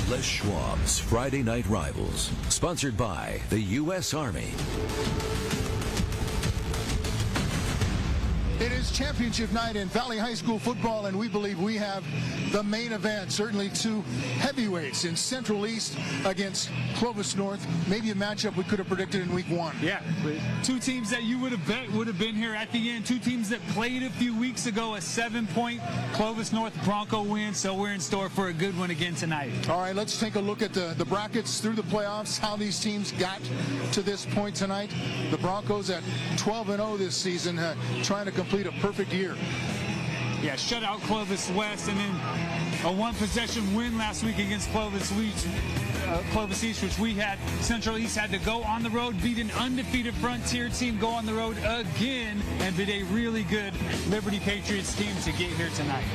Les Schwab's Friday Night Rivals, sponsored by the U.S. Army. It is championship night in Valley High School football, and we believe we have the main event. Certainly two heavyweights in Central East against Clovis North. Maybe a matchup we could have predicted in week one. Yeah, two teams that you would have bet would have been here at the end. Two teams that played a few weeks ago. A 7-point Clovis North Bronco win, so we're in store for a good one again tonight. All right, let's take a look at the brackets through the playoffs, how these teams got to this point tonight. The Broncos at 12-0 this season, trying to complete a perfect year. Yeah, shut out Clovis West, and then a one-possession win last week against Clovis East, which we had. Central East had to go on the road, beat an undefeated Frontier team, go on the road again, and beat a really good Liberty Patriots team to get here tonight.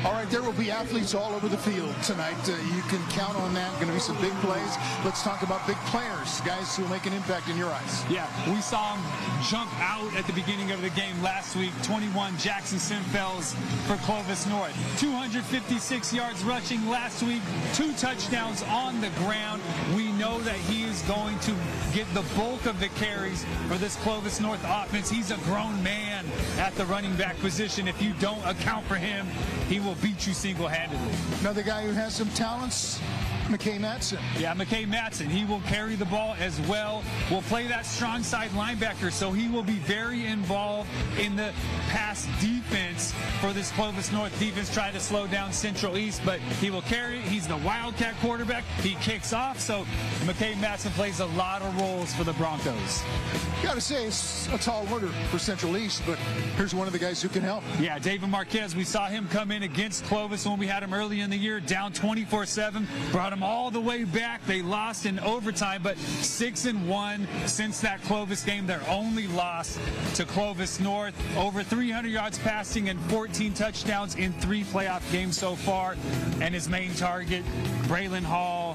All right, there will be athletes all over the field tonight. You can count on that. Going to be some big plays. Let's talk about big players, guys who will make an impact in your eyes. Yeah, we saw him jump out at the beginning of the game last week. 21, Jackson Sinfels for Clovis North. 256 yards rushing last week, 2 touchdowns on the ground. We know that he is going to get the bulk of the carries for this Clovis North offense. He's a grown man at the running back position. If you don't account for him, he will beat you single-handedly. Another guy who has some talents, McKay Matson. Yeah, McKay Matson. He will carry the ball as well. Will play that strong side linebacker, so he will be very involved in the pass defense for this Clovis North defense. Try to slow down Central East, but he will carry it. He's the Wildcat quarterback. He kicks off, so McKay Matson plays a lot of roles for the Broncos. Got to say, it's a tall order for Central East, but here's one of the guys who can help. Yeah, David Marquez. We saw him come in against Clovis when we had him early in the year, down 24-7, brought him all the way back. They lost in overtime, but 6-1 since that Clovis game. Their only loss to Clovis North. Over 300 yards passing and 14 touchdowns in 3 playoff games so far. And his main target, Braylon Hall,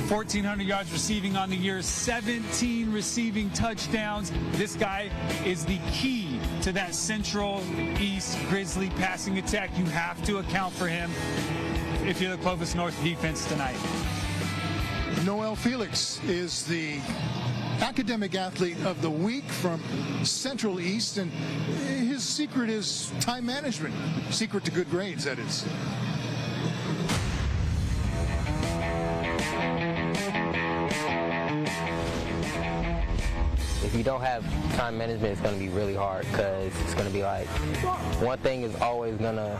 1,400 yards receiving on the year, 17 receiving touchdowns. This guy is the key to that Central East Grizzly passing attack. You have to account for him if you're the Clovis North defense tonight. Noel Felix is the academic athlete of the week from Central East, and his secret is time management. Secret to good grades, that is. If you don't have time management, it's going to be really hard, because it's going to be like one thing is always going to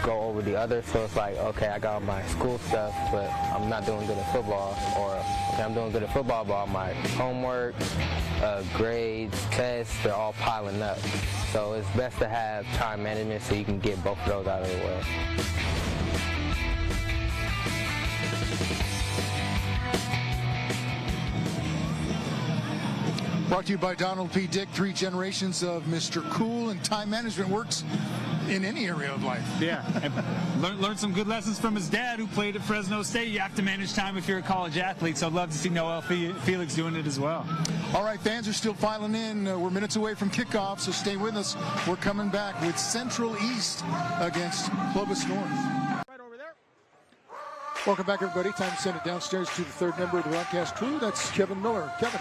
go over the other. So it's like, okay, I got my school stuff, but I'm not doing good at football. Or, okay, I'm doing good at football, but all my homework, grades, tests, they're all piling up. So it's best to have time management so you can get both of those out of the way. Brought to you by Donald P. Dick, 3 generations of Mr. Cool, and time management works in any area of life. Yeah, and learned some good lessons from his dad, who played at Fresno State. You have to manage time if you're a college athlete, so I'd love to see Noel Felix doing it as well. All right, fans are still filing in. We're minutes away from kickoff, so stay with us. We're coming back with Central East against Clovis North. Right over there. Welcome back, everybody. Time to send it downstairs to the third member of the broadcast crew. That's Kevin Miller. Kevin.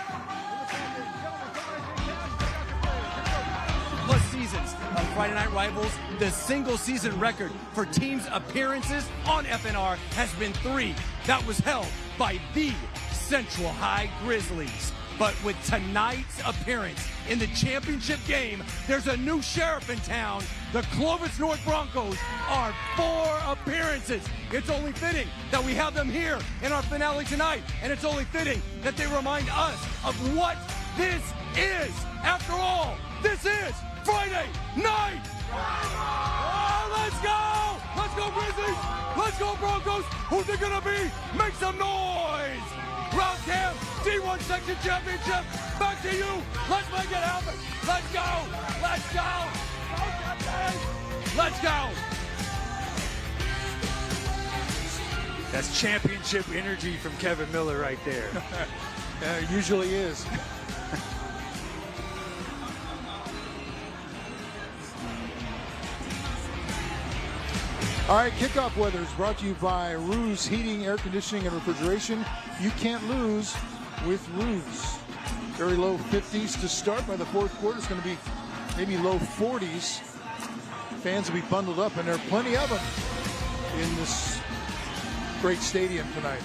Plus seasons of Friday Night Rivals, the single season record for teams' appearances on FNR has been 3. That was held by the Central High Grizzlies. But with tonight's appearance in the championship game, there's a new sheriff in town. The Clovis North Broncos are 4 appearances. It's only fitting that we have them here in our finale tonight. And it's only fitting that they remind us of what this is. After all, this is Friday Night. Oh, let's go! Let's go Grizzlies! Let's go Broncos! Who's it gonna be? Make some noise! Round Camp D1 Section Championship. Back to you. Let's make it happen. Let's go. Let's go. Let's go. That's championship energy from Kevin Miller right there. It usually is. All right, kickoff weather is brought to you by Ruse Heating, Air Conditioning, and Refrigeration. You can't lose with Ruse. Very low 50s to start. By the fourth quarter, it's going to be maybe low 40s. Fans will be bundled up, and there are plenty of them in this great stadium tonight.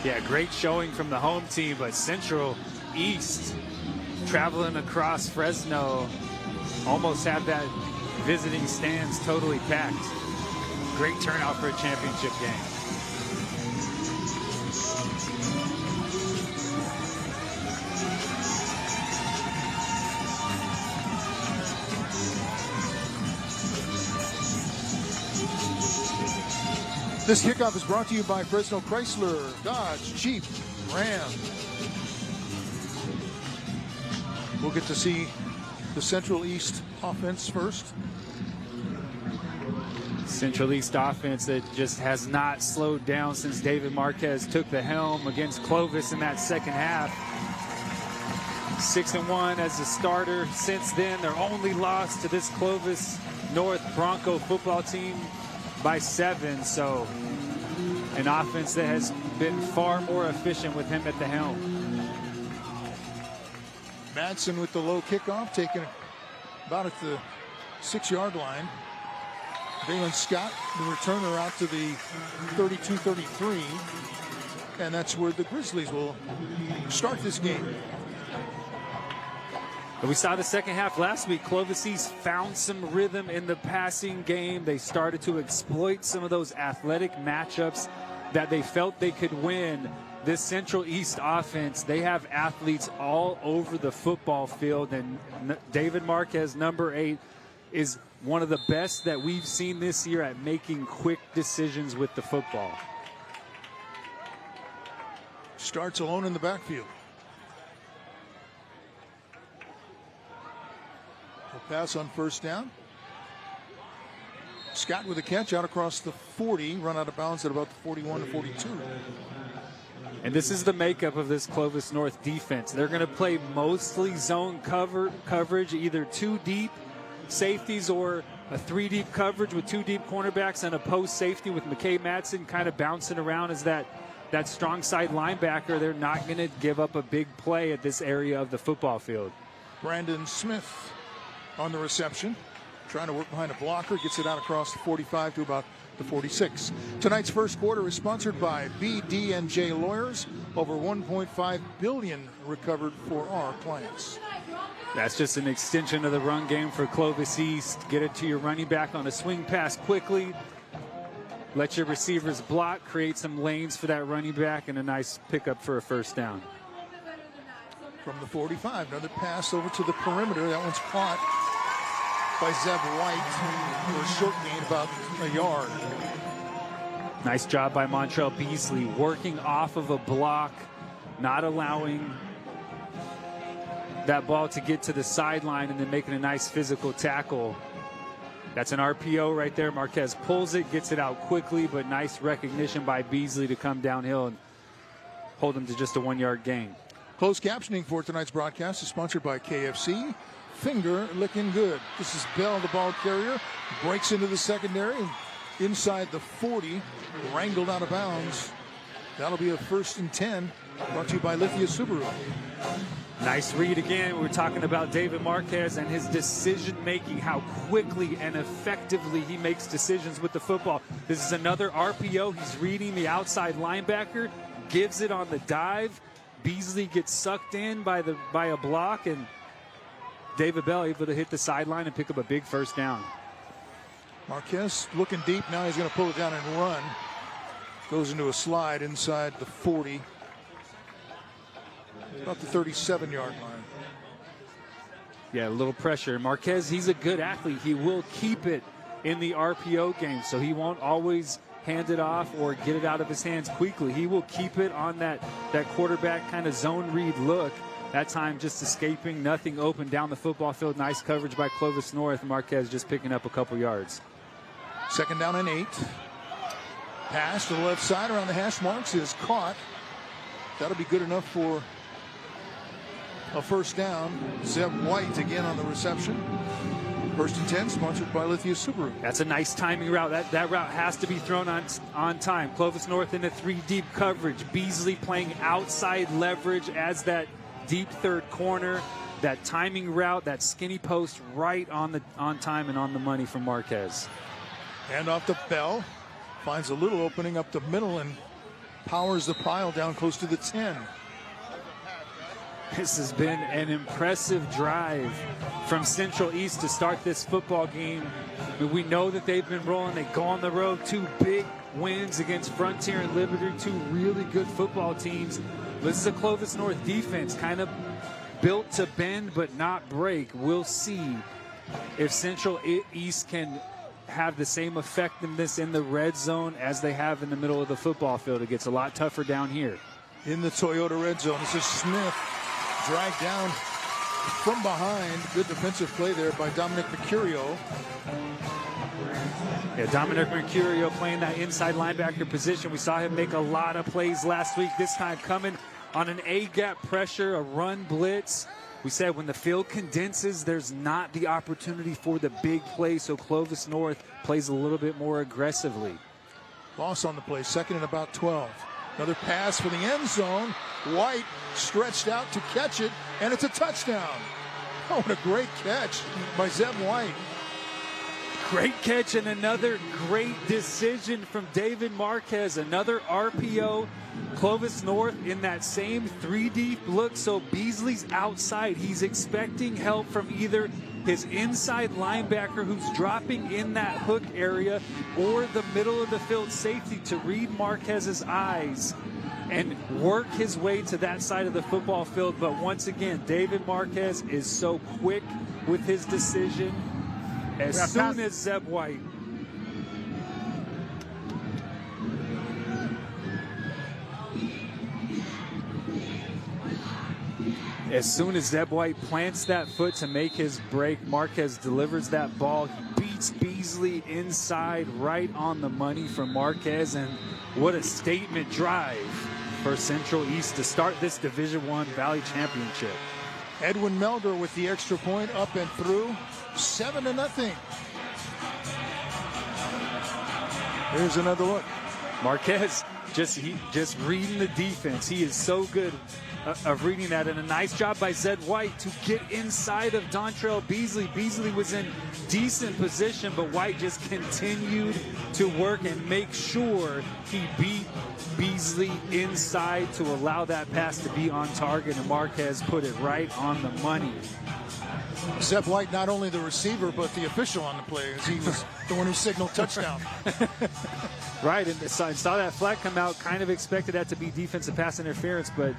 Yeah, great showing from the home team, but Central East traveling across Fresno almost have that visiting stands totally packed. Great turnout for a championship game. This kickoff is brought to you by Fresno Chrysler, Dodge, Jeep, Ram. We'll get to see the Central East offense first. Central East offense that just has not slowed down since David Marquez took the helm against Clovis in that second half. 6-1 as a starter. Since then, their only loss to this Clovis North Bronco football team by 7. So an offense that has been far more efficient with him at the helm. Madsen with the low kickoff, taken about at the 6-yard line. Valen Scott, the returner, out to the 32-33. And that's where the Grizzlies will start this game. We saw the second half last week. Clovis East found some rhythm in the passing game. They started to exploit some of those athletic matchups that they felt they could win. This Central East offense, they have athletes all over the football field. And David Marquez, number 8, is one of the best that we've seen this year at making quick decisions with the football. Starts alone in the backfield. A pass on first down. Scott with a catch out across the 40, run out of bounds at about the 41 to 42. And this is the makeup of this Clovis North defense. They're going to play mostly zone coverage, either 2 deep safeties or a 3 deep coverage with 2 deep cornerbacks and a post safety with McKay Madsen kind of bouncing around as that strong side linebacker. They're not going to give up a big play at this area of the football field. Brandon Smith on the reception, trying to work behind a blocker, gets it out across the 45 to about the 46. Tonight's first quarter is sponsored by BD&J Lawyers. Over $1.5 billion recovered for our clients. That's just an extension of the run game for Clovis East. Get it to your running back on a swing pass quickly. Let your receivers block, create some lanes for that running back, and a nice pickup for a first down. From the 45, another pass over to the perimeter. That one's caught by Zeb White for a short gain, about a yard. Nice job by Montrell Beasley, working off of a block, not allowing that ball to get to the sideline and then making a nice physical tackle. That's an RPO right there. Marquez pulls it, gets it out quickly, but nice recognition by Beasley to come downhill and hold him to just a 1-yard gain. Closed captioning for tonight's broadcast is sponsored by KFC. Finger licking good. This is Bell, the ball carrier, breaks into the secondary and inside the 40, wrangled out of bounds. That'll be a 1st and 10, brought to you by Lithia Subaru. Nice read again. We're talking about David Marquez and his decision-making, how quickly and effectively he makes decisions with the football. This is another RPO. He's reading the outside linebacker, gives it on the dive. Beasley gets sucked in by a block, and David Bell able to hit the sideline and pick up a big first down. Marquez looking deep. Now he's going to pull it down and run. Goes into a slide inside the 40. About the 37-yard line. Yeah, a little pressure. Marquez, he's a good athlete. He will keep it in the RPO game, so he won't always hand it off or get it out of his hands quickly. He will keep it on that quarterback kind of zone read look. That time just escaping, nothing open down the football field. Nice coverage by Clovis North. Marquez just picking up a couple yards. 2nd down and 8. Pass to the left side around the hash marks is caught. That'll be good enough for a first down. Zeb White again on the reception. First and 10, sponsored by Lithia Subaru. That's a nice timing route. That route has to be thrown on time. Clovis North in a 3 deep coverage. Beasley playing outside leverage as that deep third corner. That timing route, that skinny post right on time and on the money from Marquez. And off to Bell. Finds a little opening up the middle and powers the pile down close to the 10. This has been an impressive drive from Central East to start this football game. We know that they've been rolling. They go on the road, 2 big wins against Frontier and Liberty, 2 really good football teams. This is a Clovis North defense, kind of built to bend but not break. We'll see if Central East can have the same effectiveness in the red zone as they have in the middle of the football field. It gets a lot tougher down here. In the Toyota red zone, this is Smith dragged down from behind. Good defensive play there by Dominic Mercurio. Yeah, Dominic Mercurio playing that inside linebacker position. We saw him make a lot of plays last week, this time coming on an A-gap pressure, a run blitz. We said when the field condenses, there's not the opportunity for the big play, so Clovis North plays a little bit more aggressively. Loss on the play, second and about 12. Another pass for the end zone. White stretched out to catch it, and it's a touchdown. Oh, what a great catch by Zeb White. Great catch and another great decision from David Marquez. Another RPO. Clovis North in that same 3 deep look, so Beasley's outside. He's expecting help from either his inside linebacker who's dropping in that hook area or the middle of the field safety to read Marquez's eyes and work his way to that side of the football field. But once again, David Marquez is so quick with his decision. As soon as Zeb White plants that foot to make his break, Marquez delivers that ball. He beats Beasley inside, right on the money from Marquez. And what a statement drive for Central East to start this Division I Valley Championship. Edwin Melgar with the extra point, up and through, 7-0. Here's another look. Marquez just reading the defense. He is so good of reading that, and a nice job by Zed White to get inside of Dontrell Beasley. Beasley was in decent position, but White just continued to work and make sure he beat Beasley inside to allow that pass to be on target, and Marquez put it right on the money. Zeb White, not only the receiver, but the official on the play, as he was the one who signaled touchdown. Right, and saw that flag come out, kind of expected that to be defensive pass interference, but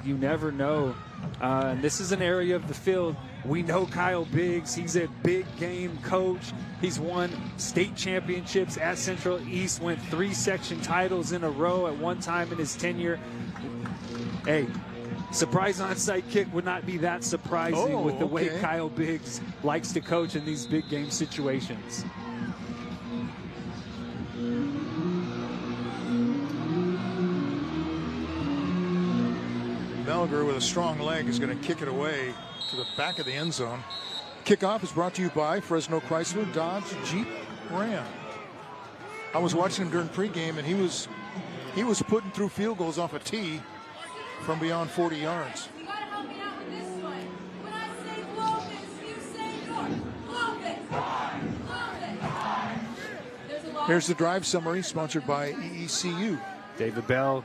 you never know. And this is an area of the field. We know Kyle Biggs. He's a big game coach. He's won state championships at Central East, went 3 section titles in a row at one time in his tenure. Hey, surprise onside kick would not be that surprising with the way Kyle Biggs likes to coach in these big game situations. Melgar with a strong leg is going to kick it away to the back of the end zone. Kickoff is brought to you by Fresno Chrysler, Dodge, Jeep, Ram. I was watching him during pregame, and he was putting through field goals off a tee from beyond 40 yards. You gotta help me out with this one. When I say Clovis, you say Clovis. There's a lot. Here's the drive summary, sponsored by EECU. David Bell,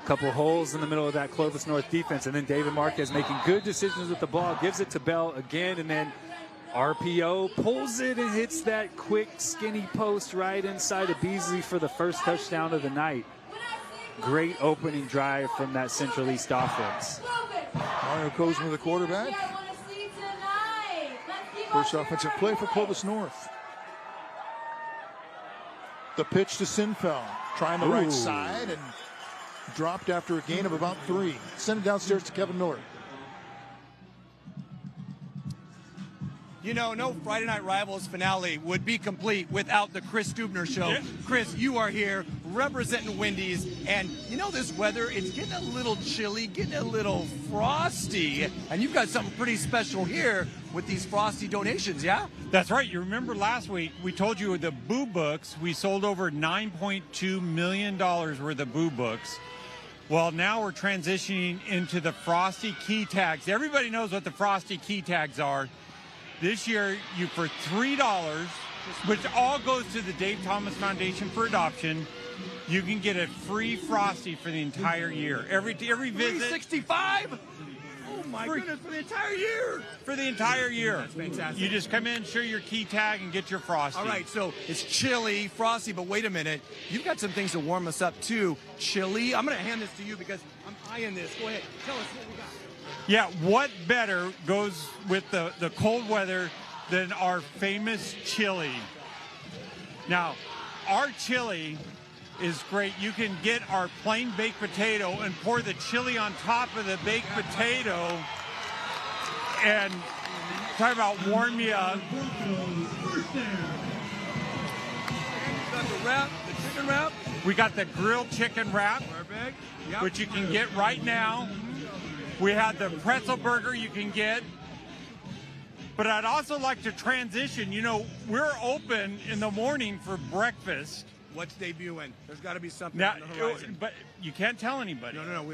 a couple holes in the middle of that Clovis North defense, and then David Marquez making good decisions with the ball, gives it to Bell again, and then RPO pulls it and hits that quick skinny post right inside of Beasley for the first touchdown of the night. Great opening drive from that Central East offense. Mario Kozma, the quarterback. First offensive play for Clovis North. The pitch to Sinfeld, trying the right side and dropped after a gain of about 3. Send it downstairs to Kevin Miller. You know, no Friday Night Rivals finale would be complete without the Chris Dubner Show. Yeah. Chris, you are here representing Wendy's. And you know, this weather, it's getting a little chilly, getting a little frosty. And you've got something pretty special here with these frosty donations, yeah? That's right. You remember last week we told you the Boo Books, we sold over $9.2 million worth of Boo Books. Well, now we're transitioning into the Frosty key tags. Everybody knows what the Frosty key tags are. This year, you for $3, which all goes to the Dave Thomas Foundation for Adoption, you can get a free Frosty for the entire year. Every visit. 365? Oh my goodness, for the entire year. For the entire year. That's fantastic. You just come in, show your key tag, and get your Frosty. All right, so it's chilly, frosty, but wait a minute. You've got some things to warm us up too. Chili. I'm going to hand this to you because I'm eyeing this. Go ahead. Tell us what we got. Yeah, what better goes with the cold weather than our famous chili? Now, our chili is great. You can get our plain baked potato and pour the chili on top of the baked potato and talk about warm you up. Got the wrap, the chicken wrap. We got the grilled chicken wrap, Perfect. Yep. which you can get right now. We have the pretzel burger you can get. But I'd also like to transition. You know, we're open in the morning for breakfast. What's debuting? There's got to be something Now, on the horizon. but you can't tell anybody. No.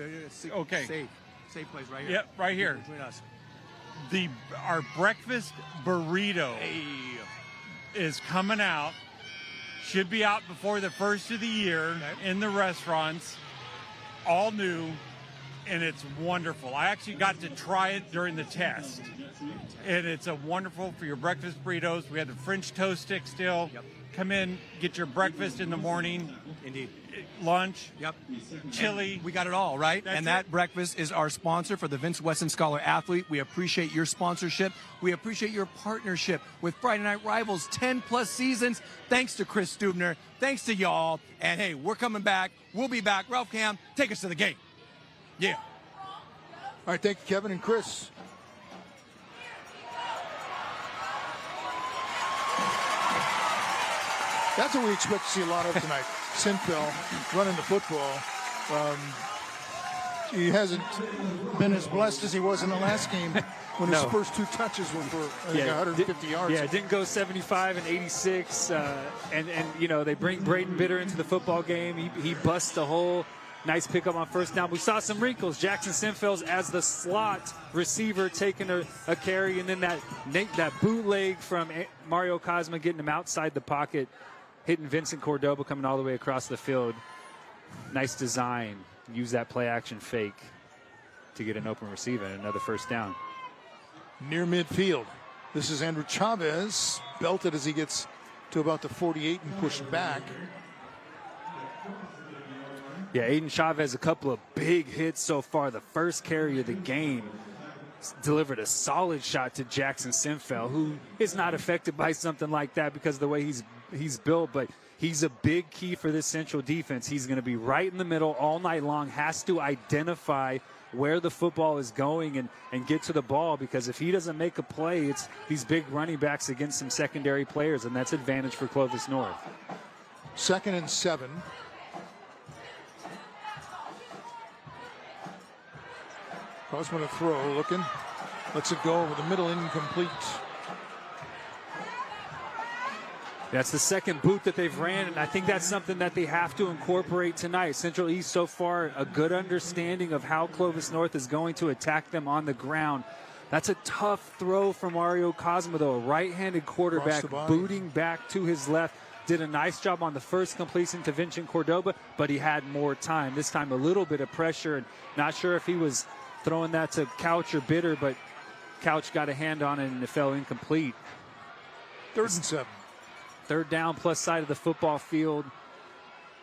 Okay. Safe place right here. Yep, right here. Between us. Our breakfast burrito is coming out. Should be out before the first of the year in the restaurants. All new, and it's wonderful. I actually got to try it during the test. And it's a wonderful for your breakfast burritos. We have the French toast stick still. Yep. Come in, get your breakfast in the morning. Indeed. Lunch. Yep. Chili. And we got it all, right? That's and that it. breakfast is our sponsor for the Vince Wesson Scholar Athlete. We appreciate your sponsorship. We appreciate your partnership with Friday Night Rivals, 10+ seasons. Thanks to Chris Stubner. Thanks to y'all. And hey, we're coming back. We'll be back. Ralph Cam, take us to the game. Yeah. All right, thank you, Kevin and Chris. That's what we expect to see a lot of tonight. Sinfeld running the football. He hasn't been as blessed as he was in the last game when his first 2 touches were for 150 yards. Yeah, didn't go 75 and 86. And you know, they bring Braden Bitter into the football game. He busts the hole. Nice pickup on first down. We saw some wrinkles. Jackson Sinfels as the slot receiver taking a carry, and then that bootleg from Mario Cosma getting him outside the pocket, hitting Vincent Cordoba coming all the way across the field. Nice design. Use that play action fake to get an open receiver and another first down. Near midfield. This is Andrew Chavez, belted as he gets to about the 48 and pushed back. Yeah, Aiden Chavez, a couple of big hits so far. The first carry of the game delivered a solid shot to Jackson Sinfeld, who is not affected by something like that because of the way he's built, but he's a big key for this Central defense. He's going to be right in the middle all night long, has to identify where the football is going and get to the ball, because if he doesn't make a play, it's these big running backs against some secondary players, and that's advantage for Clovis North. 2nd and 7. Cosman to throw, looking. Lets it go over the middle, incomplete. That's the second boot that they've ran, and I think that's something that they have to incorporate tonight. Central East so far, a good understanding of how Clovis North is going to attack them on the ground. That's a tough throw from Mario Cosma, though. A right-handed quarterback booting back to his left. Did a nice job on the first completion to Vincent Cordoba, but he had more time. This time a little bit of pressure, and not sure if he was throwing that to Couch or Bitter, but Couch got a hand on it and it fell incomplete. 3rd and 7. 3rd down plus side of the football field.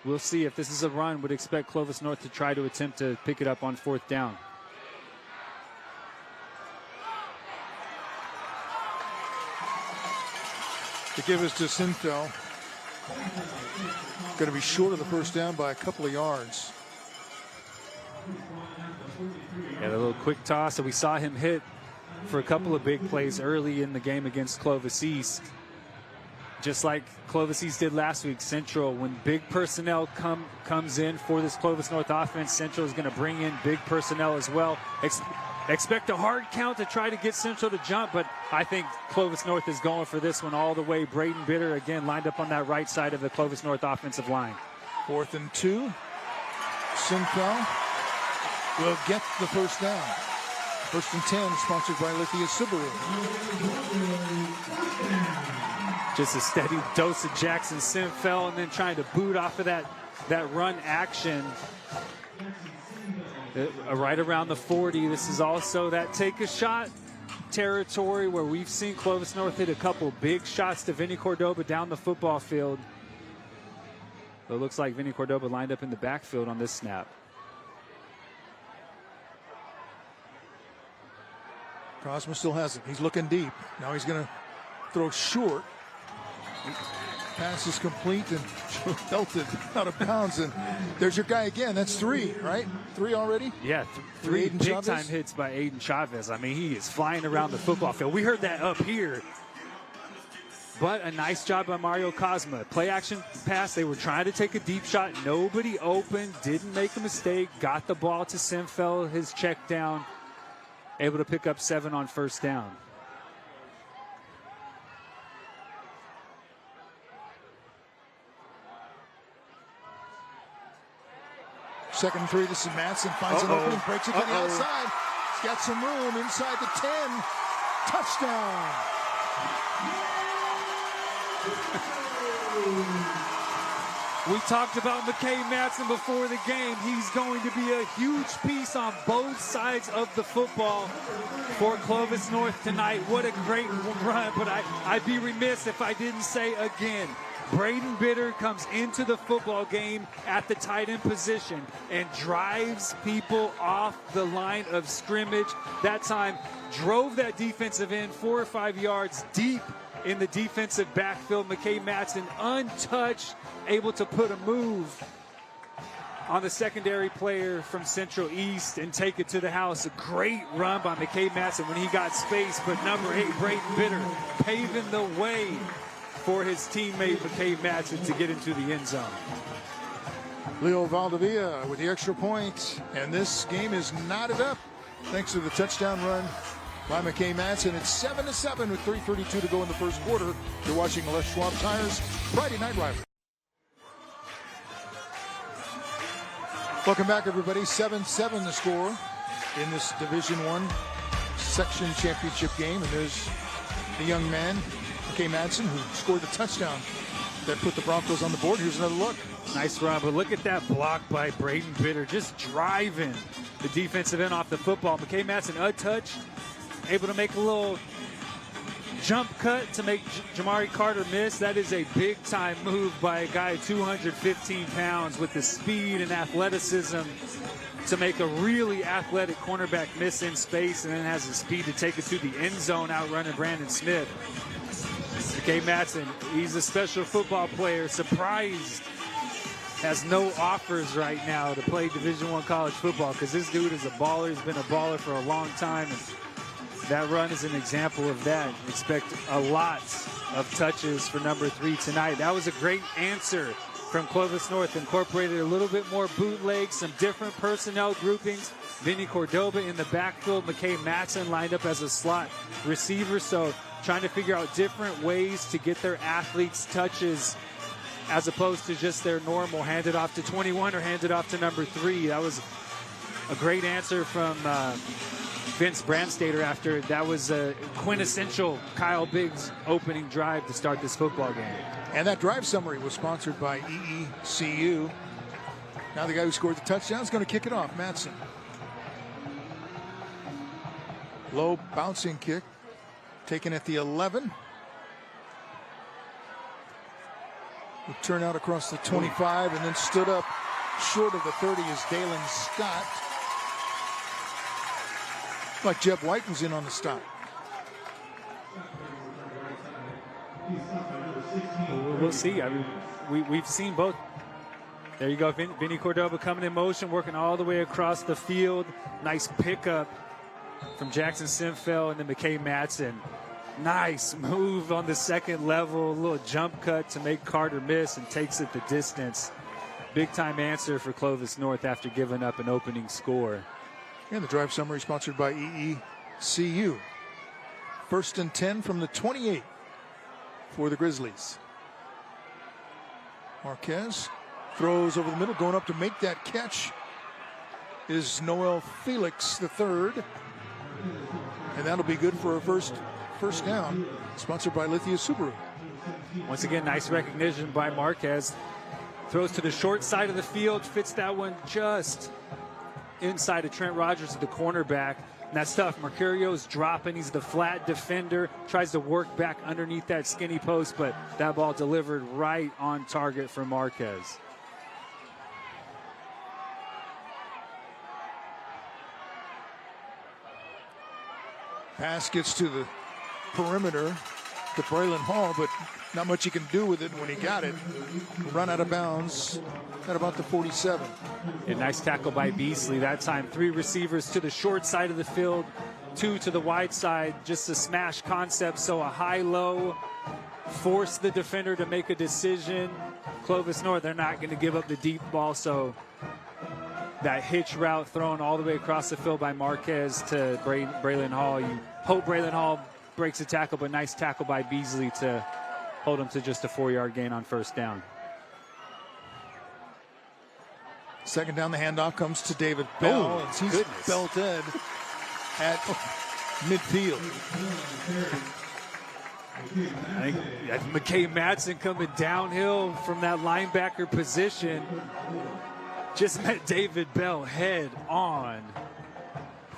We'll see if this is a run. Would expect Clovis North to try to attempt to pick it up on 4th down. To give us to Sinfeld. Going to be short of the first down by a couple of yards. Yeah, a little quick toss. So we saw him hit for a couple of big plays early in the game against Clovis East. just like Clovis East did last week, Central, when big personnel comes in for this Clovis North offense, Central is going to bring in big personnel as well. Expect a hard count to try to get Central to jump, but I think Clovis North is going for this one all the way. Braden Bitter, again, lined up on that right side of the Clovis North offensive line. 4th and 2. Simcoe will get the first down. 1st and 10, sponsored by Lithia Subaru. Just a steady dose of Jackson Simfell, and then trying to boot off of that run action. Right around the 40. This is also that take a shot territory where we've seen Clovis North hit a couple big shots to Vinny Cordoba down the football field. It looks like Vinny Cordoba lined up in the backfield on this snap. Cosmo still has it. He's looking deep. Now he's going to throw short. Pass is complete and belted out of bounds. And there's your guy again. That's 3, right? 3 already? Yeah, 3 big-time hits by Aiden Chavez. I mean, he is flying around the football field. We heard that up here. But a nice job by Mario Cosma. Play action pass. They were trying to take a deep shot. Nobody open. Didn't make a mistake. Got the ball to Simfell, his check down. Able to pick up 7 on first down. Second and 3, this is Madsen, finds an opening, breaks it to the outside. He's got some room inside the 10. Touchdown. We talked about McKay Madsen before the game. He's going to be a huge piece on both sides of the football for Clovis North tonight. What a great run, but I'd be remiss if I didn't say again, Braden Bitter comes into the football game at the tight end position and drives people off the line of scrimmage. That time drove that defensive end 4 or 5 yards deep in the defensive backfield. McKay Madsen untouched, able to put a move on the secondary player from Central East and take it to the house. A great run by McKay Madsen when he got space, but number 8, Braden Bitter, paving the way for his teammate McKay Madsen to get into the end zone. Leo Valdivia with the extra point, and this game is knotted up thanks to the touchdown run by McKay Madsen. It's 7-7 with 3:32 to go in the first quarter. You're watching Les Schwab Tires Friday Night Rivalry. Welcome back, everybody. 7-7 the score in this Division I section championship game, and there's the young man McKay Madsen, who scored the touchdown that put the Broncos on the board. Here's another look. Nice run, but look at that block by Braden Bitter, just driving the defensive end off the football. McKay Madsen untouched, able to make a little jump cut to make Jamari Carter miss. That is a big-time move by a guy 215 pounds with the speed and athleticism to make a really athletic cornerback miss in space, and then has the speed to take it to the end zone, outrunning Brandon Smith. McKay Madsen, he's a special football player, surprised, has no offers right now to play Division I college football, because this dude is a baller. He's been a baller for a long time, and that run is an example of that. Expect a lot of touches for number 3 tonight. That was a great answer from Clovis North. Incorporated a little bit more bootleg, some different personnel groupings. Vinny Cordoba in the backfield. McKay Madsen lined up as a slot receiver. So trying to figure out different ways to get their athletes touches as opposed to just their normal hand it off to 21 or hand it off to number 3. That was a great answer from Vince Brandstater after that was a quintessential Kyle Biggs opening drive to start this football game. And that drive summary was sponsored by EECU. Now the guy who scored the touchdown is going to kick it off, Madsen. Low bouncing kick, taken at the 11. Will turn out across the 25 and then stood up short of the 30 is Dalen Scott. Like Jeb White was in on the stop. We'll see. I mean, we've seen both. There you go. Vinny Cordoba coming in motion, working all the way across the field. Nice pickup from Jackson Simfell and then McKay Madsen. Nice move on the second level, a little jump cut to make Carter miss and takes it the distance. Big time answer for Clovis North after giving up an opening score. And the drive summary sponsored by EECU. 1st and 10 from the 28 for the Grizzlies. Marquez throws over the middle, going up to make that catch is Noel Felix the third. And that'll be good for a first down, sponsored by Lithia Subaru. Once again, nice recognition by Marquez. Throws to the short side of the field, fits that one just inside of Trent Rogers, the cornerback. And that's tough. Mercurio's dropping. He's the flat defender. Tries to work back underneath that skinny post, but that ball delivered right on target for Marquez. Pass gets to the perimeter to Braylon Hall, but not much he can do with it when he got it. Run out of bounds at about the 47. A nice tackle by Beasley that time. 3 receivers to the short side of the field, 2 to the wide side. Just a smash concept, so a high-low. Force the defender to make a decision. Clovis North, they're not going to give up the deep ball, so that hitch route thrown all the way across the field by Marquez to Braylon Hall. You hope Braylon Hall breaks a tackle, but nice tackle by Beasley to hold him to just a 4-yard gain on first down. Second down, the handoff comes to David Bell. Oh, he's belted at midfield. I think McKay Madsen coming downhill from that linebacker position. Just met David Bell head on.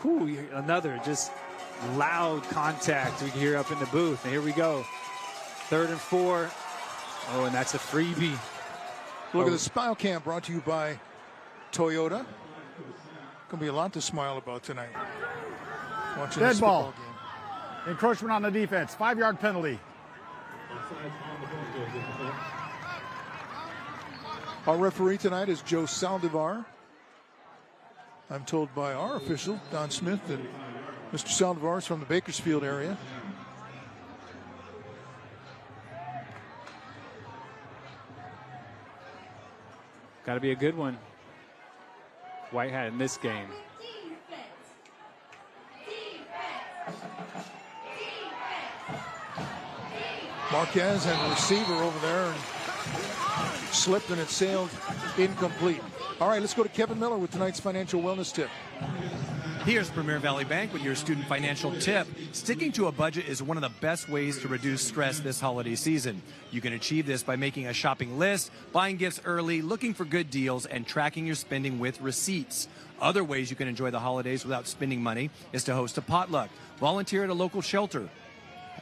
Whew, another just loud contact we can hear up in the booth. And here we go. 3rd and 4. Oh, and that's a freebie. Look at the Smile Cam brought to you by Toyota. Gonna be a lot to smile about tonight. Watching Dead this ball. football game. Encroachment on the defense. 5-yard penalty. Our referee tonight is Joe Saldivar. I'm told by our official, Don Smith, that Mr. Saldivar is from the Bakersfield area. Got to be a good one. White hat in this game. Marquez had a receiver over there and slipped and it sailed incomplete. All right, let's go to Kevin Miller with tonight's financial wellness tip. Here's Premier Valley Bank with your student financial tip. Sticking to a budget is one of the best ways to reduce stress this holiday season. You can achieve this by making a shopping list, buying gifts early, looking for good deals, and tracking your spending with receipts. Other ways you can enjoy the holidays without spending money is to host a potluck, volunteer at a local shelter,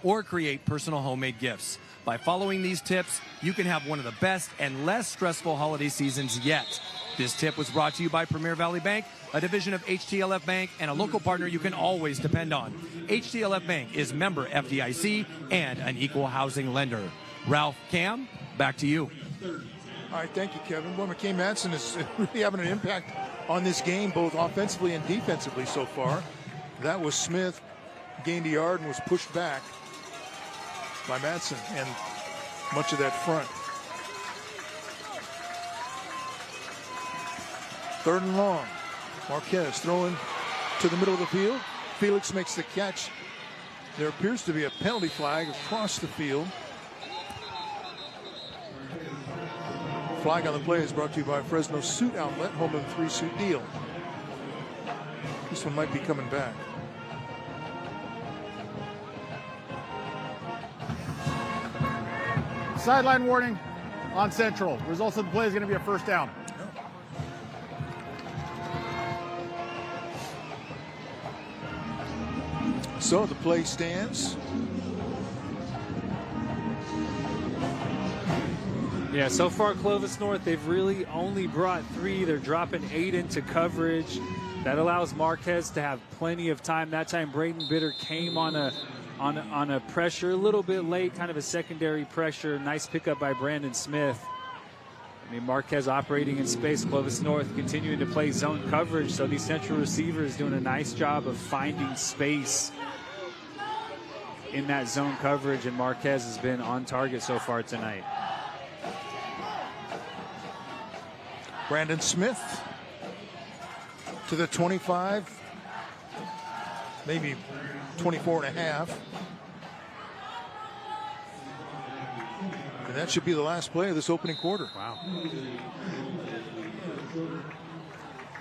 or create personal homemade gifts. By following these tips, you can have one of the best and less stressful holiday seasons yet. This tip was brought to you by Premier Valley Bank, a division of HTLF Bank, and a local partner you can always depend on. HTLF Bank is member FDIC and an equal housing lender. Ralph, Cam, back to you. All right, thank you, Kevin. Well, McKay Madsen is really having an impact on this game, both offensively and defensively so far. That was Smith, gained a yard and was pushed back by Madsen and much of that front. 3rd and long. Marquez throwing to the middle of the field. Felix makes the catch. There appears to be a penalty flag across the field. Flag on the play is brought to you by Fresno Suit Outlet, home of the 3-suit deal. This one might be coming back. Sideline warning on Central. Results of the play is going to be a first down. So the play stands. Yeah, so far Clovis North, they've really only brought 3. They're dropping 8 into coverage. That allows Marquez to have plenty of time. That time Braden Bitter came on a pressure a little bit late, kind of a secondary pressure. Nice pickup by Brandon Smith. I mean, Marquez operating in space. Clovis North continuing to play zone coverage, so these central receivers doing a nice job of finding space. in that zone coverage, and Marquez has been on target so far tonight. Brandon Smith to the 25, maybe 24 and a half. And that should be the last play of this opening quarter. Wow.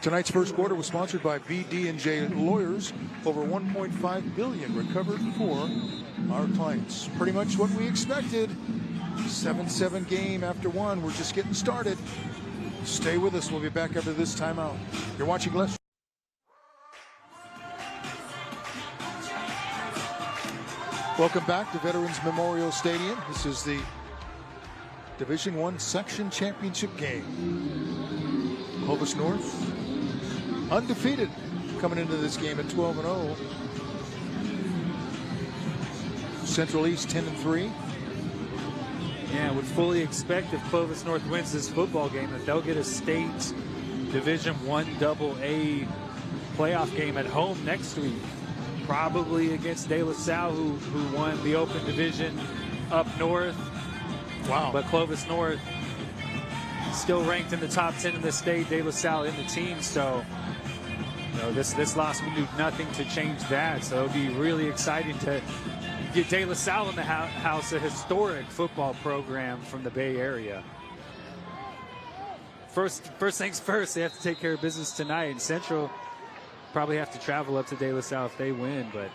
Tonight's first quarter was sponsored by BD&J Lawyers. Over $1.5 billion recovered for our clients. Pretty much what we expected. 7-7 game after one. We're just getting started. Stay with us. We'll be back after this timeout. You're watching Let's. Welcome back to Veterans Memorial Stadium. This is the Division I Section Championship game. Clovis North undefeated coming into this game at 12-0. Central East 10-3. Yeah, would fully expect if Clovis North wins this football game that they'll get a state Division I AA playoff game at home next week. Probably against De La Salle, who won the Open Division up north. Wow. But Clovis North still ranked in the top 10 in the state. De La Salle in the team, so you know, this loss would do nothing to change that. So it'll be really exciting to get De La Salle in the house, a historic football program from the Bay Area. First things first, they have to take care of business tonight. And Central probably have to travel up to De La Salle if they win, but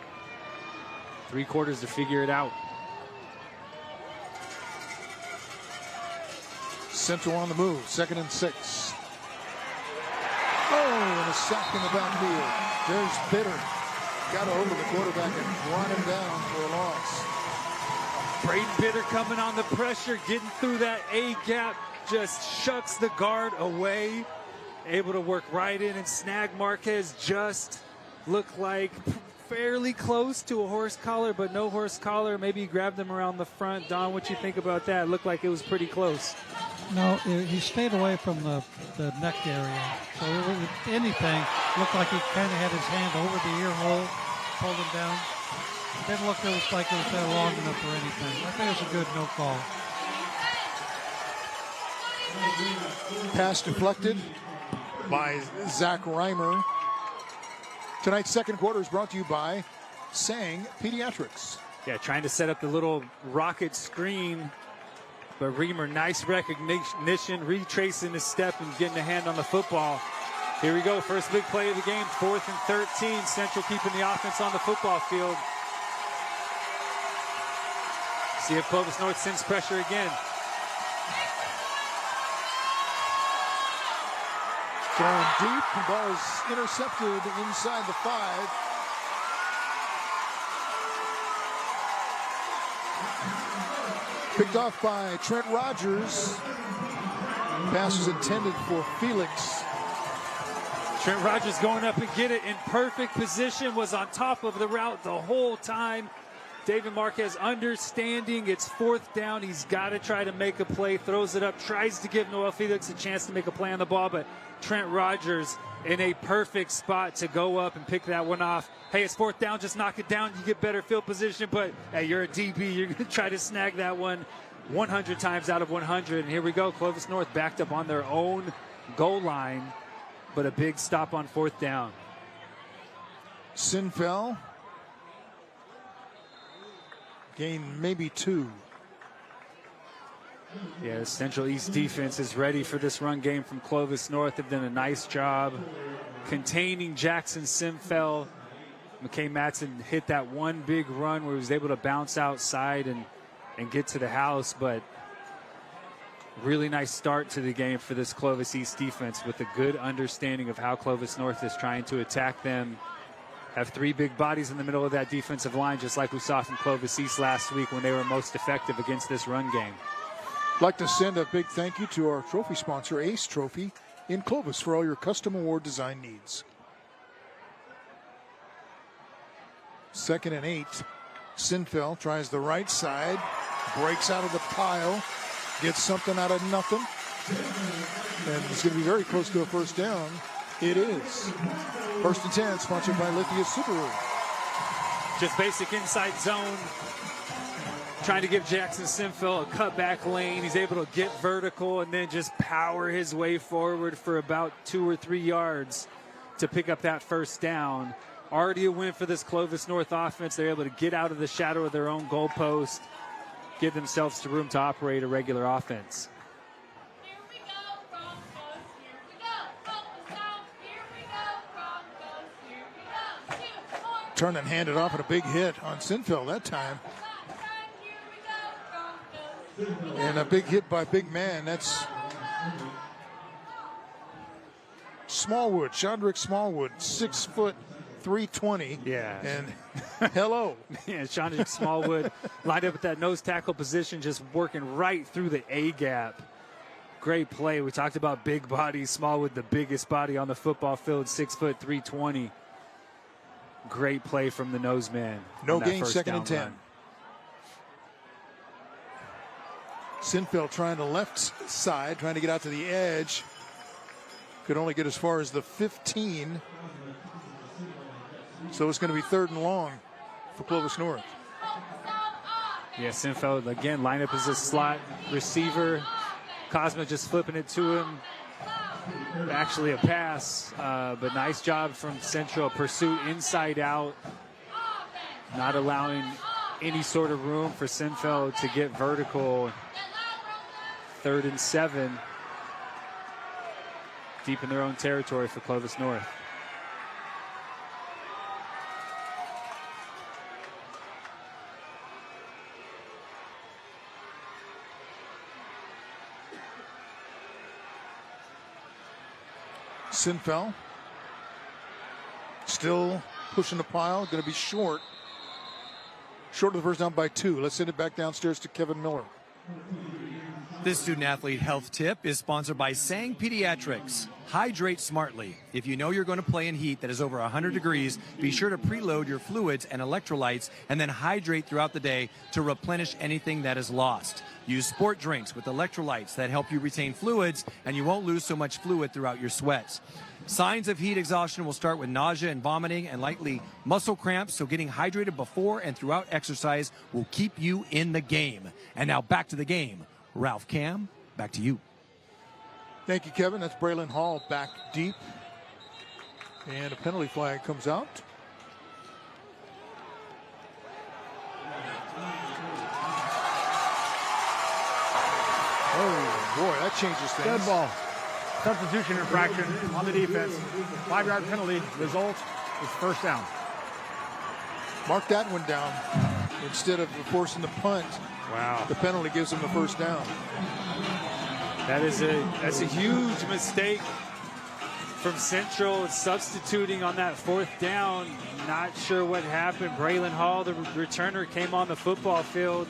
3 quarters to figure it out. Central on the move, 2nd and 6. Oh, and a sack in the backfield. There's Bitter. Got over the quarterback and brought him down for a loss. Braden Bitter coming on the pressure, getting through that A gap, just shucks the guard away. Able to work right in and snag Marquez. Just looked like fairly close to a horse collar, but no horse collar. Maybe he grabbed him around the front. Don, what you think about that? It looked like it was pretty close. No, he stayed away from the neck area. So if anything, looked like he kind of had his hand over the ear hole, pulled him down. Didn't look like it was that long enough or anything. I think it was a good no call. Pass deflected by Zach Reimer. Tonight's second quarter is brought to you by Sang Pediatrics. Yeah, trying to set up the little rocket screen. But Reimer, nice recognition, retracing his step and getting a hand on the football. Here we go, first big play of the game, 4th and 13. Central keeping the offense on the football field. See if Clovis North sends pressure again. Thrown deep, the ball is intercepted inside the 5. Picked off by Trent Rogers. Pass was intended for Felix. Trent Rogers going up and get it in perfect position, was on top of the route the whole time. David Marquez understanding it's 4th down. He's got to try to make a play, throws it up, tries to give Noel Felix a chance to make a play on the ball, but Trent Rogers in a perfect spot to go up and pick that one off. Hey, it's 4th down, just knock it down, you get better field position, but hey, you're a DB, you're going to try to snag that one 100 times out of 100. And here we go, Clovis North backed up on their own goal line, but a big stop on 4th down. Sinfeld gain maybe 2. Yeah, the Central East defense is ready for this run game from Clovis North. They've done a nice job containing Jackson Sinfeld. McKay Matson hit that one big run where he was able to bounce outside and get to the house, but really nice start to the game for this Clovis East defense with a good understanding of how Clovis North is trying to attack them. Have 3 big bodies in the middle of that defensive line, just like we saw from Clovis East last week when they were most effective against this run game. I'd like to send a big thank you to our trophy sponsor, Ace Trophy in Clovis, for all your custom award design needs. 2nd and 8. Sinfeld tries the right side, breaks out of the pile, gets something out of nothing, and it's going to be very close to a 1st down. It is. 1st and 10, sponsored by Lithia Subaru. Just basic inside zone. Trying to give Jackson Sinfeld a cutback lane. He's able to get vertical and then just power his way forward for about 2 or 3 yards to pick up that first down. Already a win for this Clovis North offense. They're able to get out of the shadow of their own goalpost, give themselves the room to operate a regular offense. Here we go, Broncos. Here we go. Focus on. Here we go, Broncos. Here we go. 2 more. Turned and handed off at a big hit on Sinfeld that time. Here we go, Broncos. And a big hit by big man. That's Smallwood, Chandrick Smallwood, 6 foot 320. Yeah. And hello. Man, Chandrick Smallwood lined up at that nose tackle position, just working right through the A gap. Great play. We talked about big bodies. Smallwood, the biggest body on the football field, 6 foot 320. Great play from the nose man. No on that gain, first 2nd down and 10. run. Sinfeld trying to left side, trying to get out to the edge. Could only get as far as the 15. So it's going to be 3rd and long for Clovis North. Yeah, Sinfeld again lined up as a slot receiver. Cosma just flipping it to him. Actually a pass, but nice job from Central. Pursuit inside out. Not allowing any sort of room for Sinfeld to get vertical. 3rd and 7. Deep in their own territory for Clovis North. Sinfeld still pushing the pile, going to be short. Short of the first down by 2. Let's send it back downstairs to Kevin Miller. This student-athlete health tip is sponsored by Sang Pediatrics. Hydrate smartly. If you know you're going to play in heat that is over 100 degrees, be sure to preload your fluids and electrolytes and then hydrate throughout the day to replenish anything that is lost. Use sport drinks with electrolytes that help you retain fluids, and you won't lose so much fluid throughout your sweats. Signs of heat exhaustion will start with nausea and vomiting and likely muscle cramps, so getting hydrated before and throughout exercise will keep you in the game. And now back to the game. Ralph Cam, back to you. Thank you, Kevin. That's Braylon Hall back deep. And a penalty flag comes out. Oh, boy, that changes things. Dead ball. Substitution infraction on the defense. 5-yard penalty. Result is first down. Mark that one down. Instead of forcing the punt, Wow. the penalty gives him the first down. That's a huge mistake from Central, substituting on that 4th down. Not sure what happened. Braylon Hall, the returner, came on the football field.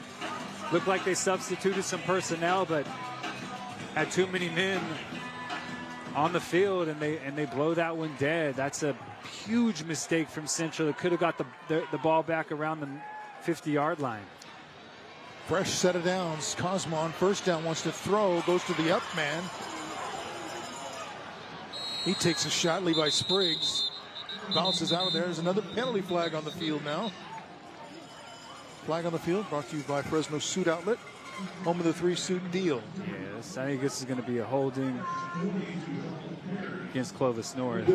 Looked like they substituted some personnel, but had too many men on the field, and they blow that one dead. That's a huge mistake from Central. They could have got the ball back around the 50-yard line. Fresh set of downs. Cosma on first down wants to throw, goes to the up man. He takes a shot. Levi Spriggs bounces out of there. There's another penalty flag on the field now. Flag on the field brought to you by Fresno Suit Outlet, home of the 3-suit deal. Yes, I think this is going to be a holding against Clovis North.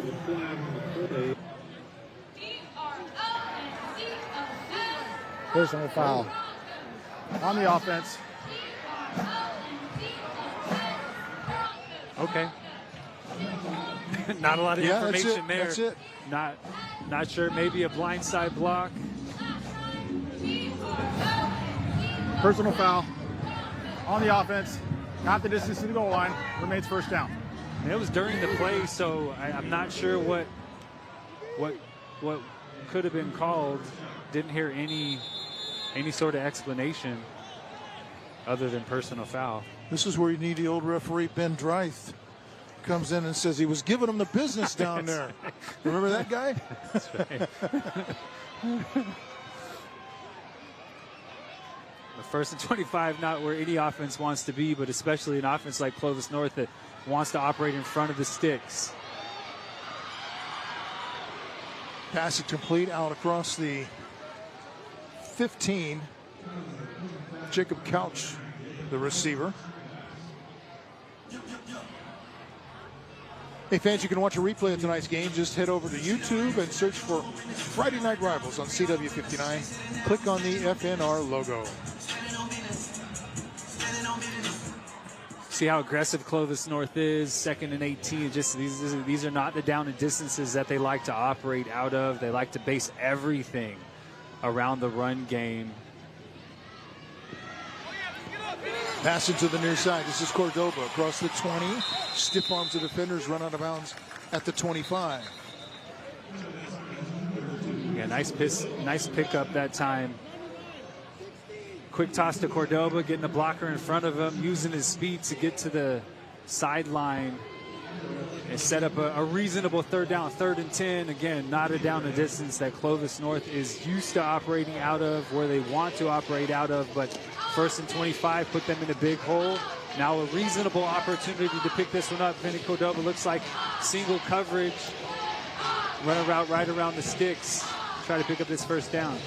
Personal foul on the offense. Okay. Not a lot of information there. That's it. Not sure. Maybe a blindside block. Personal foul on the offense. Not the distance to the goal line. Remains first down. And it was during the play, so I'm not sure what could have been called. Didn't hear any sort of explanation other than personal foul. This is where you need the old referee, Ben Dreith. Comes in and says he was giving him the business down there. Remember that guy? That's right. The 1st and 25, not where any offense wants to be, but especially an offense like Clovis North that wants to operate in front of the sticks. Pass it complete out across the 15. Jacob Couch, the receiver. Hey fans, you can watch a replay of tonight's game. Just head over to YouTube and search for Friday Night Rivals on CW59. Click on the FNR logo. See how aggressive Clovis North is, 2nd and 18. Just these are not the down and distances that they like to operate out of. They like to base everything around the run game. Pass it to the near side. This is Cordoba across the 20. Stiff arms the defenders, run out of bounds at the 25. Yeah, nice pickup that time. Quick toss to Cordoba, getting the blocker in front of him, using his speed to get to the sideline and set up a reasonable third down, 3rd and 10. Again, not a down and distance that Clovis North is used to operating out of, where they want to operate out of, but 1st and 25 put them in a big hole. Now a reasonable opportunity to pick this one up. Vinny Cordoba looks like single coverage. Run a route right around the sticks. Try to pick up this 1st down.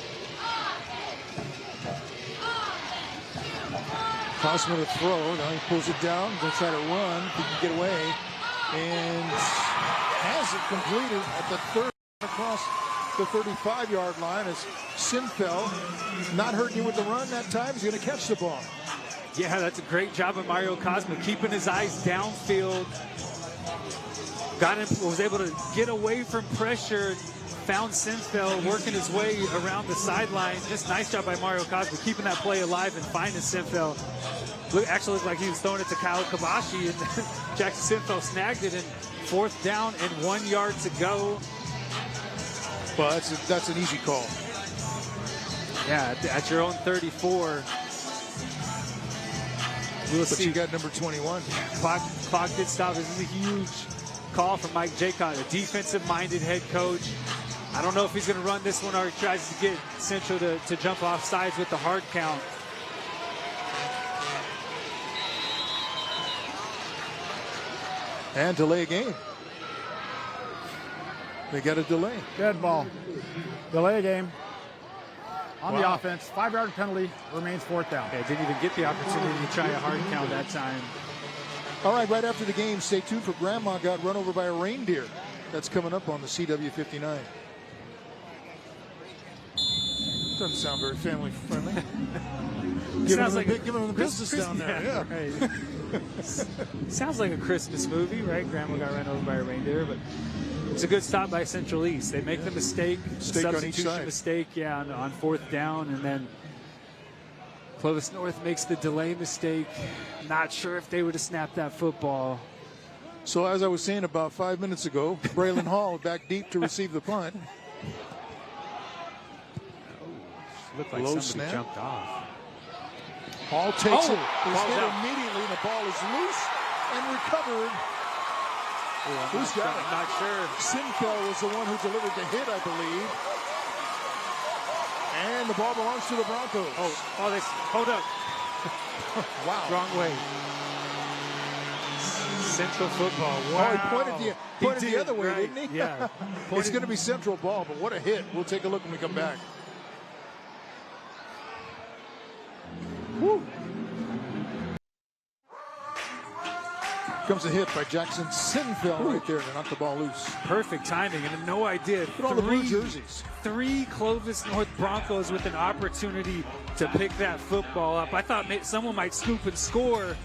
Cosmo to throw. Now he pulls it down. Going to try to run. He can get away. And has it completed at the 3rd across the 35-yard line as Sinfeld, not hurting you with the run that time. He's going to catch the ball. Yeah, that's a great job of Mario Cosmo, keeping his eyes downfield. Got him, was able to get away from pressure. Found Sinfeld working his way around the sideline. Just nice job by Mario Cosmo, keeping that play alive and finding Sinfeld. Actually looked like he was throwing it to Kyle Kabashi, and Jackson Sinfeld snagged it, and 4th down and 1 yard to go. Well, that's an easy call. Yeah, at your own 34. We'll see. You got number 21. Clock did stop. This is a huge call from Mike Jaycott, a defensive-minded head coach. I don't know if he's going to run this one or he tries to get Central to jump off sides with the hard count. And delay a game. They got a delay. Dead ball. Delay a game. On the offense, 5-yard penalty, remains 4th down. Yeah, didn't even get the opportunity to try a hard count that time. All right, right after the game, stay tuned for Grandma got run over by a reindeer. That's coming up on the CW59. Doesn't sound very family friendly. Sounds like giving them the business down there. Yeah. Right. Sounds like a Christmas movie, right? Grandma got run over by a reindeer, but it's a good stop by Central East. They make the mistake, substitution mistake, on 4th down, and then Clovis North makes the delay mistake. Not sure if they would have snapped that football. So as I was saying about 5 minutes ago, Braylon Hall back deep to receive the punt. Looked like somebody jumped off. Hall takes it. He's hit immediately, and the ball is loose and recovered. Who's got it? I'm not sure. Sinfeld was the one who delivered the hit, I believe. And the ball belongs to the Broncos. Hold up. Wow. Wrong way. Central football. Wow. Oh, he pointed the other way, right. didn't he? Yeah. It's going to be Central ball, but what a hit. We'll take a look when we come back. Woo. Comes a hit by Jackson Sinfeld right there to knock the ball loose. Perfect timing, and no idea. All the blue jerseys. 3 Clovis North Broncos with an opportunity to pick that football up. I thought someone might scoop and score,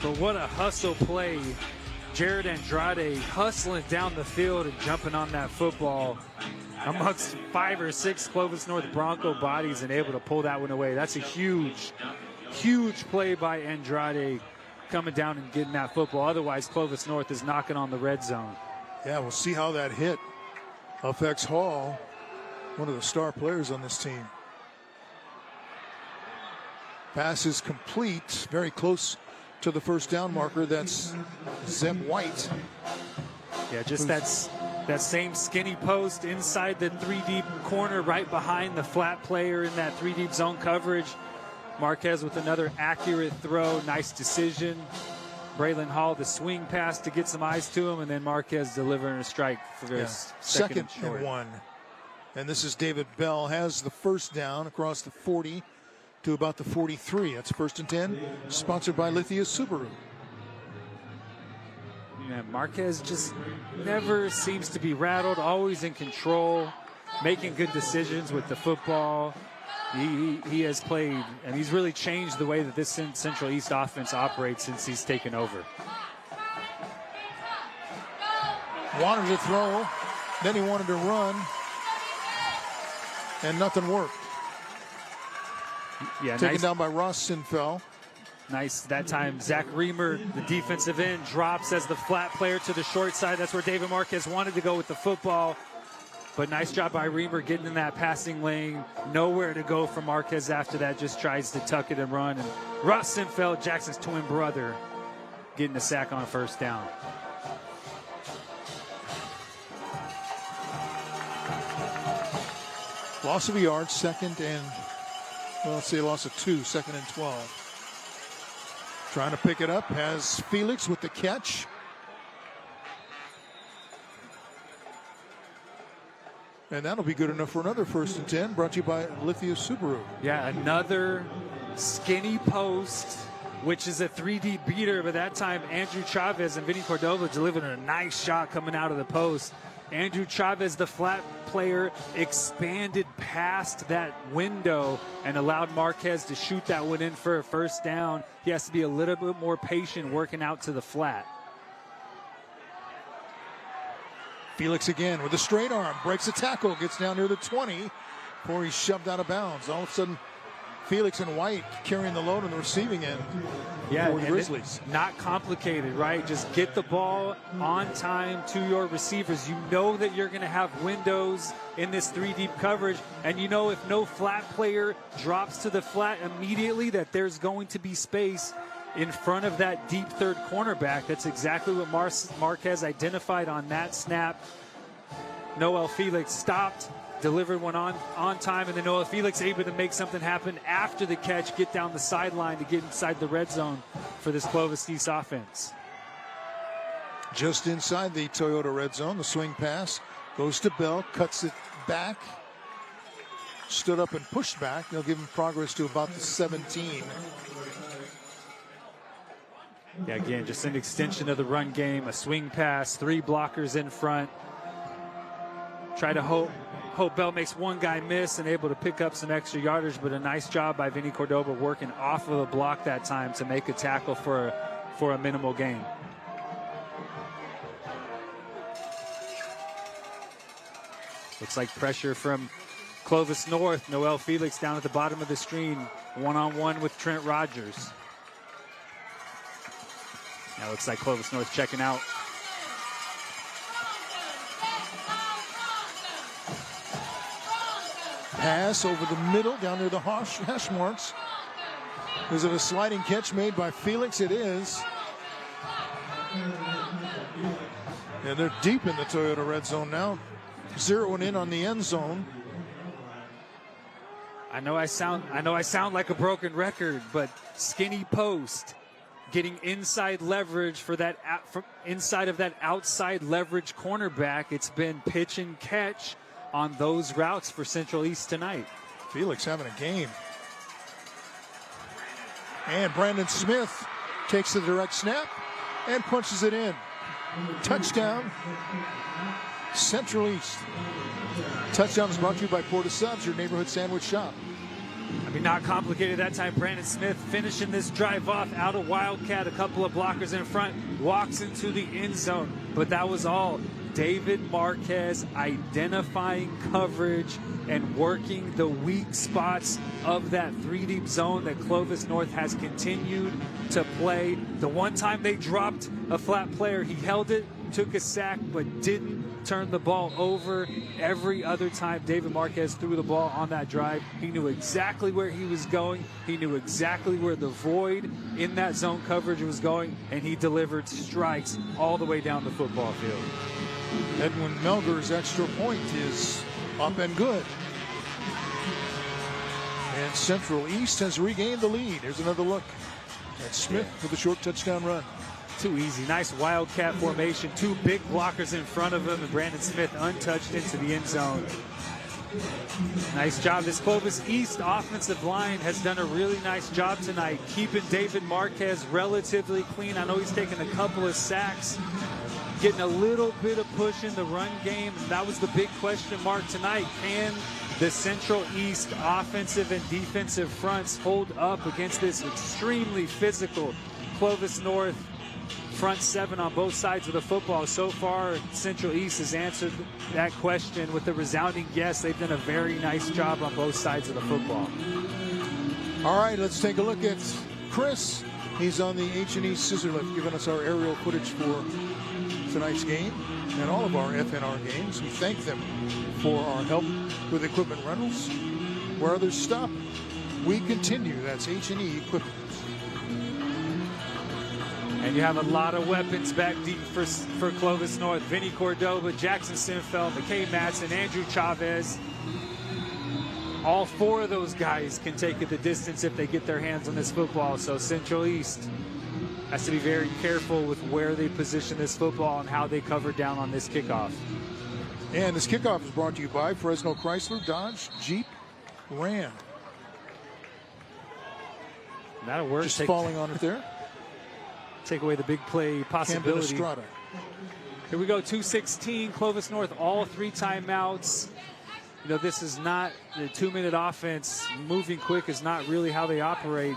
but what a hustle play. Jared Andrade hustling down the field and jumping on that football amongst 5 or 6 Clovis North Bronco bodies and able to pull that one away. That's a huge, huge play by Andrade, coming down and getting that football. Otherwise, Clovis North is knocking on the red zone. Yeah, we'll see how that hit affects Hall, one of the star players on this team. Pass is complete, very close to the 1st down marker. That's Zeb White. Yeah, just that same skinny post inside the 3-deep corner right behind the flat player in that 3-deep zone coverage. Marquez with another accurate throw. Nice decision. Braylon Hall, the swing pass to get some eyes to him, and then Marquez delivering a strike for his second and 1. And this is David Bell, has the first down across the 40 to about the 43. That's 1st and 10, sponsored by Lithia Subaru. Yeah, Marquez just never seems to be rattled, always in control, making good decisions with the football. He has played, and he's really changed the way that this Central East offense operates since he's taken over. Wanted to throw, then he wanted to run, and nothing worked. Yeah, taken nice. Down by Ross Sinfel. Nice that time. Zach Reamer, the defensive end, drops as the flat player to the short side. That's where David Marquez wanted to go with the football. But nice job by Reamer getting in that passing lane. Nowhere to go for Marquez after that. Just tries to tuck it and run. And Ross Sinfeld, Jackson's twin brother, getting the sack on 1st down. Loss of a yard, 2nd and, well, let's say loss of 2, 2nd and 12. Trying to pick it up, has Felix with the catch. And that'll be good enough for another 1st and 10, brought to you by Lithia Subaru. Yeah, another skinny post, which is a 3D beater, but that time Andrew Chavez and Vinny Cordova delivered a nice shot coming out of the post. Andrew Chavez, the flat player, expanded past that window and allowed Marquez to shoot that one in for a 1st down. He has to be a little bit more patient working out to the flat. Felix again with a straight arm, breaks a tackle, gets down near the 20 before he's shoved out of bounds. All of a sudden, Felix and White carrying the load on the receiving end for the Grizzlies. Not complicated, right? Just get the ball on time to your receivers. You know that you're going to have windows in this 3-deep coverage, and you know if no flat player drops to the flat immediately that there's going to be space in front of that deep 3rd cornerback. That's exactly what Marquez identified on that snap. Noel Felix stopped, delivered one on time, and then Noel Felix able to make something happen after the catch, get down the sideline to get inside the red zone for this Clovis East offense. Just inside the Toyota red zone, the swing pass goes to Bell, cuts it back, stood up and pushed back. They'll give him progress to about the 17. Yeah, again, just an extension of the run game, a swing pass, 3 blockers in front. Try to hope Bell makes one guy miss and able to pick up some extra yardage, but a nice job by Vinny Cordova working off of a block that time to make a tackle for a minimal gain. Looks like pressure from Clovis North. Noel Felix down at the bottom of the screen, one-on-one with Trent Rogers. Now looks like Clovis North checking out. Pass over the middle, down near the hash marks. Is it a sliding catch made by Felix? It is. And they're deep in the Toyota red zone now. Zeroing in on the end zone. I know I sound like a broken record, but skinny post, getting inside leverage for that from inside of that outside leverage cornerback. It's been pitch and catch on those routes for Central East tonight. Felix having a game. And Brandon Smith takes the direct snap and punches it in. Touchdown, Central East. Touchdown is brought to you by Porta Subs, your neighborhood sandwich shop. I mean, not complicated that time. Brandon Smith finishing this drive off out of Wildcat, a couple of blockers in front, walks into the end zone. But that was all. David Marquez identifying coverage and working the weak spots of that 3-deep zone that Clovis North has continued to play. The one time they dropped a flat player, he held it, took a sack, but didn't turn the ball over. Every other time David Marquez threw the ball on that drive, he knew exactly where he was going. He knew exactly where the void in that zone coverage was going, and he delivered strikes all the way down the football field. Edwin Melger's extra point is up and good. And Central East has regained the lead. Here's another look at Smith for the short touchdown run. Too easy. Nice Wildcat formation. 2 big blockers in front of him, and Brandon Smith untouched into the end zone. Nice job. This Clovis East offensive line has done a really nice job tonight, keeping David Marquez relatively clean. I know he's taken a couple of sacks, getting a little bit of push in the run game. And that was the big question mark tonight. Can the Central East offensive and defensive fronts hold up against this extremely physical Clovis North front seven on both sides of the football? So far, Central East has answered that question with a resounding yes. They've done a very nice job on both sides of the football. All right, let's take a look at Chris. He's on the H&E Scissor Lift, giving us our aerial footage for tonight's game and all of our FNR games. We thank them for our help with equipment rentals. Where others stop, we continue. That's H&E Equipment. And you have a lot of weapons back deep for Clovis North. Vinny Cordova, Jackson Sinfeld, McKay Matson, Andrew Chavez. All four of those guys can take it the distance if they get their hands on this football. So Central East has to be very careful with where they position this football and how they cover down on this kickoff. And this kickoff is brought to you by Fresno Chrysler, Dodge, Jeep, Ram. That'll work. Just falling on it there. Take away the big play possibility. Here we go, 2:16, Clovis North, all 3 timeouts. You know, this is not the 2-minute offense. Moving quick is not really how they operate.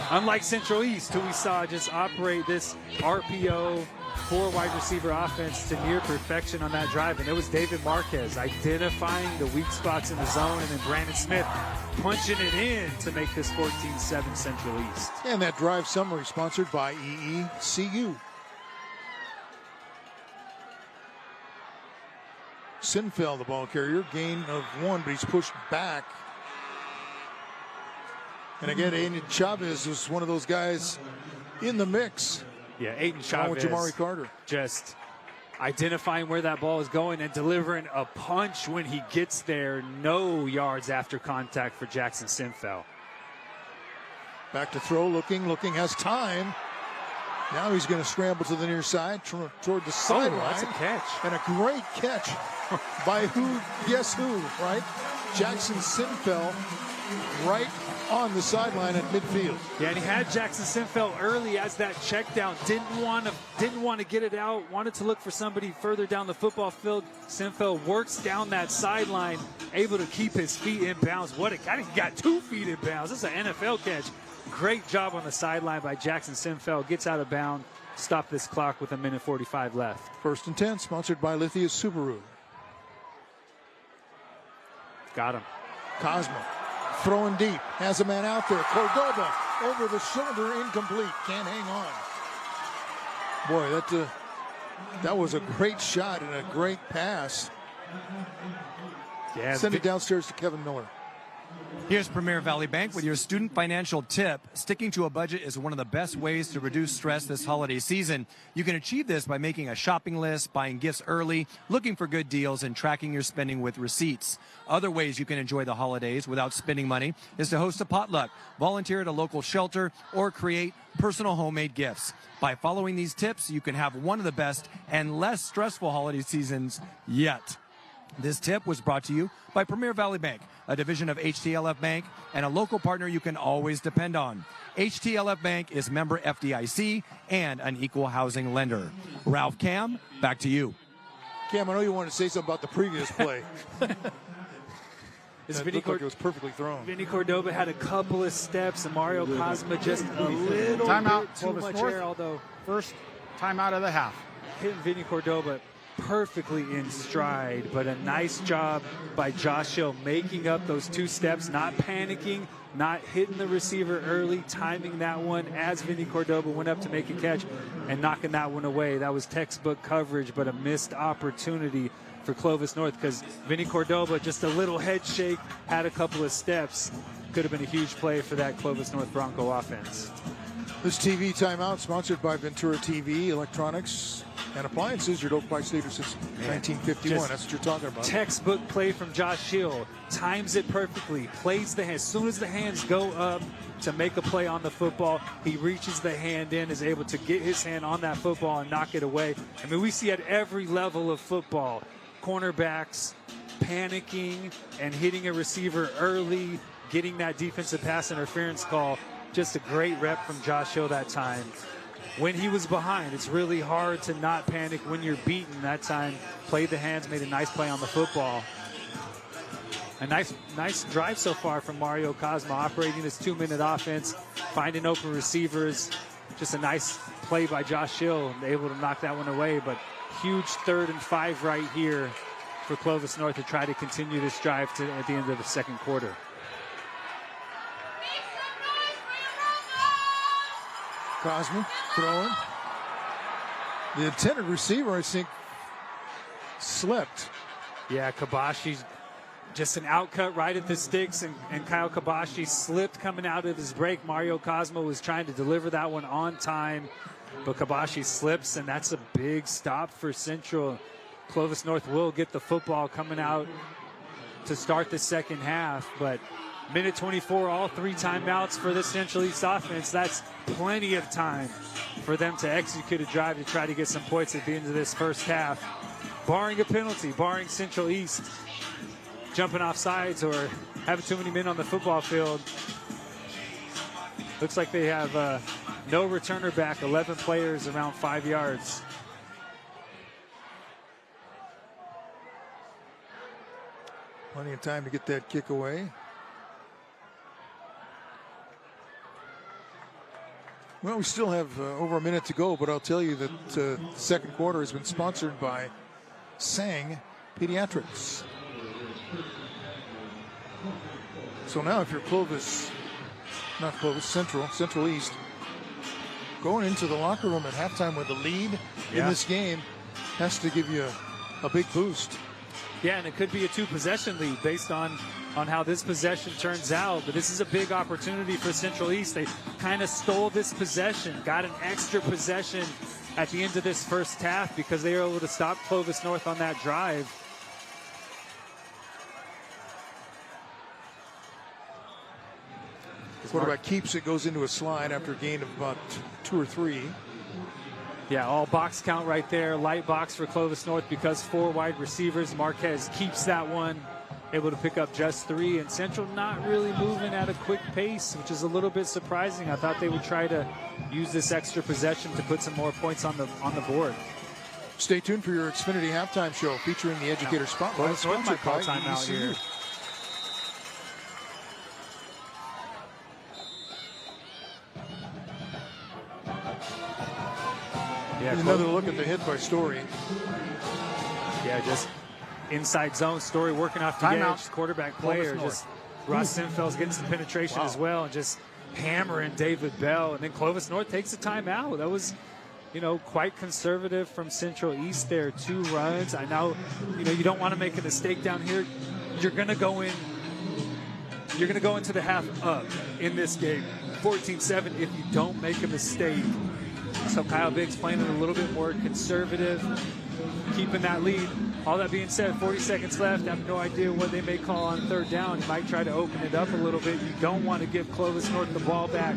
Unlike Central East, who we saw just operate this RPO 4 wide receiver offense to near perfection on that drive. And it was David Marquez identifying the weak spots in the zone, and then Brandon Smith punching it in to make this 14-7 Central East. And that drive summary sponsored by EECU. Sinfeld, the ball carrier, gain of 1, but he's pushed back. And again, Aiden Chavez was one of those guys in the mix. Yeah, Aiden Chavez, Jamari Carter, just identifying where that ball is going and delivering a punch when he gets there. No yards after contact for Jackson Sinfeld. Back to throw, looking, has time. Now he's going to scramble to the near side, toward the sideline. Oh, that's a catch. And a great catch by who? Guess who, right? Jackson Sinfeld, right on the sideline at midfield. Yeah, and he had Jackson Sinfeld early as that check down. Didn't want to get it out. Wanted to look for somebody further down the football field. Sinfeld works down that sideline, able to keep his feet in bounds. What a guy! He got 2 feet in bounds. This is an NFL catch. Great job on the sideline by Jackson Sinfeld. Gets out of bounds. Stop this clock with 1:45 left. 1st and 10, sponsored by Lithia Subaru. Got him. Cosmo throwing deep, has a man out there. Cordova over the shoulder, incomplete. Can't hang on. Boy, that was a great shot and a great pass. Yeah, send it downstairs to Kevin Miller. Here's Premier Valley Bank with your student financial tip. Sticking to a budget is one of the best ways to reduce stress this holiday season. You can achieve this by making a shopping list, buying gifts early, looking for good deals, and tracking your spending with receipts. Other ways you can enjoy the holidays without spending money is to host a potluck, volunteer at a local shelter, or create personal homemade gifts. By following these tips, you can have one of the best and less stressful holiday seasons yet. This tip was brought to you by Premier Valley Bank, a division of HTLF Bank and a local partner you can always depend on. HTLF Bank is member FDIC and an equal housing lender. Ralph Cam, back to you. Cam, I know you wanted to say something about the previous play. It looked like it was perfectly thrown. Vinny Cordova had a couple of steps, and Mario Cosma just a little timeout, bit too much North. air, although First timeout of the half. Hitting Vinny Cordova perfectly in stride, but a nice job by Josh Hill making up those 2 steps, not panicking, not hitting the receiver early, timing that one as Vinny Cordova went up to make a catch and knocking that one away. That was textbook coverage, but a missed opportunity for Clovis North because Vinny Cordova, just a little head shake, had a couple of steps. Could have been a huge play for that Clovis North Bronco offense. This TV timeout sponsored by Ventura TV, Electronics, and Appliances, your low price leader since 1951. That's what you're talking about. Textbook play from Josh Hill. Times it perfectly. Plays the hand. As soon as the hands go up to make a play on the football, he reaches the hand in, is able to get his hand on that football and knock it away. I mean, we see at every level of football, cornerbacks, panicking and hitting a receiver early, getting that defensive pass interference call. Just a great rep from Josh Hill that time. When he was behind, it's really hard to not panic when you're beaten. That time, played the hands, made a nice play on the football. A nice drive so far from Mario Cosmo, operating this 2-minute offense, finding open receivers. Just a nice play by Josh Hill, able to knock that one away. But huge 3rd and 5 right here for Clovis North to try to continue this drive at the end of the second quarter. Cosmo throwing. The intended receiver, I think, slipped. Yeah, Kabashi's just an outcut right at the sticks, and Kyle Kabashi slipped coming out of his break. Mario Cosmo was trying to deliver that one on time, but Kabashi slips, and that's a big stop for Central. Clovis North will get the football coming out to start the second half, but minute 24, all 3 timeouts for the Central East offense. That's plenty of time for them to execute a drive to try to get some points at the end of this first half. Barring a penalty, barring Central East jumping off sides or having too many men on the football field. Looks like they have no returner back, 11 players around 5 yards. Plenty of time to get that kick away. Well, we still have over a minute to go, but I'll tell you that the second quarter has been sponsored by Sang Pediatrics. So now if you're Central East, going into the locker room at halftime with a lead in this game has to give you a big boost. Yeah, and it could be a 2-possession lead based on how this possession turns out. But this is a big opportunity for Central East. They kind of stole this possession, got an extra possession at the end of this first half because they were able to stop Clovis North on that drive. Quarterback keeps it, goes into a slide after a gain of about 2 or 3. Yeah, all box count right there. Light box for Clovis North because 4 wide receivers. Marquez keeps that one, able to pick up just 3. And Central not really moving at a quick pace, which is a little bit surprising. I thought they would try to use this extra possession to put some more points on the board. Stay tuned for your Xfinity halftime show featuring the Educator Spotlight. Clovis might call timeout here. Yeah, another look at the hit by Story. Yeah, just inside zone. Story working off the edge. Quarterback player. Just Ross Sinfeld's getting some penetration as well, and just hammering David Bell. And then Clovis North takes a timeout. That was, quite conservative from Central East there. 2 runs. I know, you don't want to make a mistake down here. You're going to go in. You're going to go into the half up in this game, 14-7, if you don't make a mistake. So Kyle Biggs playing it a little bit more conservative, keeping that lead. All that being said, 40 seconds left. I have no idea what they may call on 3rd down. You might try to open it up a little bit. You don't want to give Clovis North the ball back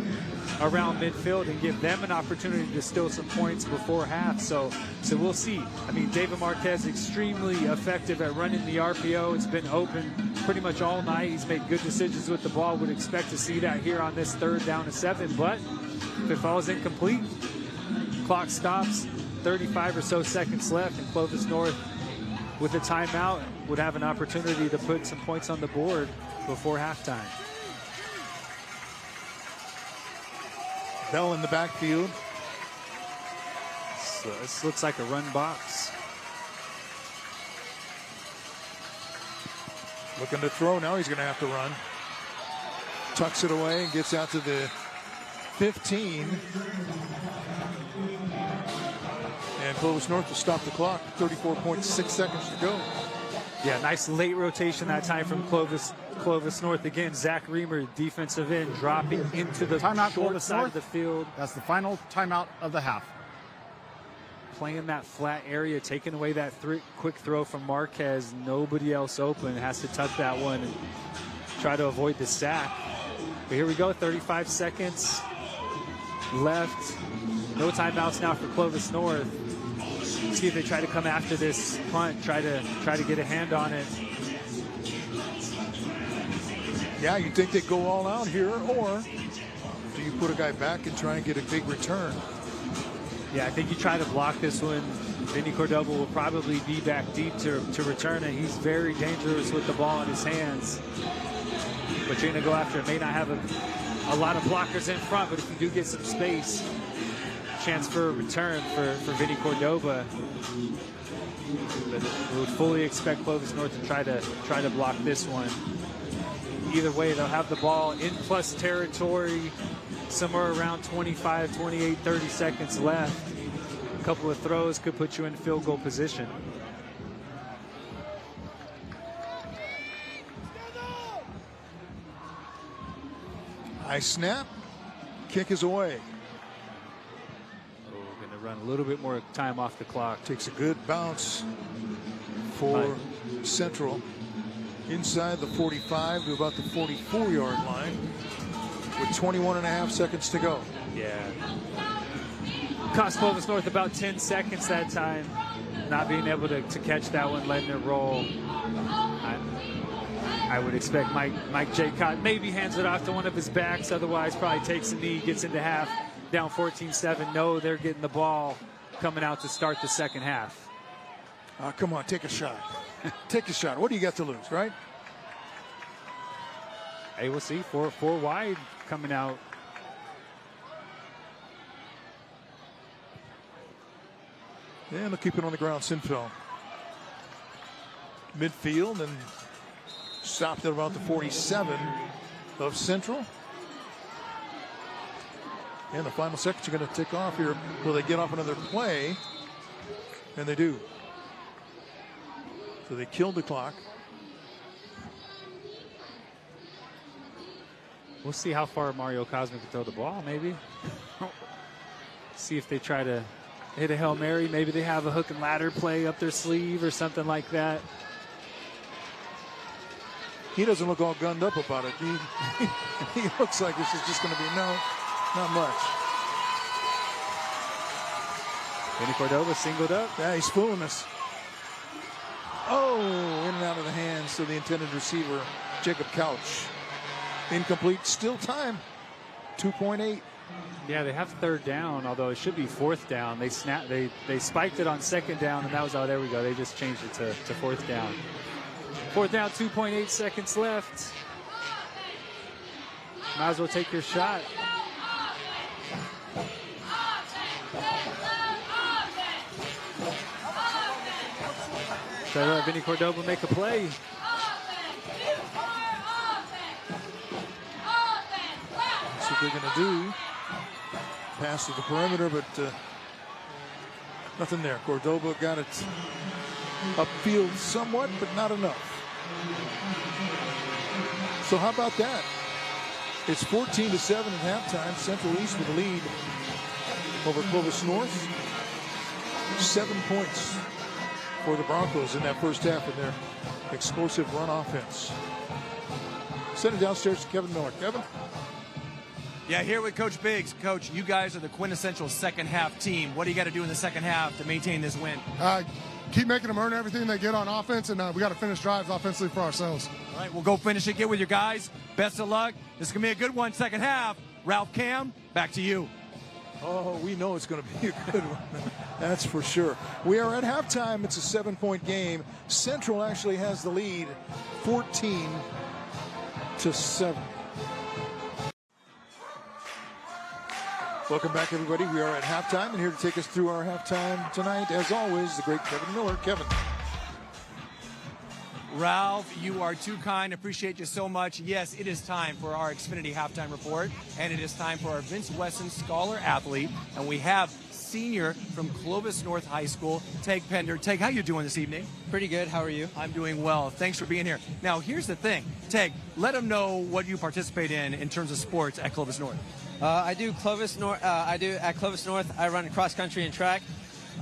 around midfield and give them an opportunity to steal some points before half. So we'll see. I mean, David Marquez extremely effective at running the RPO. It's been open pretty much all night. He's made good decisions with the ball. Would expect to see that here on this 3rd down and 7. But if it falls incomplete, clock stops, 35 or so seconds left, and Clovis North with a timeout would have an opportunity to put some points on the board before halftime. Bell in the backfield. So this looks like a run box. Looking to throw now. He's going to have to run. Tucks it away and gets out to the 15. And Clovis North will stop the clock. 34.6 seconds to go. Yeah, nice late rotation that time from Clovis North. Again, Zach Reamer, defensive end, dropping into the short side of the field. That's the final timeout of the half. Playing that flat area, taking away that quick throw from Marquez. Nobody else open. Has to tuck that one and try to avoid the sack. But here we go, 35 seconds left. No timeouts now for Clovis North. See if they try to come after this punt, try to get a hand on it. Yeah, you think they go all out here, or do you put a guy back and try and get a big return? Yeah, I think you try to block this one. Vinny Cordova will probably be back deep to return it. He's very dangerous with the ball in his hands. But you're going to go after it. May not have a lot of blockers in front, but if you do get some space, chance for a return for Vinny Cordova. But we would fully expect Clovis North to try to block this one. Either way, they'll have the ball in plus territory, somewhere around 25, 28, 30 seconds left. A couple of throws could put you in field goal position. High snap, kick is away. Oh, we're going to run a little bit more time off the clock. Takes a good bounce for Central. Inside the 45 to about the 44-yard line with 21.5 seconds to go. Yeah. Cost Clovis North about 10 seconds that time. Not being able to catch that one, letting it roll. I would expect Mike Jaycott maybe hands it off to one of his backs. Otherwise, probably takes a knee, gets into half, down 14-7. No, they're getting the ball coming out to start the second half. Come on, take a shot. Take a shot. What do you got to lose, right? Hey, we'll see. Four wide coming out. And they'll keep it on the ground. Sinfeld. Midfield and stopped at about the 47 of Central. And the final seconds are going to tick off here. Will they get off another play? And they do. So they killed the clock. We'll see how far Mario Cosme can throw the ball, maybe. See if they try to hit a Hail Mary. Maybe they have a hook and ladder play up their sleeve or something like that. He doesn't look all gunned up about it. He looks like this is just going to be not much. Vinny Cordova singled up. Yeah, he's fooling us. Oh, in and out of the hands of the intended receiver, Jacob Couch. Incomplete, still time. 2.8. Yeah, they have third down, although it should be fourth down. They spiked it on second down, and that was, oh, there we go. They just changed it to fourth down. Fourth down, 2.8 seconds left. Might as well take your shot. So Vinny Cordova make a play. That's what they're going to do. Pass to the perimeter, but nothing there. Cordova got it upfield somewhat, but not enough. So how about that? It's 14-7 at halftime. Central East with a lead over Clovis North. 7 points for the Broncos in that first half of their explosive run offense. Send it downstairs to Kevin Miller. Kevin? Yeah, here with Coach Biggs. Coach, you guys are the quintessential second half team. What do you got to do in the second half to maintain this win? Keep making them earn everything they get on offense, and we got to finish drives offensively for ourselves. All right, we'll go finish it. Get with your guys. Best of luck. This is going to be a good one, second half. Ralph Cam, back to you. Oh, we know it's going to be a good one. That's for sure. We are at halftime. It's a 7-point game. Central actually has the lead, 14-7. Welcome back, everybody. We are at halftime, and here to take us through our halftime tonight, as always, the great Kevin Miller. Kevin. Ralph, you are too kind. Appreciate you so much. Yes, it is time for our Xfinity halftime report, and it is time for our Vince Wesson Scholar Athlete, and we have senior from Clovis North High School, Teg Pender. Teg, how you doing this evening? Pretty good. How are you? I'm doing well. Thanks for being here. Now, here's the thing. Teg, let them know what you participate in terms of sports at Clovis North. I do Clovis North. At Clovis North. I run cross country and track.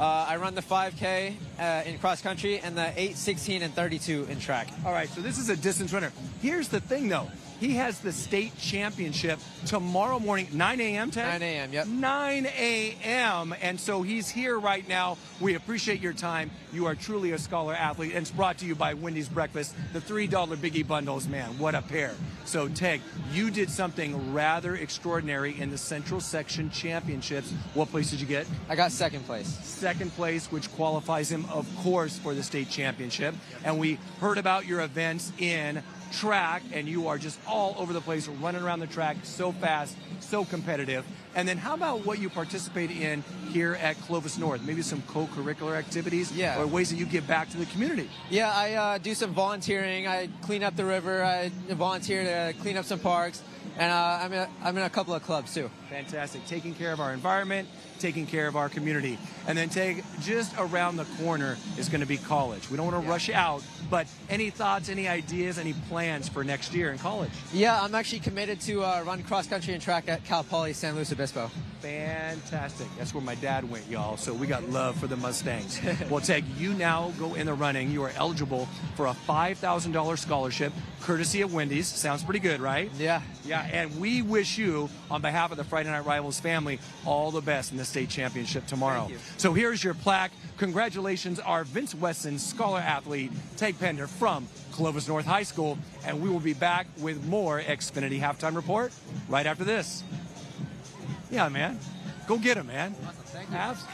I run the 5K in cross country and the 8, 16, and 32 in track. All right, so this is a distance runner. Here's the thing, though. He has the state championship tomorrow morning, 9 a.m., Ted? 9 a.m., yep. 9 a.m., and so he's here right now. We appreciate your time. You are truly a scholar athlete, and it's brought to you by Wendy's Breakfast, the $3 Biggie Bundles. Man, what a pair. So, Teg, you did something rather extraordinary in the Central Section Championships. What place did you get? I got second place. Second place, which qualifies him, of course, for the state championship. And we heard about your events in track, and you are just all over the place, running around the track so fast, so competitive. And then how about what you participate in here at Clovis North? Maybe some co-curricular activities or ways that you give back to the community? Yeah, I do some volunteering. I clean up the river. I volunteer to clean up some parks. And I'm in a couple of clubs, too. Fantastic. Taking care of our environment, taking care of our community. And then just around the corner is going to be college. We don't want to rush out, but any thoughts, any ideas, any plans for next year in college? Yeah, I'm actually committed to run cross country and track at Cal Poly San Luis Obispo. Fantastic. That's where my dad went, y'all. So we got love for the Mustangs. Well, Teg, you now go in the running. You are eligible for a $5,000 scholarship, courtesy of Wendy's. Sounds pretty good, right? Yeah. Yeah, and we wish you, on behalf of the Friday Night Rivals family, all the best in the state championship tomorrow. Thank you. So here's your plaque. Congratulations, our Vince Wesson scholar athlete, Teg Pender from Clovis North High School. And we will be back with more Xfinity Halftime Report right after this. Yeah, man. Go get him, man. Awesome. Thank you. Abs.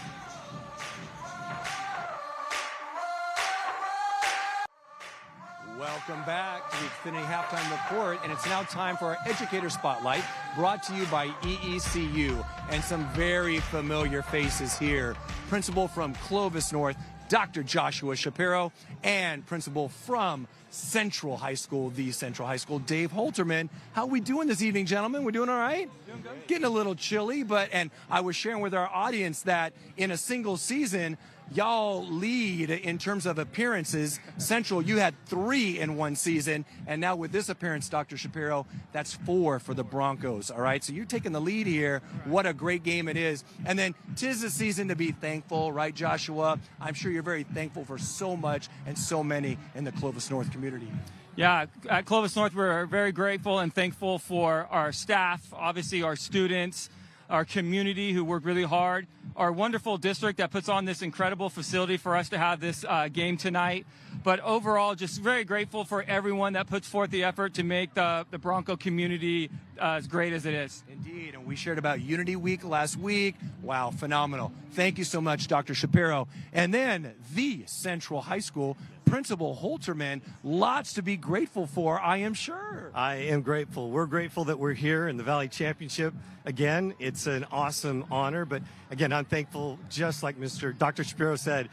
Welcome back to the Xfinity Halftime Report, and it's now time for our Educator Spotlight, brought to you by EECU, and some very familiar faces here. Principal from Clovis North, Dr. Joshua Shapiro, and principal from Central High School, the Central High School, Dave Holterman. How we doing this evening, gentlemen? We're doing all right? Doing good. Getting a little chilly, and I was sharing with our audience that in a single season, y'all lead in terms of appearances. Central, you had 3 in one season, and now with this appearance, Dr. Shapiro, that's 4 for the Broncos, all right? So you're taking the lead here. What a great game it is. And then 'tis a season to be thankful, right, Joshua? I'm sure you're very thankful for so much and so many in the Clovis North community. Yeah, at Clovis North, we're very grateful and thankful for our staff, obviously our students, our community who work really hard, our wonderful district that puts on this incredible facility for us to have this game tonight. But overall, just very grateful for everyone that puts forth the effort to make the Bronco community as great as it is. Indeed, and we shared about Unity Week last week. Wow, phenomenal. Thank you so much, Dr. Shapiro. And then the Central High School Principal Holterman, lots to be grateful for, I am sure. I am grateful. We're grateful that we're here in the Valley Championship. Again, it's an awesome honor, but again, I'm thankful, just like Dr. Shapiro said,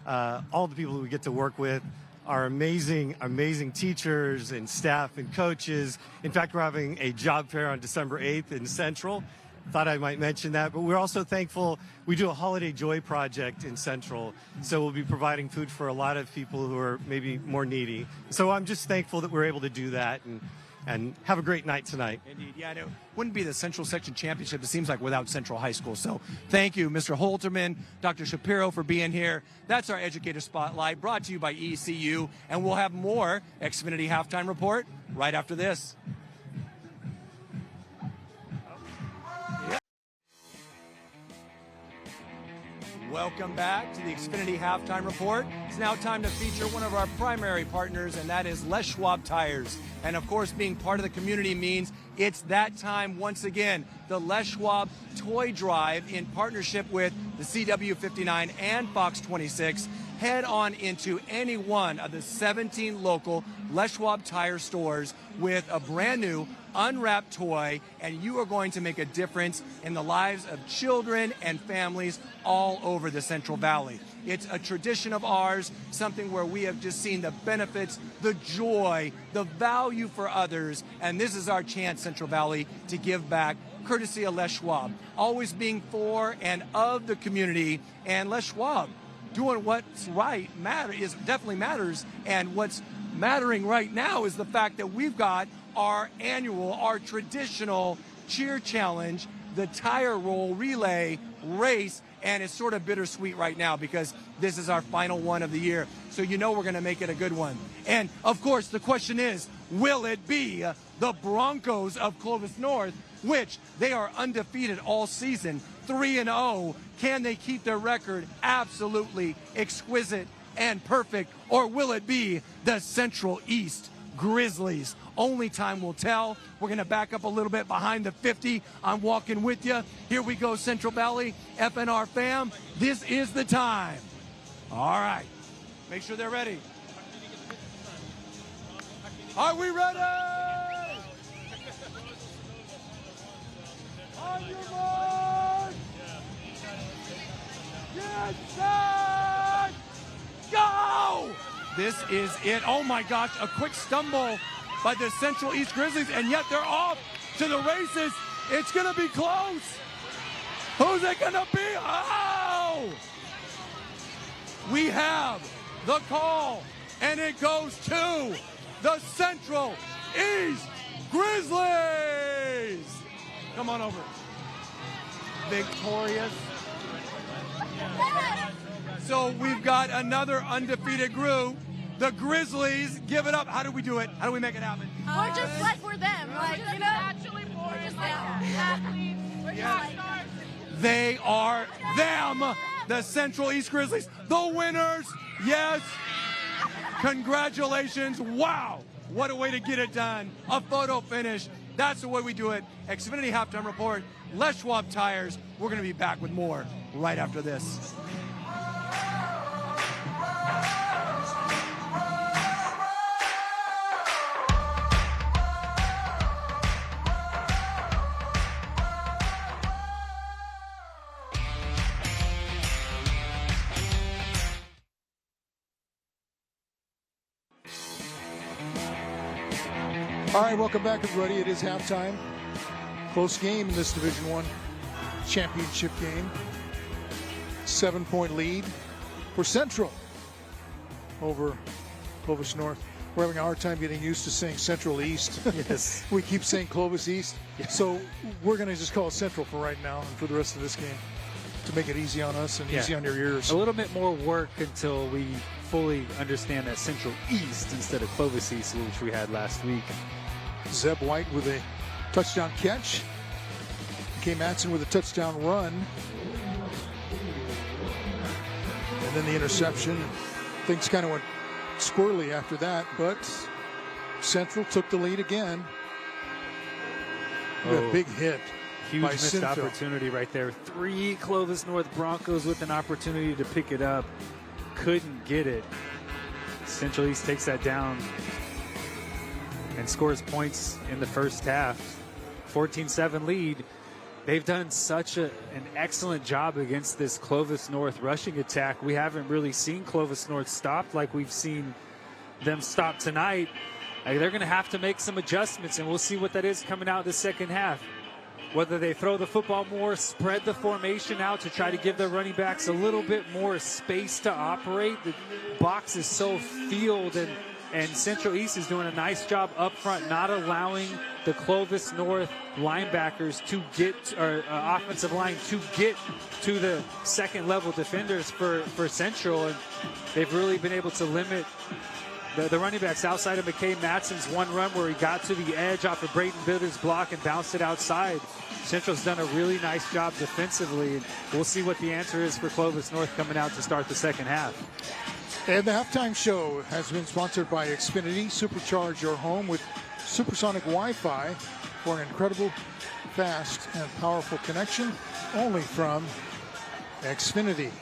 all the people that we get to work with are amazing, amazing teachers and staff and coaches. In fact, we're having a job fair on December 8th in Central. Thought I might mention that, but we're also thankful we do a Holiday Joy project in Central, so we'll be providing food for a lot of people who are maybe more needy. So I'm just thankful that we're able to do that, and have a great night tonight. Indeed, yeah, it wouldn't be the Central Section Championship, it seems like, without Central High School. So thank you, Mr. Holterman, Dr. Shapiro, for being here. That's our Educator Spotlight, brought to you by ECU, and we'll have more Xfinity Halftime Report right after this. Welcome back to the Xfinity Halftime Report. It's now time to feature one of our primary partners, and that is Les Schwab Tires. And of course, being part of the community means it's that time once again. The Les Schwab Toy Drive, in partnership with the CW59 and Fox 26, head on into any one of the 17 local Les Schwab Tire stores with a brand new unwrapped toy, and you are going to make a difference in the lives of children and families all over the Central Valley. It's a tradition of ours, something where we have just seen the benefits, the joy, the value for others, and this is our chance, Central Valley, to give back, courtesy of Les Schwab, always being for and of the community. And Les Schwab doing what's right definitely matters, and what's mattering right now is the fact that we've got our traditional cheer challenge, the tire roll relay race and it's sort of bittersweet right now because this is our final one of the year. So you know we're going to make it a good one. And, of course, the question is, will it be the Broncos of Clovis North, which they are undefeated all season, 3-0. Can they keep their record absolutely exquisite and perfect, or will it be the Central East Grizzlies? Only time will tell. We're going to back up a little bit behind the 50. I'm walking with you. Here we go, Central Valley, FNR fam. This is the time. All right. Make sure they're ready. Are we ready? On your mark. Get set. Go! This is it. Oh my gosh, a quick stumble by the Central East Grizzlies, and yet they're off to the races. It's gonna be close. Who's it gonna be? Oh! We have the call, and it goes to the Central East Grizzlies. Come on over. Victorious. So we've got another undefeated group. The Grizzlies, give it up. How do we do it? How do we make it happen? We're just like we're them. Like, you know, naturally born as athletes. We're just like They are them, the Central East Grizzlies, the winners. Yes. Congratulations. Wow. What a way to get it done. A photo finish. That's the way we do it. Xfinity Halftime Report. Les Schwab Tires. We're going to be back with more right after this. All right, welcome back, everybody. It is halftime. Close game in this Division I championship game. 7-point lead for Central over Clovis North. We're having a hard time getting used to saying Central East. Yes. We keep saying Clovis East. Yeah. So we're going to just call it Central for right now and for the rest of this game to make it easy on us and easy on your ears. A little bit more work until we fully understand that Central East instead of Clovis East, which we had last week. Zeb White with a touchdown catch. K. Matson with a touchdown run. And then the interception. Things kind of went squirrely after that, but Central took the lead again. A big hit. Huge by missed Sinfield. opportunity right there. 3 Clovis North Broncos with an opportunity to pick it up. Couldn't get it. Central East takes that down and scores points in the first half. 14-7 lead. They've done such an excellent job against this Clovis North rushing attack. We haven't really seen Clovis North stopped like we've seen them stop tonight. They're going to have to make some adjustments, and we'll see what that is coming out the second half. Whether they throw the football more, spread the formation out to try to give their running backs a little bit more space to operate. The box is so filled, and Central East is doing a nice job up front, not allowing the Clovis North linebackers to get, or offensive line to get to the second level defenders for Central. And they've really been able to limit the running backs outside of McKay Matson's one run where he got to the edge off of Brayton Bitter's block and bounced it outside. Central's done a really nice job defensively, and we'll see what the answer is for Clovis North coming out to start the second half. And the halftime show has been sponsored by Xfinity. Supercharge your home with supersonic Wi-Fi for an incredible, fast, and powerful connection only from Xfinity.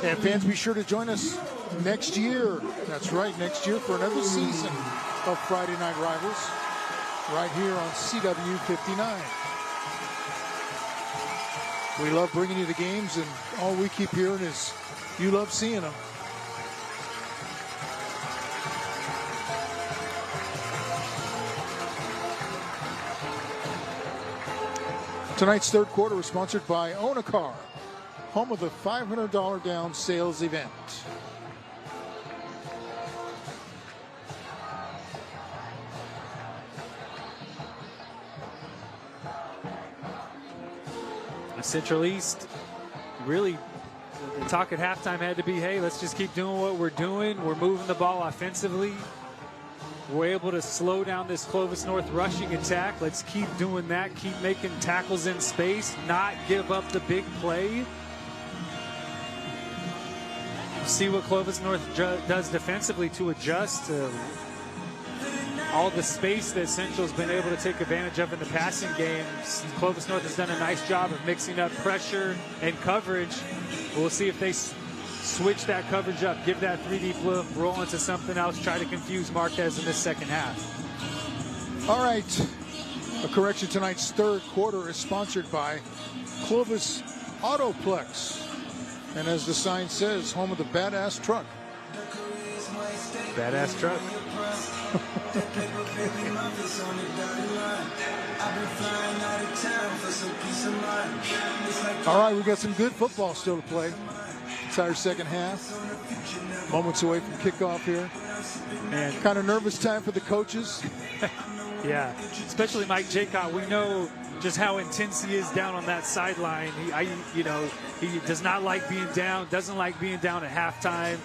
And fans, be sure to join us next year. That's right, next year for another season of Friday Night Rivals right here on CW 59. We love bringing you the games, and all we keep hearing is you love seeing them. Tonight's third quarter was sponsored by Own a Car, home of the $500 down sales event. Central East, really, the talk at halftime had to be, hey, let's just keep doing what we're doing. We're moving the ball offensively. We're able to slow down this Clovis North rushing attack. Let's keep doing that, keep making tackles in space, not give up the big play. See what Clovis North does defensively to adjust to all the space that Central's been able to take advantage of in the passing game. Clovis North has done a nice job of mixing up pressure and coverage. We'll see if they switch that coverage up, give that 3-deep look, roll into something else, try to confuse Marquez in this second half. All right. A correction, tonight's third quarter is sponsored by Clovis Autoplex. And as the sign says, home of the badass truck. Badass truck. All right, we've got some good football still to play. Entire second half. Moments away from kickoff here. Man, kind of nervous time for the coaches. Yeah, especially Mike Jaycott. We know just how intense he is down on that sideline. He does not like being down, doesn't like being down at halftime.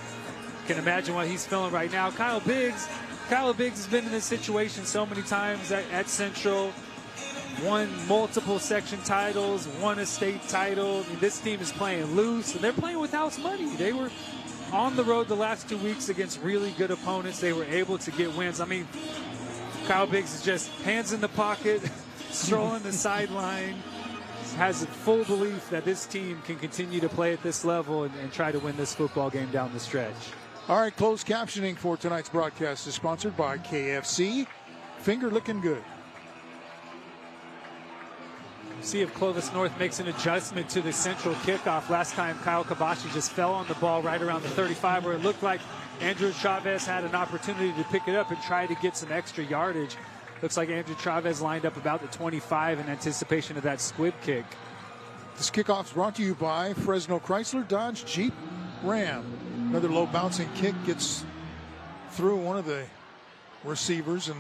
Can imagine what he's feeling right now. Kyle Biggs has been in this situation so many times at Central. Won multiple section titles, won a state title. I mean, this team is playing loose, and they're playing with house money. They were on the road the last 2 weeks against really good opponents. They were able to get wins. I mean, Kyle Biggs is just hands in the pocket, strolling the sideline, has full belief that this team can continue to play at this level and try to win this football game down the stretch. All right, closed captioning for tonight's broadcast is sponsored by KFC. Finger looking good. See if Clovis North makes an adjustment to the Central kickoff. Last time, Kyle Kabashi just fell on the ball right around the 35, where it looked like Andrew Chavez had an opportunity to pick it up and try to get some extra yardage. Looks like Andrew Chavez lined up about the 25 in anticipation of that squib kick. This kickoff is brought to you by Fresno Chrysler, Dodge, Jeep, Ram. Another low bouncing kick gets through one of the receivers and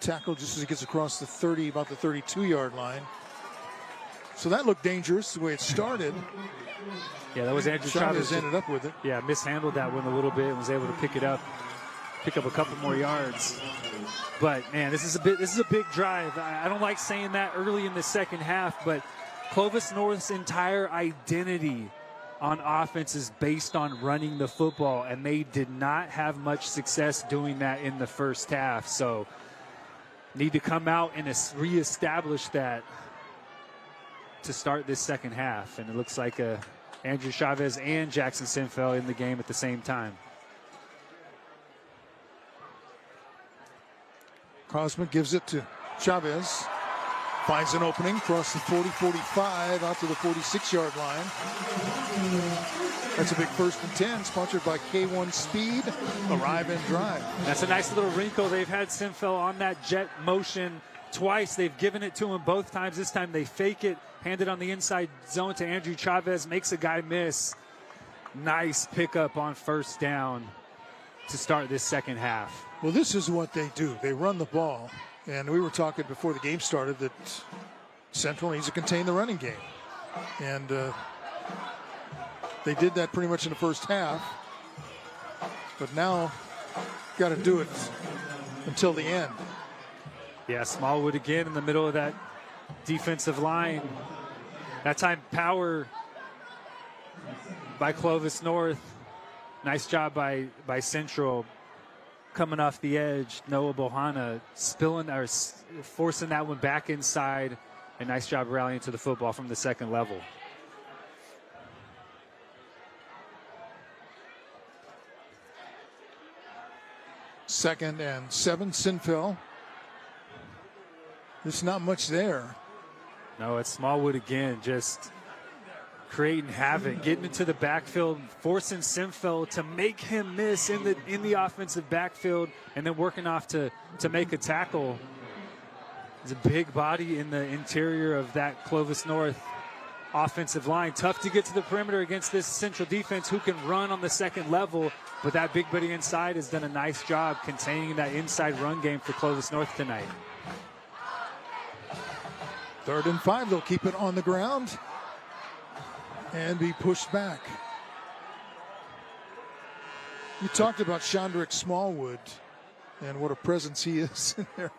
tackled just as he gets across the 30, about the 32-yard line. So that looked dangerous the way it started. Yeah, that was Andrew Chavez. Ended up with it. Yeah, mishandled that one a little bit and was able to pick up a couple more yards. But man, this is a big drive. I don't like saying that early in the second half, but Clovis North's entire identity on offense is based on running the football, and they did not have much success doing that in the first half. So need to come out and reestablish that to start this second half. And it looks like Andrew Chavez and Jackson Sinfeld in the game at the same time. Cosman gives it to Chavez. Finds an opening across the 40-45 out to the 46-yard line. That's a big 1st and 10, sponsored by K1 Speed. Arrive and drive. That's a nice little wrinkle. They've had Sinfeld on that jet motion twice. They've given it to him both times. This time they fake it, hand it on the inside zone to Andrew Chavez, makes a guy miss. Nice pickup on 1st down to start this second half. Well, this is what they do. They run the ball. And we were talking before the game started that Central needs to contain the running game. And they did that pretty much in the first half. But now, got to do it until the end. Yeah, Smallwood again in the middle of that defensive line. That time, power by Clovis North. Nice job by Central. Coming off the edge, Noah Bohanna forcing that one back inside. A nice job rallying to the football from the second level. Second and 7, Sinfeld. There's not much there. No, it's Smallwood again, just creating havoc, getting into the backfield, forcing Sinfeld to make him miss in the offensive backfield, and then working off to make a tackle. There's a big body in the interior of that Clovis North offensive line. Tough to get to the perimeter against this Central defense who can run on the second level, but that big buddy inside has done a nice job containing that inside run game for Clovis North tonight. 3rd and 5. They'll keep it on the ground and be pushed back. You talked about Chandrick Smallwood and what a presence he is in there.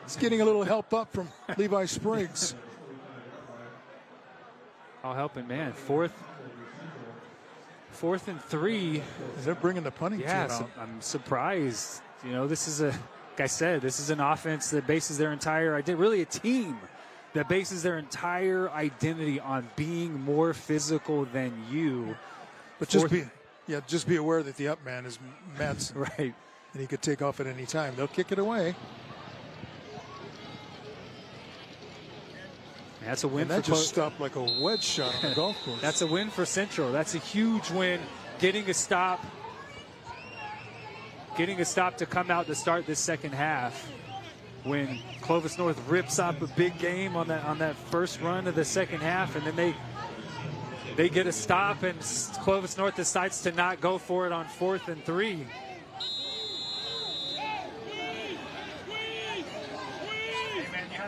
He's getting a little help up from Levi Spriggs. All helping, man. Fourth and 3. They're bringing the punting team out. I'm surprised. You know, this is like I said, this is an offense that bases their entire identity, really a team that bases their entire identity on being more physical than you. But just be aware that the up man is Matson. Right. And he could take off at any time. They'll kick it away. That's a win. And that just stopped like a wedge shot on the golf course. That's a win for Central. That's a huge win. Getting a stop to come out to start this second half. When Clovis North rips up a big game on that first run of the second half, and then they get a stop, and Clovis North decides to not go for it on 4th and 3.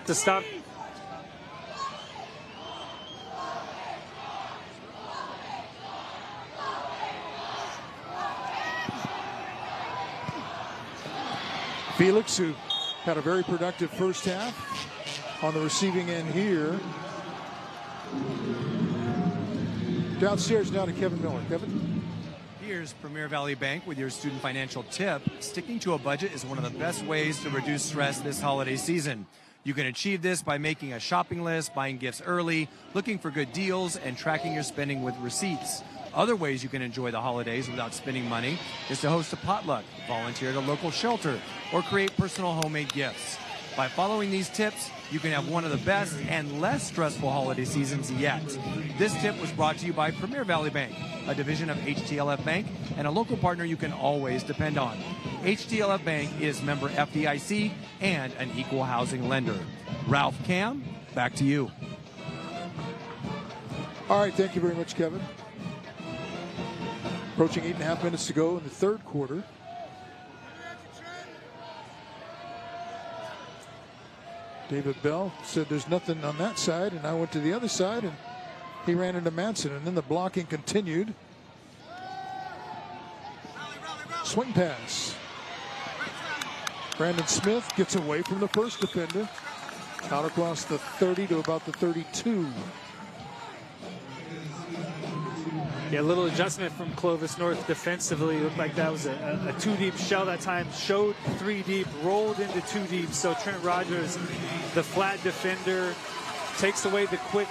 To stop. Felix, who had a very productive first half on the receiving end here. Downstairs now to Kevin Miller. Kevin? Here's Premier Valley Bank with your student financial tip. Sticking to a budget is one of the best ways to reduce stress this holiday season. You can achieve this by making a shopping list, buying gifts early, looking for good deals, and tracking your spending with receipts. Other ways you can enjoy the holidays without spending money is to host a potluck, volunteer at a local shelter, or create personal homemade gifts. By following these tips, you can have one of the best and less stressful holiday seasons yet. This tip was brought to you by Premier Valley Bank, a division of HTLF Bank and a local partner you can always depend on. HTLF Bank is member FDIC and an equal housing lender. Ralph Cam, back to you. All right, thank you very much, Kevin. Approaching 8.5 minutes to go in the 3rd quarter. David Bell said there's nothing on that side, and I went to the other side, and he ran into Manson, and then the blocking continued. Swing pass. Brandon Smith gets away from the first defender. Out across the 30 to about the 32. Yeah, a little adjustment from Clovis North defensively. Looked like that was a 2-deep shell that time. Showed 3 deep, rolled into 2 deep. So Trent Rogers, the flat defender, takes away the quick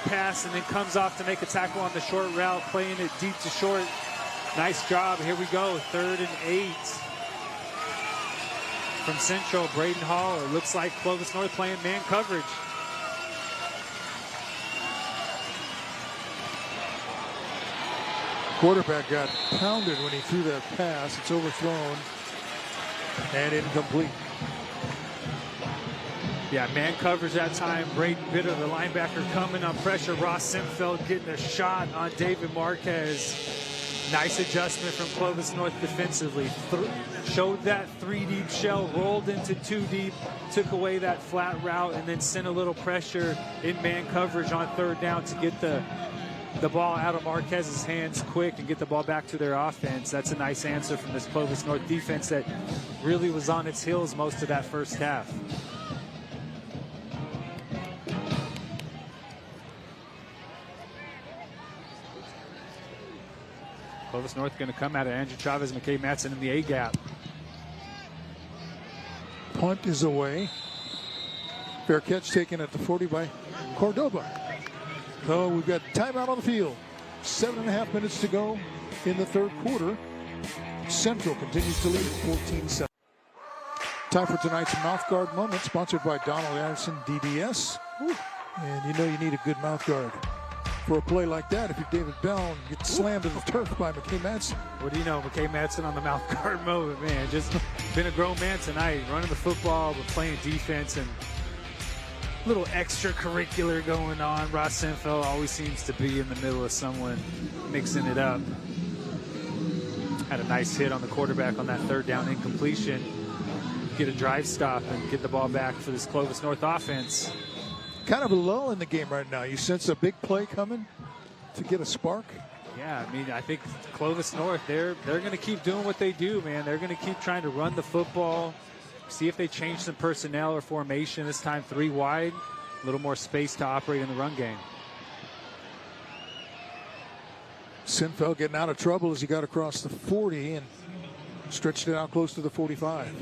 pass and then comes off to make a tackle on the short route, playing it deep to short. Nice job. Here we go. 3rd and 8. From Central, Braden Hall. It looks like Clovis North playing man coverage. Quarterback got pounded when he threw that pass. It's overthrown and incomplete. Yeah, man coverage that time. Braden Bitter, the linebacker, coming on pressure. Ross Simfeld getting a shot on David Marquez. Nice adjustment from Clovis North defensively. Showed that 3-deep shell, rolled into 2 deep, took away that flat route, and then sent a little pressure in man coverage on 3rd down to get the ball out of Marquez's hands quick and get the ball back to their offense. That's a nice answer from this Clovis North defense that really was on its heels most of that first half. Clovis North going to come out of Andrew Chavez, McKay Matson in the A gap. Punt is away. Fair catch taken at the 40 by Cordoba. So we've got timeout on the field. 7.5 minutes to go in the 3rd quarter. Central continues to lead at 14-7. Time for tonight's mouth guard moment, sponsored by Donald Anderson DDS. And you know you need a good mouth guard for a play like that. If you're David Bell and get slammed to the turf by McKay Matson. What do you know, McKay Matson on the mouth guard moment, man. Just been a grown man tonight, running the football, but playing defense and little extracurricular going on. Ross Sinfeld always seems to be in the middle of someone mixing it up. Had a nice hit on the quarterback on that 3rd down incompletion. get a drive stop and get the ball back for this Clovis North offense. Kind of a lull in the game right now. You sense a big play coming to get a spark? Yeah, I mean, I think Clovis North, they're going to keep doing what they do, man. They're going to keep trying to run the football, see if they change some personnel or formation, this time 3 wide, a little more space to operate in the run game. Sinfeld getting out of trouble as he got across the 40 and stretched it out close to the 45.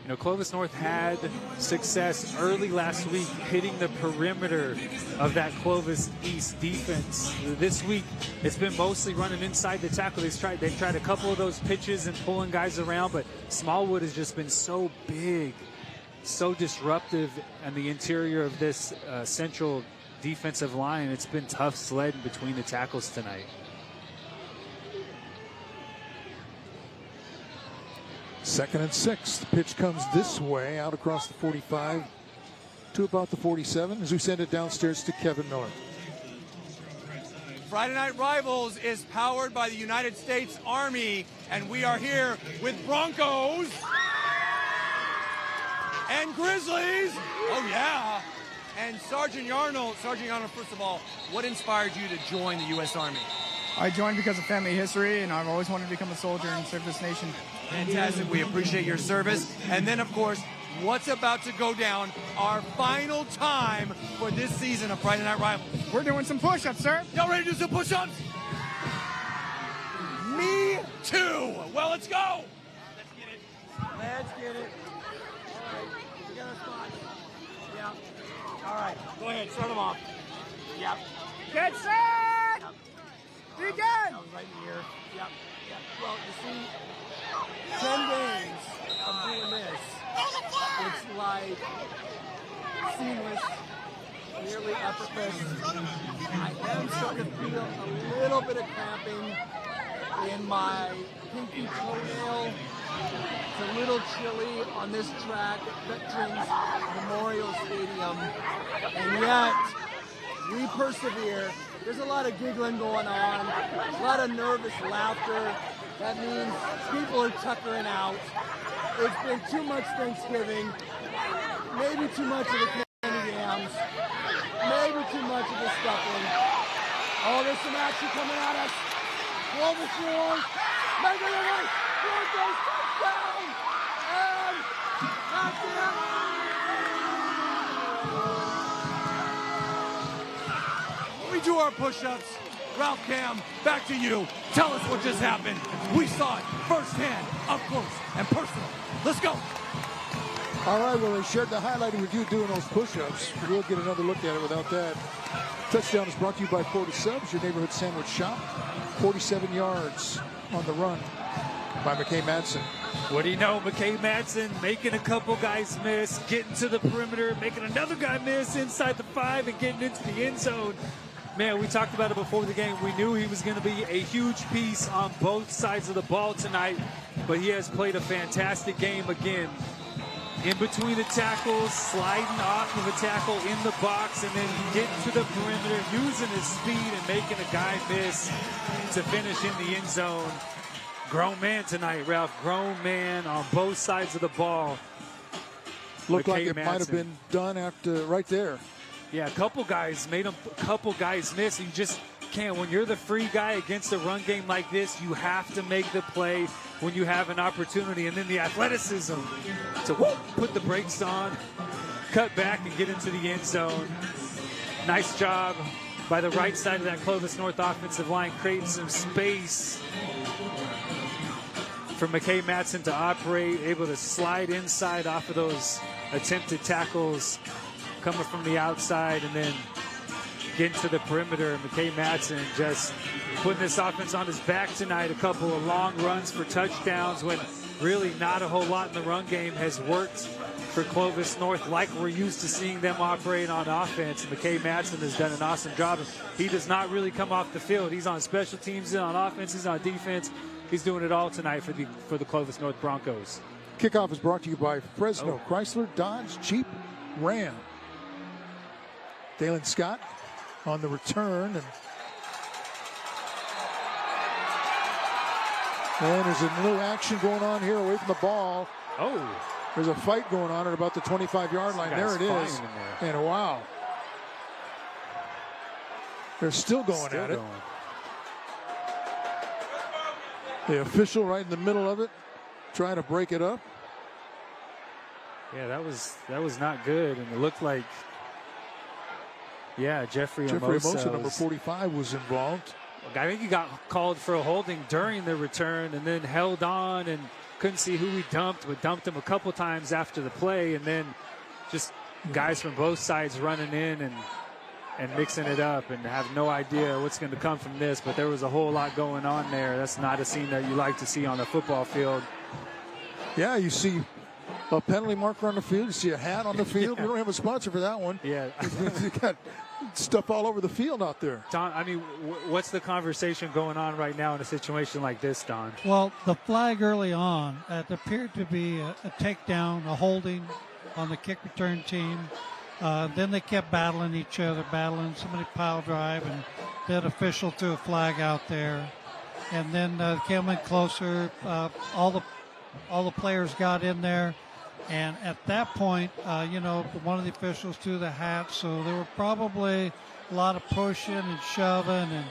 You know, Clovis North had success early last week hitting the perimeter of that Clovis East defense. This week, it's been mostly running inside the tackle. They've tried a couple of those pitches and pulling guys around, but Smallwood has just been so big, so disruptive in the interior of this central defensive line. It's been tough sledding between the tackles tonight. Second and 6. The pitch comes this way, out across the 45 to about the 47 as we send it downstairs to Kevin Miller. Friday Night Rivals is powered by the United States Army, and we are here with Broncos and Grizzlies. Oh, yeah. And Sergeant Yarnold, first of all, what inspired you to join the U.S. Army? I joined because of family history, and I've always wanted to become a soldier and serve this nation. Fantastic. We appreciate your service. And then, of course, what's about to go down, our final time for this season of Friday Night Rivals. We're doing some push-ups, sir. Y'all ready to do some push-ups? Me too. Well, let's go. Let's get it. Let's get it. All right. We got our spot. Yeah. All right. Go ahead. Start them off. Yep. Get set. Begin. That was right in the ear. Yep. Yep. Well, you see, 10 days of doing this, it's like seamless, nearly effortless. I am starting to feel a little bit of cramping in my pinky toenail. It's a little chilly on this track at Veterans Memorial Stadium, and yet we persevere. There's a lot of giggling going on, a lot of nervous laughter. That means people are tuckering out. It's been too much Thanksgiving, maybe too much of the candy yams, maybe too much of the stuffing. Oh, there's some action coming at us. Clovis North, Broncos touchdown, and that's it. We do our push-ups. Ralph Cam, back to you. Tell us what just happened. We saw it firsthand, up close and personal. Let's go. All right, well, they shared the highlight with you doing those push-ups. We'll get another look at it without that. Touchdown is brought to you by 40 Subs, your neighborhood sandwich shop. 47 yards on the run by McKay Madsen. What do you know? McKay Madsen making a couple guys miss, getting to the perimeter, making another guy miss inside the 5 and getting into the end zone. Man, we talked about it before the game. We knew he was going to be a huge piece on both sides of the ball tonight, but he has played a fantastic game again. In between the tackles, sliding off of a tackle in the box, and then getting to the perimeter, using his speed and making a guy miss to finish in the end zone. Grown man tonight, Ralph. Grown man on both sides of the ball. Looked like it might have been done after right there. Yeah, a couple guys miss. You just can't. When you're the free guy against a run game like this, you have to make the play when you have an opportunity. And then the athleticism to put the brakes on, cut back, and get into the end zone. Nice job by the right side of that Clovis North offensive line, creating some space for McKay Madsen to operate, able to slide inside off of those attempted tackles coming from the outside, and then getting to the perimeter. McKay Madsen just putting this offense on his back tonight. A couple of long runs for touchdowns when really not a whole lot in the run game has worked for Clovis North like we're used to seeing them operate on offense. And McKay Madsen has done an awesome job. He does not really come off the field. He's on special teams, he's on offense, he's on defense. He's doing it all tonight for the Clovis North Broncos. Kickoff is brought to you by Fresno, Chrysler, Dodge, Jeep, Ram. Dalen Scott on the return. And there's a little action going on here away from the ball. Oh. There's a fight going on at about the 25-yard line. There it is. And wow. They're still going at it. The official right in the middle of it, trying to break it up. Yeah, that was not good, and it looked like, Jeffrey Amosa, number 45, was involved. I think he got called for a holding during the return, and then held on and couldn't see who he dumped, but dumped him a couple times after the play, and then just guys from both sides running in and mixing it up, and have no idea what's going to come from this. But there was a whole lot going on there. That's not a scene that you like to see on a football field. Yeah, you see a penalty marker on the field. You see a hat on the field. We don't have a sponsor for that one. Yeah. You got stuff all over the field out there. Don, I mean, what's the conversation going on right now in a situation like this, Don? Well, the flag early on, it appeared to be a takedown, a holding on the kick return team. Then they kept battling each other, somebody pile drive, and that official threw a flag out there. And then came in closer. All the players got in there. And at that point, one of the officials threw the hat. So there were probably a lot of pushing and shoving. And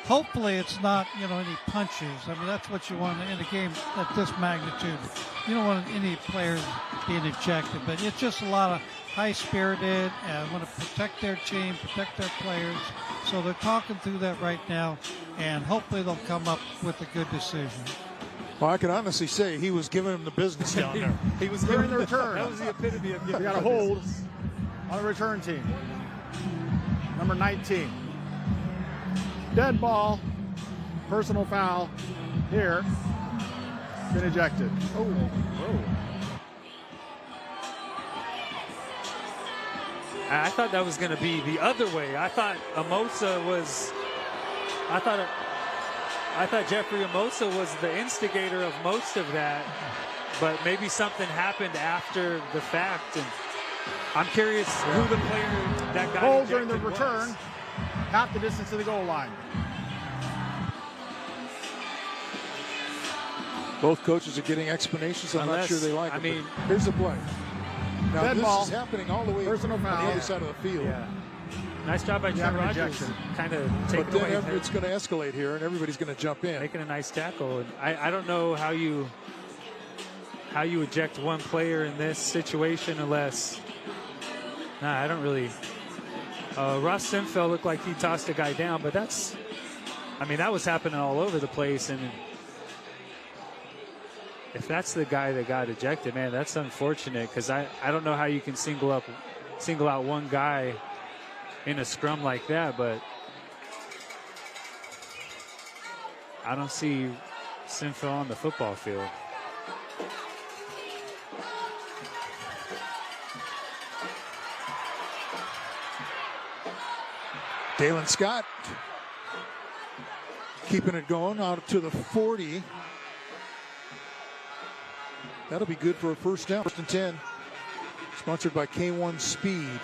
hopefully it's not, any punches. I mean, that's what you want in a game at this magnitude. You don't want any players being ejected. But it's just a lot of high-spirited and want to protect their team, protect their players. So they're talking through that right now. And hopefully they'll come up with a good decision. Well, I can honestly say he was giving him the business down there. He was giving the return. That was the epitome of We got a hold on the return team. Number 19. Dead ball. Personal foul here. Been ejected. I thought that was going to be the other way. I thought Jeffrey Amosa was the instigator of most of that, but maybe something happened after the fact. And I'm curious who the player that got hold during the ejected return, was. half the distance to the goal line. Both coaches are getting explanations. I'm not sure they like it. Here's the play. Now, Dead this ball. is happening all the way on the other side of the field. Yeah. Nice job by Trent Rogers. Kind of taking But away. then it's going to escalate here, and everybody's going to jump in. Making a nice tackle. And I don't know how you eject one player in this situation unless. Nah, I don't really. Ross Sinfeld looked like he tossed a guy down, but that was happening all over the place. And if that's the guy that got ejected, man, that's unfortunate, because I don't know how you can single out one guy in a scrum like that, but I don't see Sinfeld on the football field. Dalen Scott keeping it going out to the 40. That'll be good for a first down. 1st and 10. Sponsored by K1 Speed.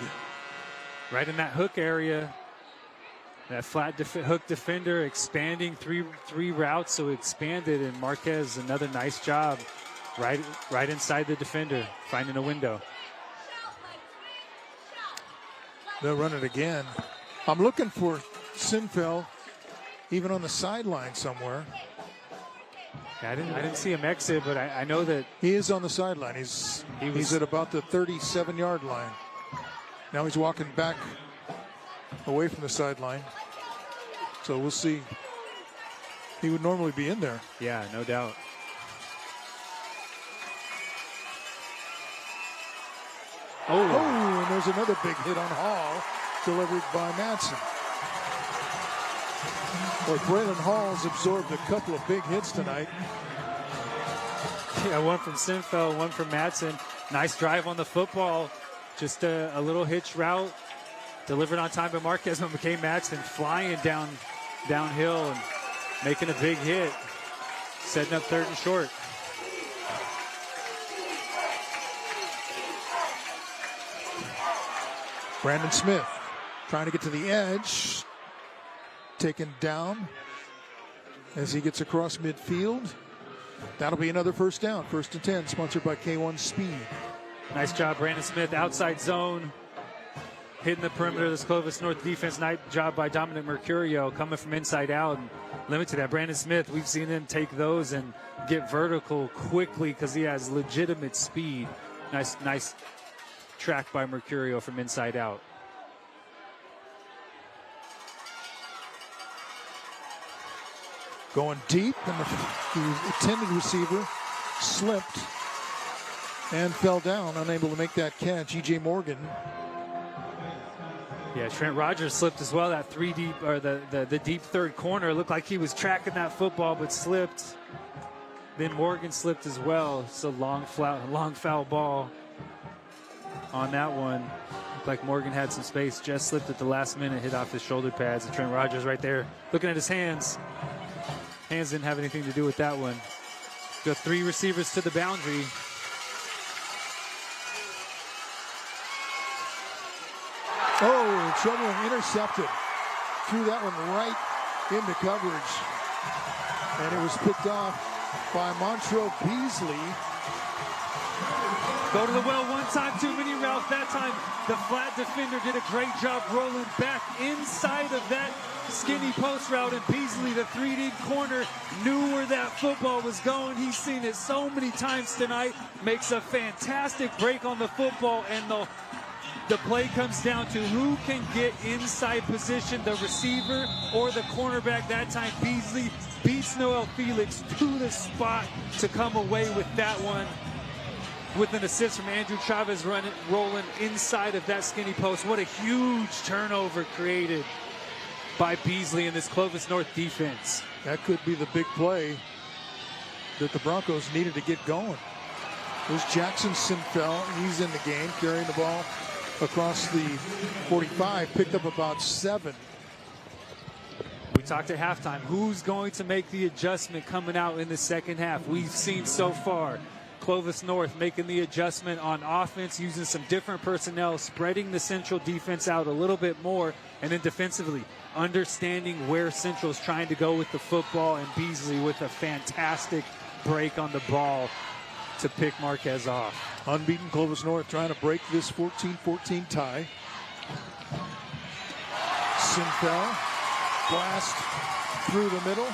Right in that hook area, that flat hook defender expanding three routes, so expanded, and Marquez, another nice job right inside the defender, finding a window. They'll run it again. I'm looking for Sinfeld even on the sideline somewhere. I didn't see him exit, but I know that he is on the sideline. He's at about the 37-yard line. Now he's walking back away from the sideline. So we'll see. He would normally be in there. Yeah, no doubt. And there's another big hit on Hall, delivered by Madsen. Well, Braylon Hall's absorbed a couple of big hits tonight. Yeah, one from Sinfeld, one from Madsen. Nice drive on the football. Just a little hitch route, delivered on time by Marquez and McKay Madsen, flying downhill and making a big hit, setting up 3rd and short. Brandon Smith trying to get to the edge, taken down as he gets across midfield. That'll be another first down. 1st and 10, sponsored by K1 Speed. Nice job, Brandon Smith, outside zone, hitting the perimeter of this Clovis North defense. Nice job by Dominic Mercurio coming from inside out and limited that. Brandon Smith, we've seen him take those and get vertical quickly because he has legitimate speed. Nice track by Mercurio from inside out. Going deep, and the intended receiver slipped and fell down, unable to make that catch. E.J. Morgan. Yeah, Trent Rogers slipped as well. That 3 deep, or the deep third corner, looked like he was tracking that football but slipped. Then Morgan slipped as well. It's a long foul ball on that one. Looked like Morgan had some space, just slipped at the last minute, hit off his shoulder pads. And Trent Rogers right there looking at his hands. Hands didn't have anything to do with that one. Got 3 receivers to the boundary. Oh, trouble, intercepted. Threw that one right into coverage. And it was picked off by Montrell Beasley. Go to the well one time, too many routes. That time, the flat defender did a great job rolling back inside of that skinny post route, and Beasley, the 3 deep corner, knew where that football was going. He's seen it so many times tonight. Makes a fantastic break on the football, and the play comes down to who can get inside position, the receiver or the cornerback. That time, Beasley beats Noel Felix to the spot to come away with that one, with an assist from Andrew Chavez rolling inside of that skinny post. What a huge turnover created by Beasley in this Clovis North defense. That could be the big play that the Broncos needed to get going. There's Jackson Sinfell. He's in the game, carrying the ball across the 45, picked up about 7. We talked at halftime. Who's going to make the adjustment coming out in the second half? We've seen so far Clovis North making the adjustment on offense, using some different personnel, spreading the Central defense out a little bit more, and then defensively understanding where Central's trying to go with the football, and Beasley with a fantastic break on the ball to pick Marquez off. Unbeaten Clovis North trying to break this 14-14 tie. Sinfell, blast through the middle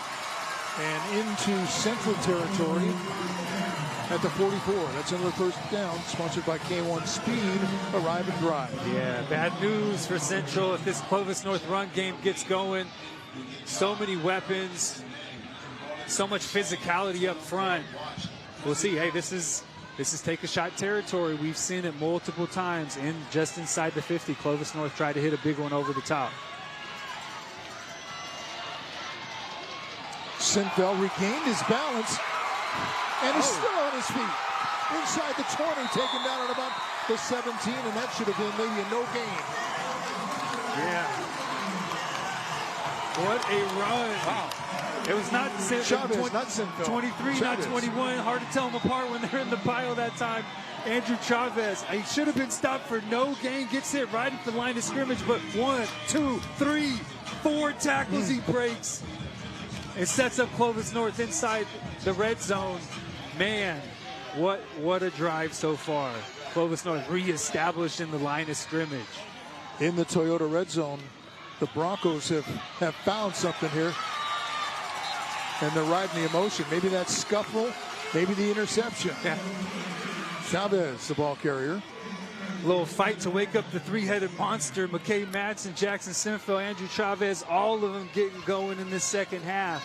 and into Central territory at the 44. That's another first down, sponsored by K1 Speed, Arrive and Drive. Yeah, bad news for Central if this Clovis North run game gets going. So many weapons, so much physicality up front. We'll see. Hey, this is take a shot territory. We've seen it multiple times just inside the 50. Clovis North tried to hit a big one over the top. Sinfell regained his balance, and he's still on his feet. Inside the 20, taken down at about the 17, and that should have been maybe a no gain. Yeah. What a run. Wow. It was not Chavez, not Sinfell. 23, Chavez. not 21. Hard to tell them apart when they're in the pile that time. Andrew Chavez, he should have been stopped for no gain. Gets hit right at the line of scrimmage, but 1, 2, 3, 4 tackles he breaks. It sets up Clovis North inside the red zone. Man, what a drive so far. Clovis North reestablished in the line of scrimmage. In the Toyota red zone, the Broncos have found something here. And they're riding the emotion. Maybe that scuffle, maybe the interception. Yeah. Chavez, the ball carrier. A little fight to wake up the 3-headed monster. McKay Madsen, Jackson Sinfell, Andrew Chavez, all of them getting going in this second half.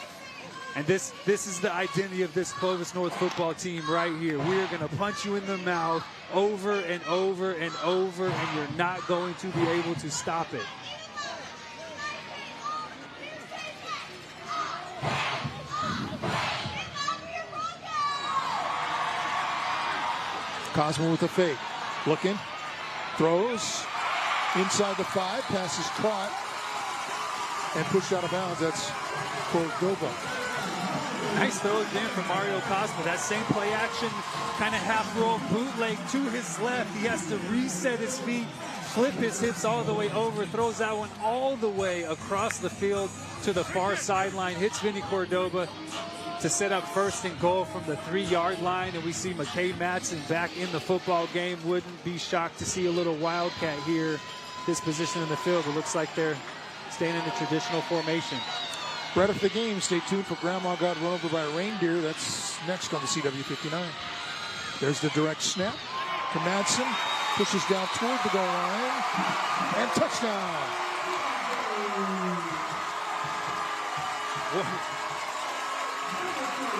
And this is the identity of this Clovis North football team right here. We're going to punch you in the mouth over and over and over, and you're not going to be able to stop it. Cosmo with a fake. Looking. Throws. Inside the 5. Pass is caught. And pushed out of bounds. That's Cordoba. Nice throw again from Mario Cosmo. That same play action, kind of half roll bootleg to his left. He has to reset his feet, flip his hips all the way over, throws that one all the way across the field to the far sideline, hits Vinny Cordoba. to set up 1st and goal from the 3-yard line, and we see McKay Madsen back in the football game. Wouldn't be shocked to see a little Wildcat here, this position in the field. It looks like they're staying in the traditional formation. Right after the game, stay tuned for Grandma Got Run Over by a Reindeer. That's next on the CW59. There's the direct snap to Madsen. Pushes down toward the goal line. And touchdown.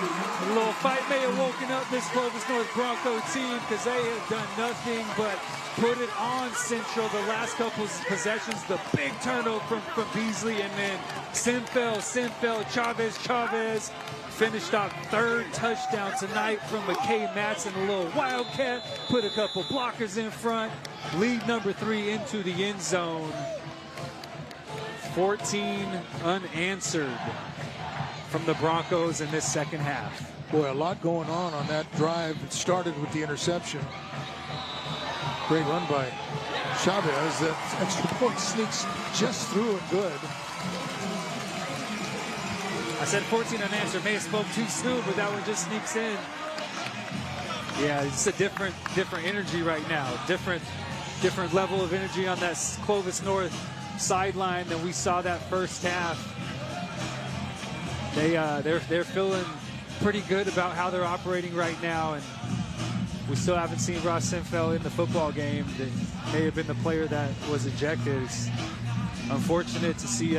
A little fight may have woken up this Clovis North Bronco team, because they have done nothing but put it on Central the last couple of possessions. The big turnover from Beasley, and then Sinfeld, Chavez finished off 3rd touchdown tonight from McKay Madsen. A little Wildcat, put a couple blockers in front. Lead number 3 into the end zone. 14 unanswered from the Broncos in this second half. Boy, a lot going on that drive. It started with the interception. Great run by Chavez. That extra point sneaks just through and good. I said 14 unanswered. May have spoke too soon, but that one just sneaks in. Yeah, it's a different energy right now. Different level of energy on that Clovis North sideline than we saw that first half. They're feeling pretty good about how they're operating right now, and we still haven't seen Ross Sinfeld in the football game. That may have been the player that was ejected. It's unfortunate to see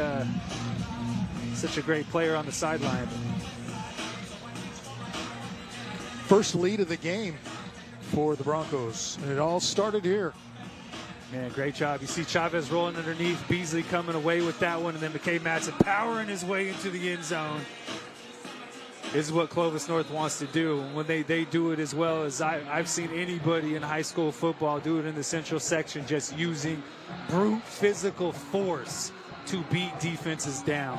such a great player on the sideline. First lead of the game for the Broncos, and it all started here. Man, great job. You see Chavez rolling underneath, Beasley coming away with that one, and then McKay Madsen powering his way into the end zone. This is what Clovis North wants to do. When they do it as well as I've seen anybody in high school football do it in the central section, just using brute physical force to beat defenses down.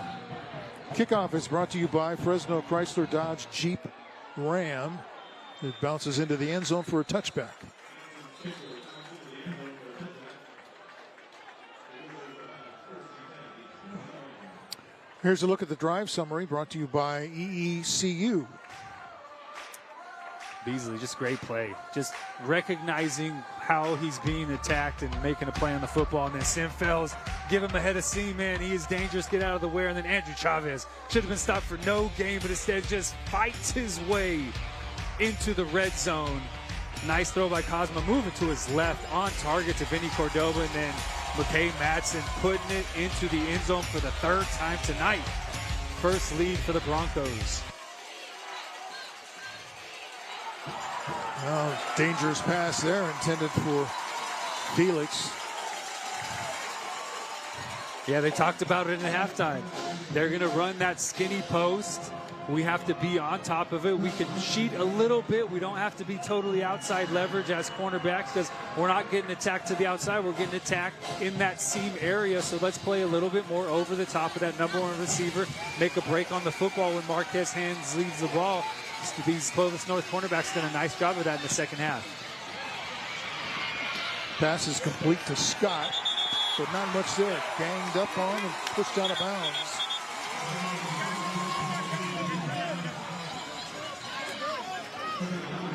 Kickoff is brought to you by Fresno Chrysler Dodge Jeep Ram. It bounces into the end zone for a touchback. Here's a look at the drive summary brought to you by EECU. Beasley, just great play. Just recognizing how he's being attacked and making a play on the football. And then Sinfeld's give him a head of steam, man. He is dangerous. Get out of the way. And then Andrew Chavez should have been stopped for no gain, but instead just fights his way into the red zone. Nice throw by Cosma, moving to his left on target to Vinny Cordova, and then McKay Madsen putting it into the end zone for the 3rd time tonight. First lead for the Broncos. Oh, dangerous pass there intended for Felix. Yeah, they talked about it in halftime. They're going to run that skinny post. We have to be on top of it. We can cheat a little bit. We don't have to be totally outside leverage as cornerbacks, because we're not getting attacked to the outside. We're getting attacked in that seam area. So let's play a little bit more over the top of that number 1 receiver. Make a break on the football when Marquez Hands leads the ball. These Clovis North cornerbacks did a nice job of that in the second half. Pass is complete to Scott, but not much there. Ganged up on and pushed out of bounds.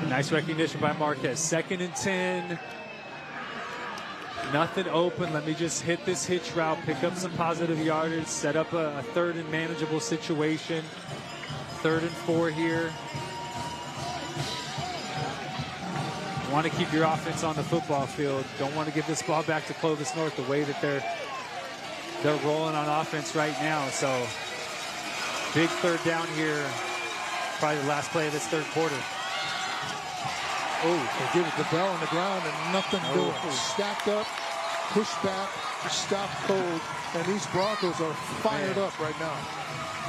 Nice recognition by Marquez. 2nd and 10. Nothing open. Let me just hit this hitch route, pick up some positive yardage, set up a 3rd and manageable situation. 3rd and 4 here. Want to keep your offense on the football field. Don't want to give this ball back to Clovis North the way that they're rolling on offense right now. So big 3rd down here. Probably the last play of this 3rd quarter. Oh, they give it to Bell on the ground and nothing doing. Stacked up, pushed back, stopped cold, and these Broncos are fired up right now.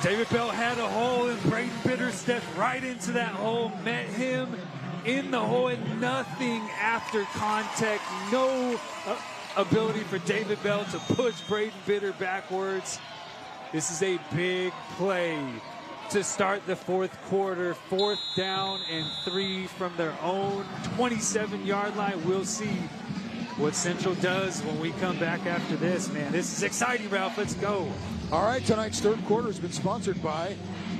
David Bell had a hole, and Braden Bitter stepped right into that hole, met him in the hole, and nothing after contact. No ability for David Bell to push Braden Bitter backwards. This is a big play to start the 4th quarter. 4th down and 3 from their own 27-yard line. We'll see what Central does when we come back after this, man. This is exciting, Ralph. Let's go. All right, tonight's 3rd quarter has been sponsored by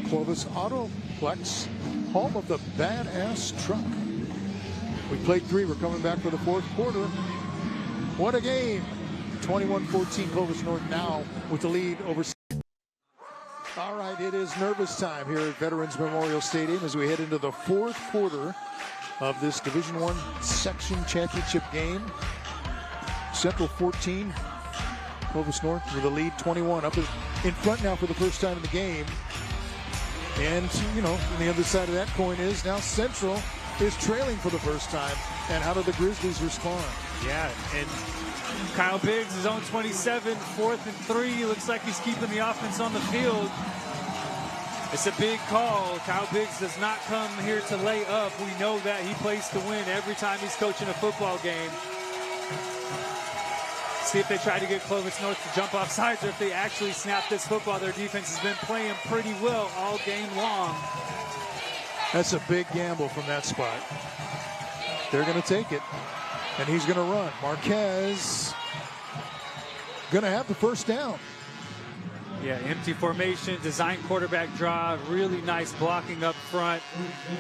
Clovis Auto Complex, home of the Badass Truck. We played 3. We're coming back for the 4th quarter. What a game. 21-14 Clovis North now with the lead over. All right, it is nervous time here at Veterans Memorial Stadium as we head into the 4th quarter of this Division I section championship game. Central 14, Clovis North with the lead 21, up in front now for the first time in the game. And, you know, on the other side of that coin is now Central is trailing for the first time. And how do the Grizzlies respond? Yeah, and Kyle Biggs is on 27, 4th and 3. Looks like he's keeping the offense on the field. It's a big call. Kyle Biggs does not come here to lay up. We know that. He plays to win every time he's coaching a football game. See if they try to get Clovis North to jump off sides or if they actually snap this football. Their defense has been playing pretty well all game long. That's a big gamble from that spot. They're going to take it, and he's going to run. Marquez going to have the first down. Yeah, empty formation, design quarterback draw, really nice blocking up front.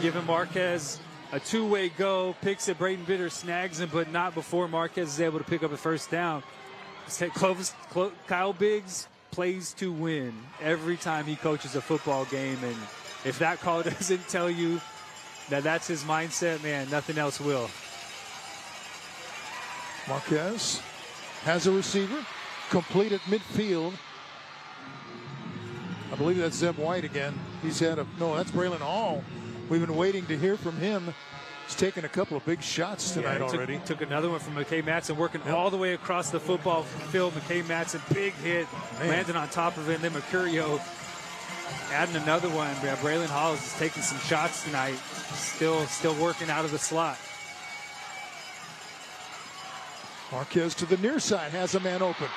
Giving Marquez a two-way go, picks it, Braden Bitter snags him, but not before Marquez is able to pick up a first down. Kyle Biggs plays to win every time he coaches a football game, and if that call doesn't tell you that that's his mindset, man, nothing else will. Marquez has a receiver, complete at midfield. I believe that's Zeb White again. He's had no, that's Braylon Hall. We've been waiting to hear from him. He's taken a couple of big shots tonight already. Took another one from McKay Matson, working all the way across the football field. McKay Matson, big hit, landed on top of it. And then Mercurio adding another one. Yeah, Braylon Hall is taking some shots tonight. Still working out of the slot. Marquez to the near side, has a man open.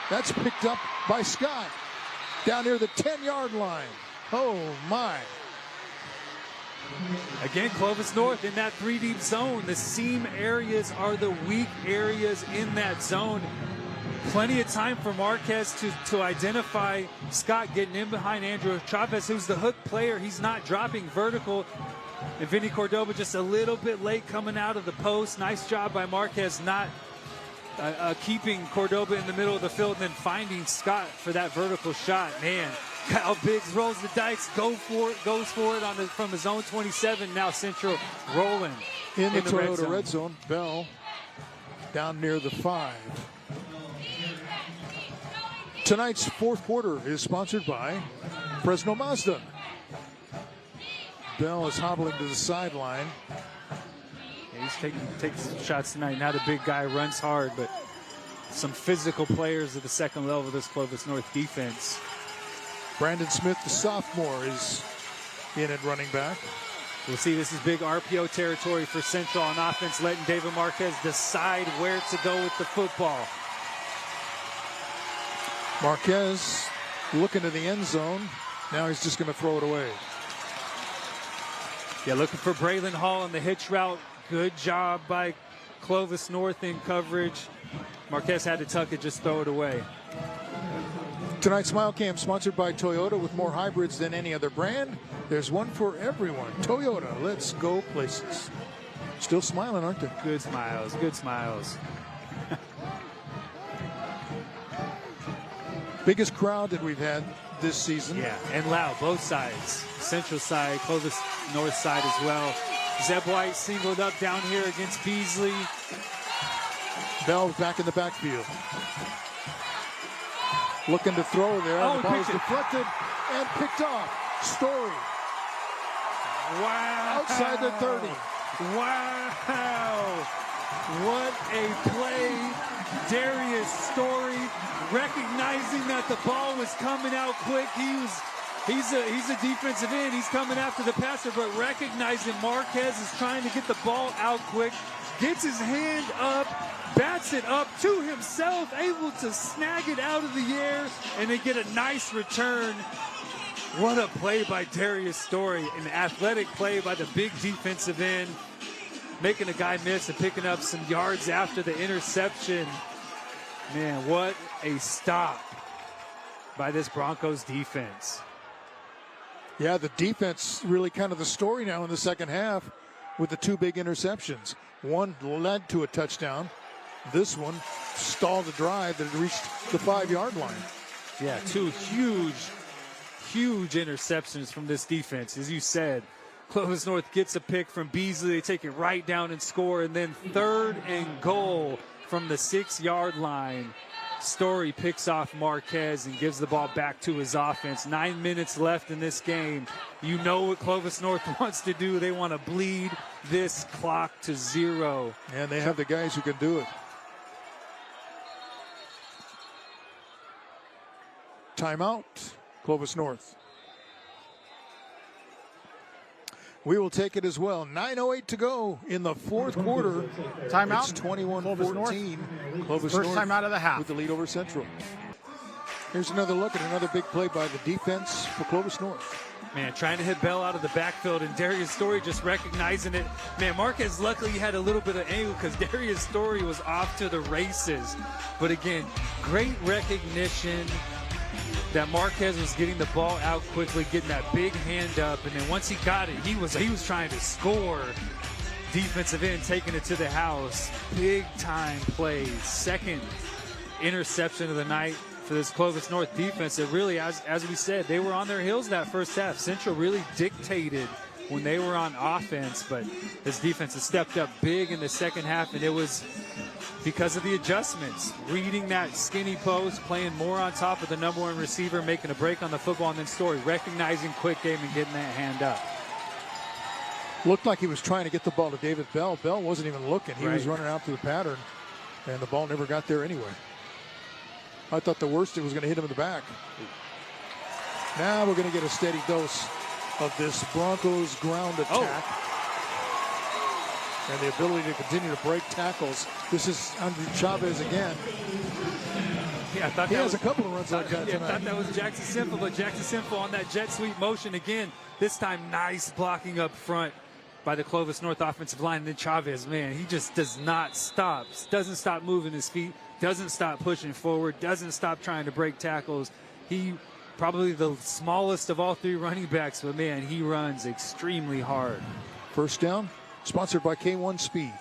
That's picked up by Scott. Down near the 10-yard line. Oh, my. Again, Clovis North in that 3-deep zone. The seam areas are the weak areas in that zone. Plenty of time for Marquez to identify Scott getting in behind Andrew Chavez, who's the hook player. He's not dropping vertical. And Vinny Cordoba just a little bit late coming out of the post. Nice job by Marquez not keeping Cordoba in the middle of the field and then finding Scott for that vertical shot. Man, Kyle Biggs rolls the dice, goes for it from his own 27. Now Central rolling in the Toyota red zone. Bell down near the 5. Tonight's 4th quarter is sponsored by Fresno Mazda. Bell is hobbling to the sideline. He's taking some shots tonight. Now the big guy runs hard, but some physical players at the second level of this Clovis North defense. Brandon Smith, the sophomore, is in at running back. We'll see, this is big RPO territory for Central on offense, letting David Marquez decide where to go with the football. Marquez looking to the end zone. Now he's just going to throw it away. Yeah, looking for Braylon Hall on the hitch route. Good job by Clovis North in coverage. Marquez had to tuck it, just throw it away. Tonight's Smile Cam sponsored by Toyota. With more hybrids than any other brand, there's one for everyone. Toyota, let's go places. Still smiling, aren't they? Good smiles, good smiles. Biggest crowd that we've had this season. Yeah, and loud, both sides. Central side, Clovis North side as well. Zeb White singled up down here against Beasley. Bell back in the backfield. Looking to throw there. Oh, the ball is deflected and picked off. Story. Wow. Outside the 30. Wow. What a play. Darius Story recognizing that the ball was coming out quick. He's a defensive end. He's coming after the passer, but recognizing Marquez is trying to get the ball out quick. Gets his hand up, bats it up to himself, able to snag it out of the air, and they get a nice return. What a play by Darius Story. An athletic play by the big defensive end, making a guy miss and picking up some yards after the interception. Man, what a stop by this Broncos defense. Yeah, the defense really kind of the story now in the second half with the 2 big interceptions. One led to a touchdown. This one stalled a drive that had reached the 5-yard line. Yeah, 2 huge interceptions from this defense. As you said, Clovis North gets a pick from Beasley. They take it right down and score. And then 3rd and goal from the 6-yard line. Story picks off Marquez and gives the ball back to his offense. 9 minutes left in this game. You know what Clovis North wants to do. They want to bleed this clock to 0. And they have the guys who can do it. Timeout, Clovis North. We will take it as well. 9:08 to go in the 4th quarter. Timeout. It's 21-14. Clovis First North timeout of the half. with the lead over Central. Here's another look at another big play by the defense for Clovis North. Man, trying to hit Bell out of the backfield, and Darius Story just recognizing it. Man, Marquez luckily had a little bit of angle because Darius Story was off to the races. But again, great recognition that Marquez was getting the ball out quickly, getting that big hand up, and then once he got it, he was trying to score. Defensive end taking it to the house. Big time plays. 2nd interception of the night for this Clovis North defense. It really, as we said, they were on their heels that first half. Central really dictated when they were on offense, but this defense has stepped up big in the second half, and it was because of the adjustments, reading that skinny post, playing more on top of the number 1 receiver, making a break on the football, and then Story recognizing quick game and getting that hand up. Looked like he was trying to get the ball to David Bell. Bell wasn't even looking. He was running out to the pattern, and the ball never got there anyway. I thought the worst, it was going to hit him in the back. Now we're going to get a steady dose of this Broncos ground attack. And the ability to continue to break tackles. This is Andrew Chavez again. Yeah, I thought he that has was a couple of runs like that I tonight. thought that was Jackson Simple, but Jackson Simple on that jet sweep motion again. This time, nice blocking up front by the Clovis North offensive line. And then Chavez, man, he just does not stop. Doesn't stop moving his feet. Doesn't stop pushing forward. Doesn't stop trying to break tackles. He probably the smallest of all 3 running backs, but man, he runs extremely hard. First down. Sponsored by K1 Speed.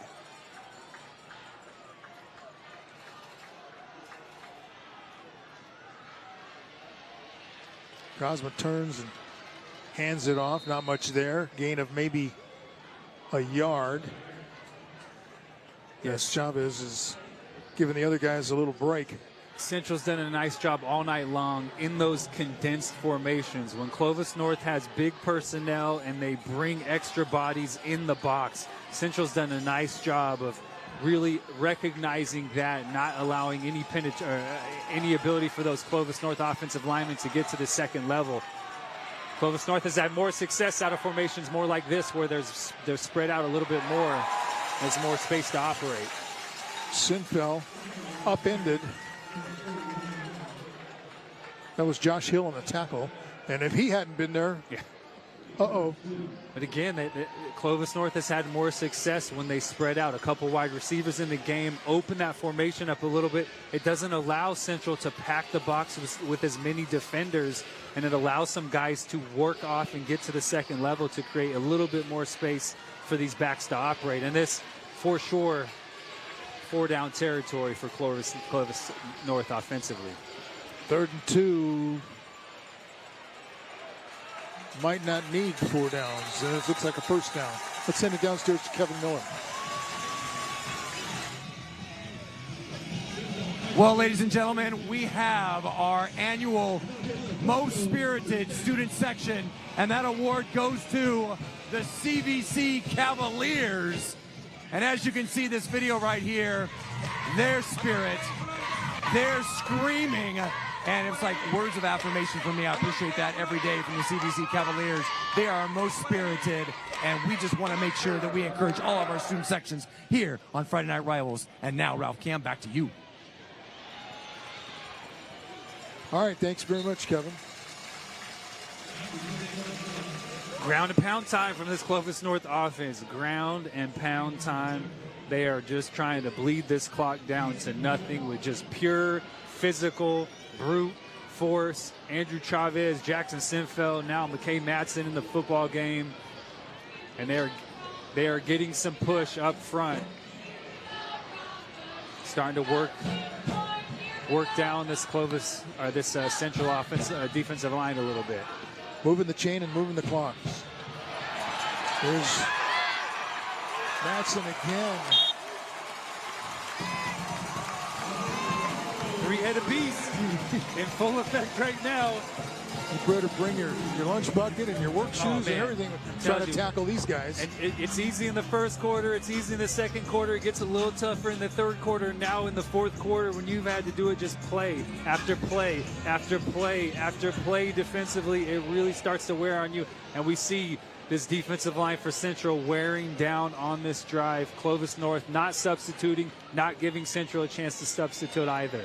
Cosma turns and hands it off. Not much there. Gain of maybe a yard. Yes, Chavez is giving the other guys a little break. Central's done a nice job all night long in those condensed formations. When Clovis North has big personnel and they bring extra bodies in the box, Central's done a nice job of really recognizing that, not allowing any ability for those Clovis North offensive linemen to get to the 2nd level. Clovis North has had more success out of formations more like this, where they're spread out a little bit more. There's more space to operate. Sinfeld upended. That was Josh Hill on the tackle. And if he hadn't been there, uh-oh. But again, Clovis North has had more success when they spread out. A couple wide receivers in the game, open that formation up a little bit. It doesn't allow Central to pack the box with as many defenders, and it allows some guys to work off and get to the 2nd level to create a little bit more space for these backs to operate. And this, for sure, 4-down territory for Clovis North offensively. 3rd and 2. Might not need 4 downs. And it looks like a first down. Let's send it downstairs to Kevin Miller. Well, ladies and gentlemen, we have our annual Most Spirited Student Section, and that award goes to the CVC Cavaliers. And as you can see this video right here, their spirit, they're screaming, and it's like words of affirmation for me. I appreciate that every day from the CVC Cavaliers. They are most spirited, and we just want to make sure that we encourage all of our student sections here on Friday Night Rivals. And now, Ralph Cam, back to you. All right, thanks very much, Kevin. Ground and pound time from this Clovis North offense. Ground and pound time. They are just trying to bleed this clock down to nothing with just pure physical, brute force. Andrew Chavez, Jackson Sinfeld, now McKay Matson in the football game. And they are getting some push up front. Starting to work down this Clovis, or this Central defensive line a little bit. Moving the chain and moving the clock. There's Matson again. Three-headed beast in full effect right now. You better bring your lunch bucket and your work shoes and everything. Try to tackle these guys. And it's easy in the first quarter. It's easy in the second quarter. It gets a little tougher in the third quarter. Now in the fourth quarter, when you've had to do it just play after play after play after play defensively, it really starts to wear on you. And we see this defensive line for Central wearing down on this drive. Clovis North not substituting, not giving Central a chance to substitute either.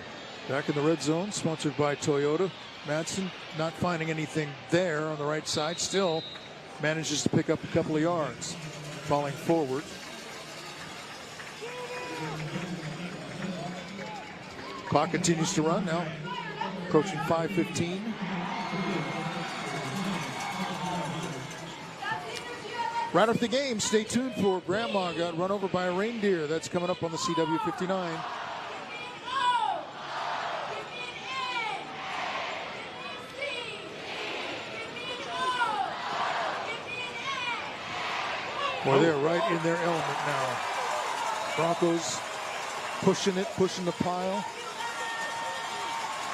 Back in the red zone, sponsored by Toyota. Matson not finding anything there on the right side. Still manages to pick up a couple of yards. Falling forward. Clock continues to run now. Approaching 5:15. Right after the game, stay tuned for Grandma got run over by a reindeer. That's coming up on the CW 59. Well, they're right in their element now. Broncos pushing it, pushing the pile.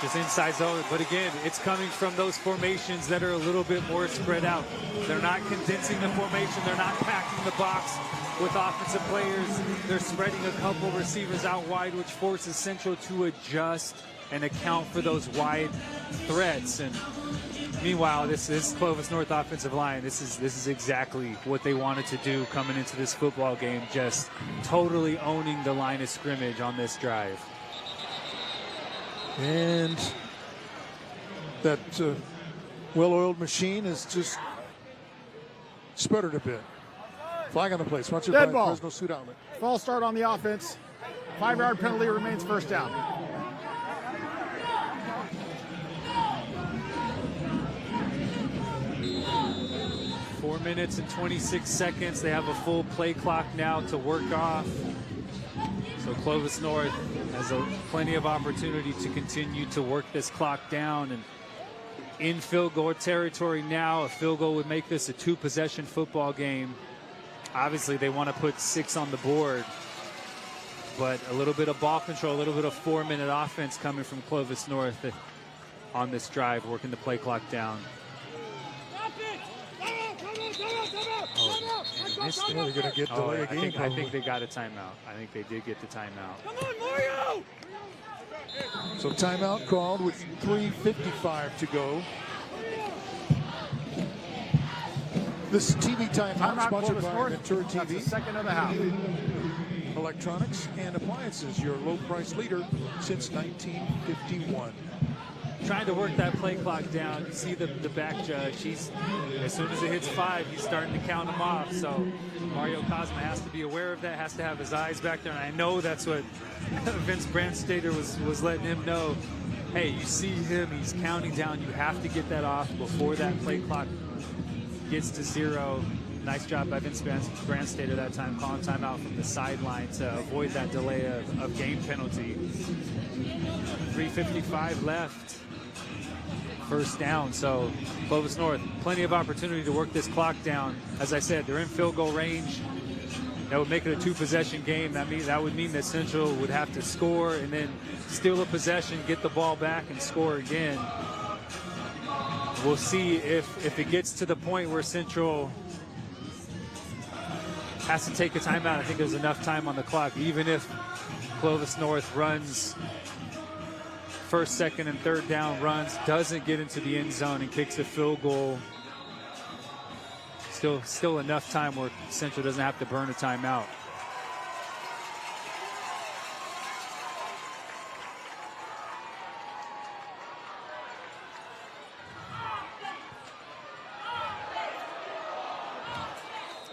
Just inside zone, but again, it's coming from those formations that are a little bit more spread out. They're not condensing the formation. They're not packing the box with offensive players. They're spreading a couple receivers out wide, which forces Central to adjust and account for those wide threats. And meanwhile, this Clovis North offensive line, this is exactly what they wanted to do coming into this football game, just totally owning the line of scrimmage on this drive. And that well-oiled machine is just sputtered a bit. Flag on the play, sponsored by Fresno Suit Outlet. False start on the offense. 5-yard penalty, remains first down. Four minutes and 26 seconds. They have a full play clock now to work off. So Clovis North has plenty of opportunity to continue to work this clock down. And in field goal territory now, a field goal would make this a two-possession football game. Obviously, they want to put 6 on the board. But a little bit of ball control, a little bit of 4-minute offense coming from Clovis North on this drive, working the play clock down. They're going to get delay game. I think they got a timeout. I think they did get the timeout. Come on, Mario! So timeout called with 3:55 to go. This TV timeout sponsored by Ventura TV. That's the second of the half. Electronics and appliances, your low price leader since 1951. Trying to work that play clock down. You see the back judge. He's, as soon as it hits 5, he's starting to count them off. So Mario Cosma has to be aware of that, has to have his eyes back there. And I know that's what Vince Brandstater was letting him know. Hey, you see him, he's counting down. You have to get that off before that play clock gets to 0. Nice job by Vince Brandstater that time, calling timeout from the sideline to avoid that delay of game penalty. 3:55 left. First down, so Clovis North, plenty of opportunity to work this clock down. As I said, they're in field goal range. That would make it a two-possession game. That would mean that Central would have to score and then steal a possession, get the ball back, and score again. We'll see if it gets to the point where Central has to take a timeout. I think there's enough time on the clock, even if Clovis North runs first, second, and third down runs, doesn't get into the end zone and kicks a field goal. Still enough time where Central doesn't have to burn a timeout.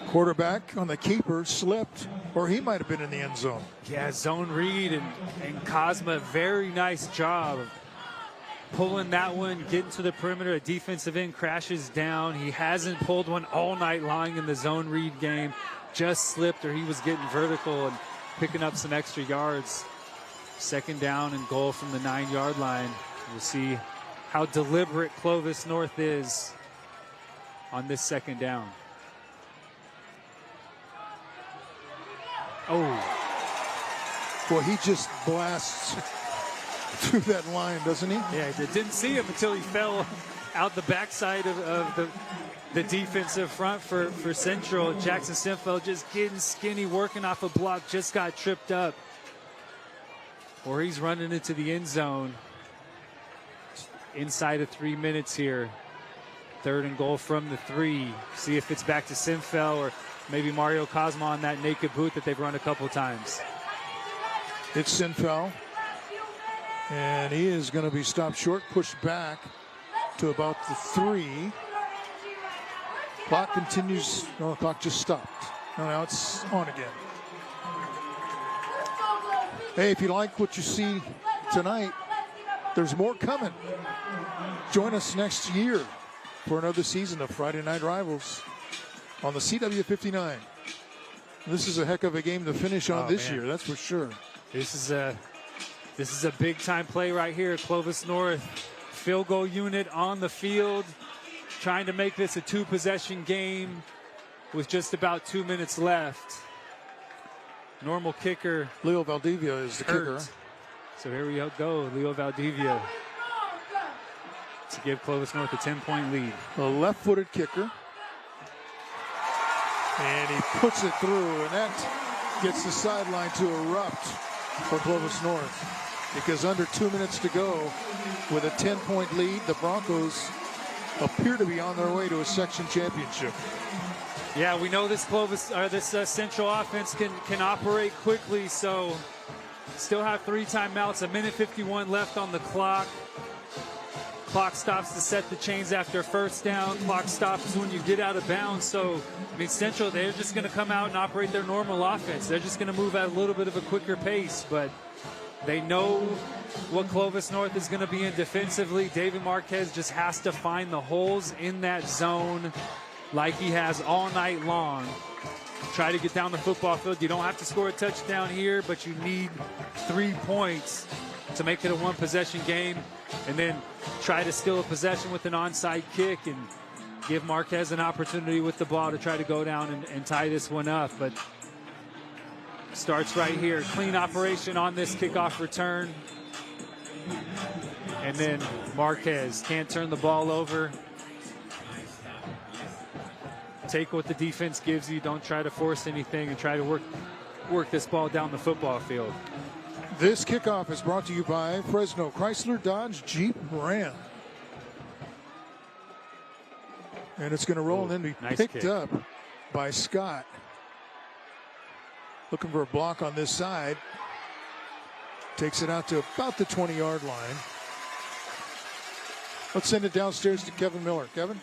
Quarterback on the keeper slipped, or he might have been in the end zone. Yeah, zone read and Cosma, very nice job of pulling that one, getting to the perimeter. A defensive end crashes down. He hasn't pulled one all night long in the zone read game. Just slipped, or he was getting vertical and picking up some extra yards. Second down and goal from the 9-yard line. We'll see how deliberate Clovis North is on this second down. Oh. Well, he just blasts through that line, doesn't he? Yeah, I didn't see him until he fell out the backside of the defensive front for Central. Jackson Sinfeld just getting skinny, working off a block, just got tripped up. Or he's running into the end zone. Inside of 3 minutes here. Third and goal from the 3. See if it's back to Sinfeld or maybe Mario Cosma on that naked boot that they've run a couple times. It's Sinfeld. And he is going to be stopped short, pushed back to about the 3. Clock continues. No, the clock just stopped. No, now it's on again. Hey, if you like what you see tonight, there's more coming. Join us next year for another season of Friday Night Rivals on the CW59. This is a heck of a game to finish on this year, that's for sure. This is a big-time play right here. Clovis North field goal unit on the field, trying to make this a 2-possession game with just about 2 minutes left. Normal kicker. Leo Valdivia is the kicker. So here we go, Leo Valdivia to give Clovis North a 10-point lead. A left-footed kicker. And he puts it through, and that gets the sideline to erupt for Clovis North. Because under 2 minutes to go, with a 10-point lead, the Broncos appear to be on their way to a section championship. Yeah, we know this Central offense can operate quickly, so still have 3 timeouts, 1:51 left on the clock. Clock stops to set the chains after first down. Clock stops when you get out of bounds. So, I mean, Central, they're just going to come out and operate their normal offense. They're just going to move at a little bit of a quicker pace, but they know what Clovis North is going to be in defensively. David Marquez just has to find the holes in that zone like he has all night long. Try to get down the football field. You don't have to score a touchdown here, but you need 3 points to make it a 1-possession game, and then try to steal a possession with an onside kick and give Marquez an opportunity with the ball to try to go down and tie this one up. But starts right here. Clean operation on this kickoff return. And then Marquez can't turn the ball over. Take what the defense gives you. Don't try to force anything and try to work this ball down the football field. This kickoff is brought to you by Fresno Chrysler Dodge Jeep Ram. And it's going to roll and then be picked up by Scott. Looking for a block on this side. Takes it out to about the 20-yard line. Let's send it downstairs to Kevin Miller. Kevin?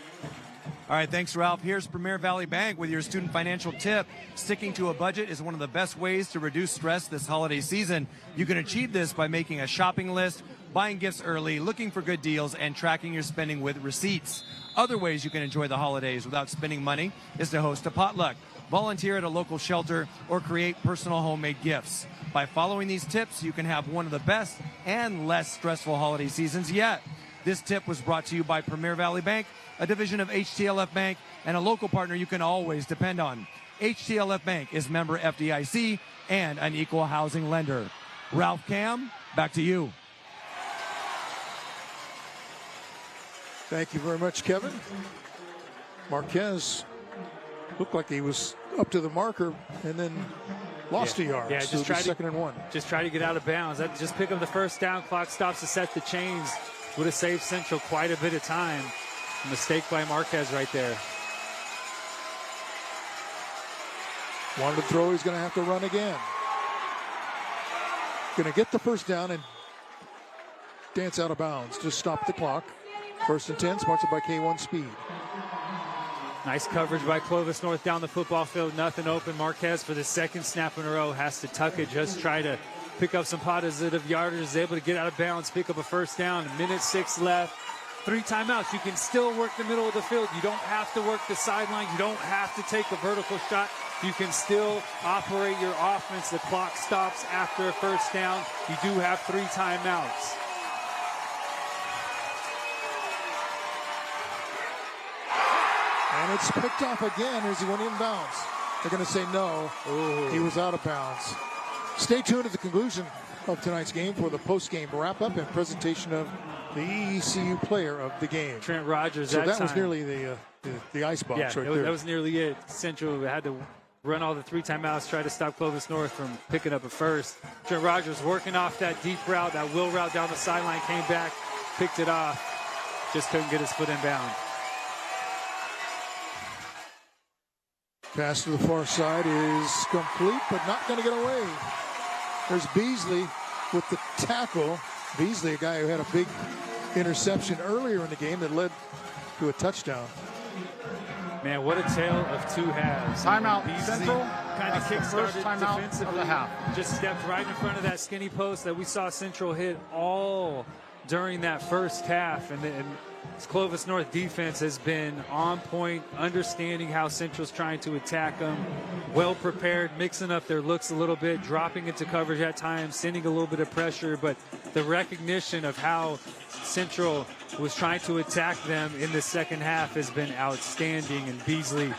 All right, thanks, Ralph. Here's Premier Valley Bank with your student financial tip. Sticking to a budget is one of the best ways to reduce stress this holiday season. You can achieve this by making a shopping list, buying gifts early, looking for good deals, and tracking your spending with receipts. Other ways you can enjoy the holidays without spending money is to host a potluck, volunteer at a local shelter, or create personal homemade gifts. By following these tips, you can have one of the best and less stressful holiday seasons yet. This tip was brought to you by Premier Valley Bank, a division of HTLF Bank, and a local partner you can always depend on. HTLF Bank is member FDIC and an equal housing lender. Ralph Cam, back to you. Thank you very much, Kevin. Marquez looked like he was up to the marker and then lost a yard. Yeah, so just second and 1. Just try to get out of bounds. Just pick up the first down. Clock stops to set the chains. Would have saved Central quite a bit of time. A mistake by Marquez right there. Wanted to throw, he's going to have to run again. Going to get the first down and dance out of bounds. Just stop the clock. First and 10, sponsored by K1 Speed. Nice coverage by Clovis North down the football field. Nothing open. Marquez for the second snap in a row has to tuck it. Just try to pick up some positive yardage, is able to get out of bounds, pick up a first down. 1:06 left. 3 timeouts. You can still work the middle of the field. You don't have to work the sideline. You don't have to take a vertical shot. You can still operate your offense. The clock stops after a first down. You do have 3 timeouts. And it's picked off again as he went inbounds. They're going to say no. Ooh. He was out of bounds. Stay tuned at the conclusion of tonight's game for the post-game wrap-up and presentation of the ECU player of the game. Trent Rogers. So that time. was nearly the icebox right there. That was nearly it. Central had to run all the 3 timeouts, try to stop Clovis North from picking up a first. Trent Rogers working off that deep route, that wheel route down the sideline, came back, picked it off, just couldn't get his foot in bound. Pass to the far side is complete, but not going to get away. There's Beasley with the tackle. Beasley, a guy who had a big interception earlier in the game that led to a touchdown. Man, what a tale of 2 halves. Timeout Central kind of kick-started timeout defensively. of the half. Just stepped right in front of that skinny post that we saw Central hit all during that first half. And Clovis North defense has been on point, understanding how Central's trying to attack them. Well prepared, mixing up their looks a little bit, dropping into coverage at times, sending a little bit of pressure. But the recognition of how Central was trying to attack them in the second half has been outstanding. And Beasley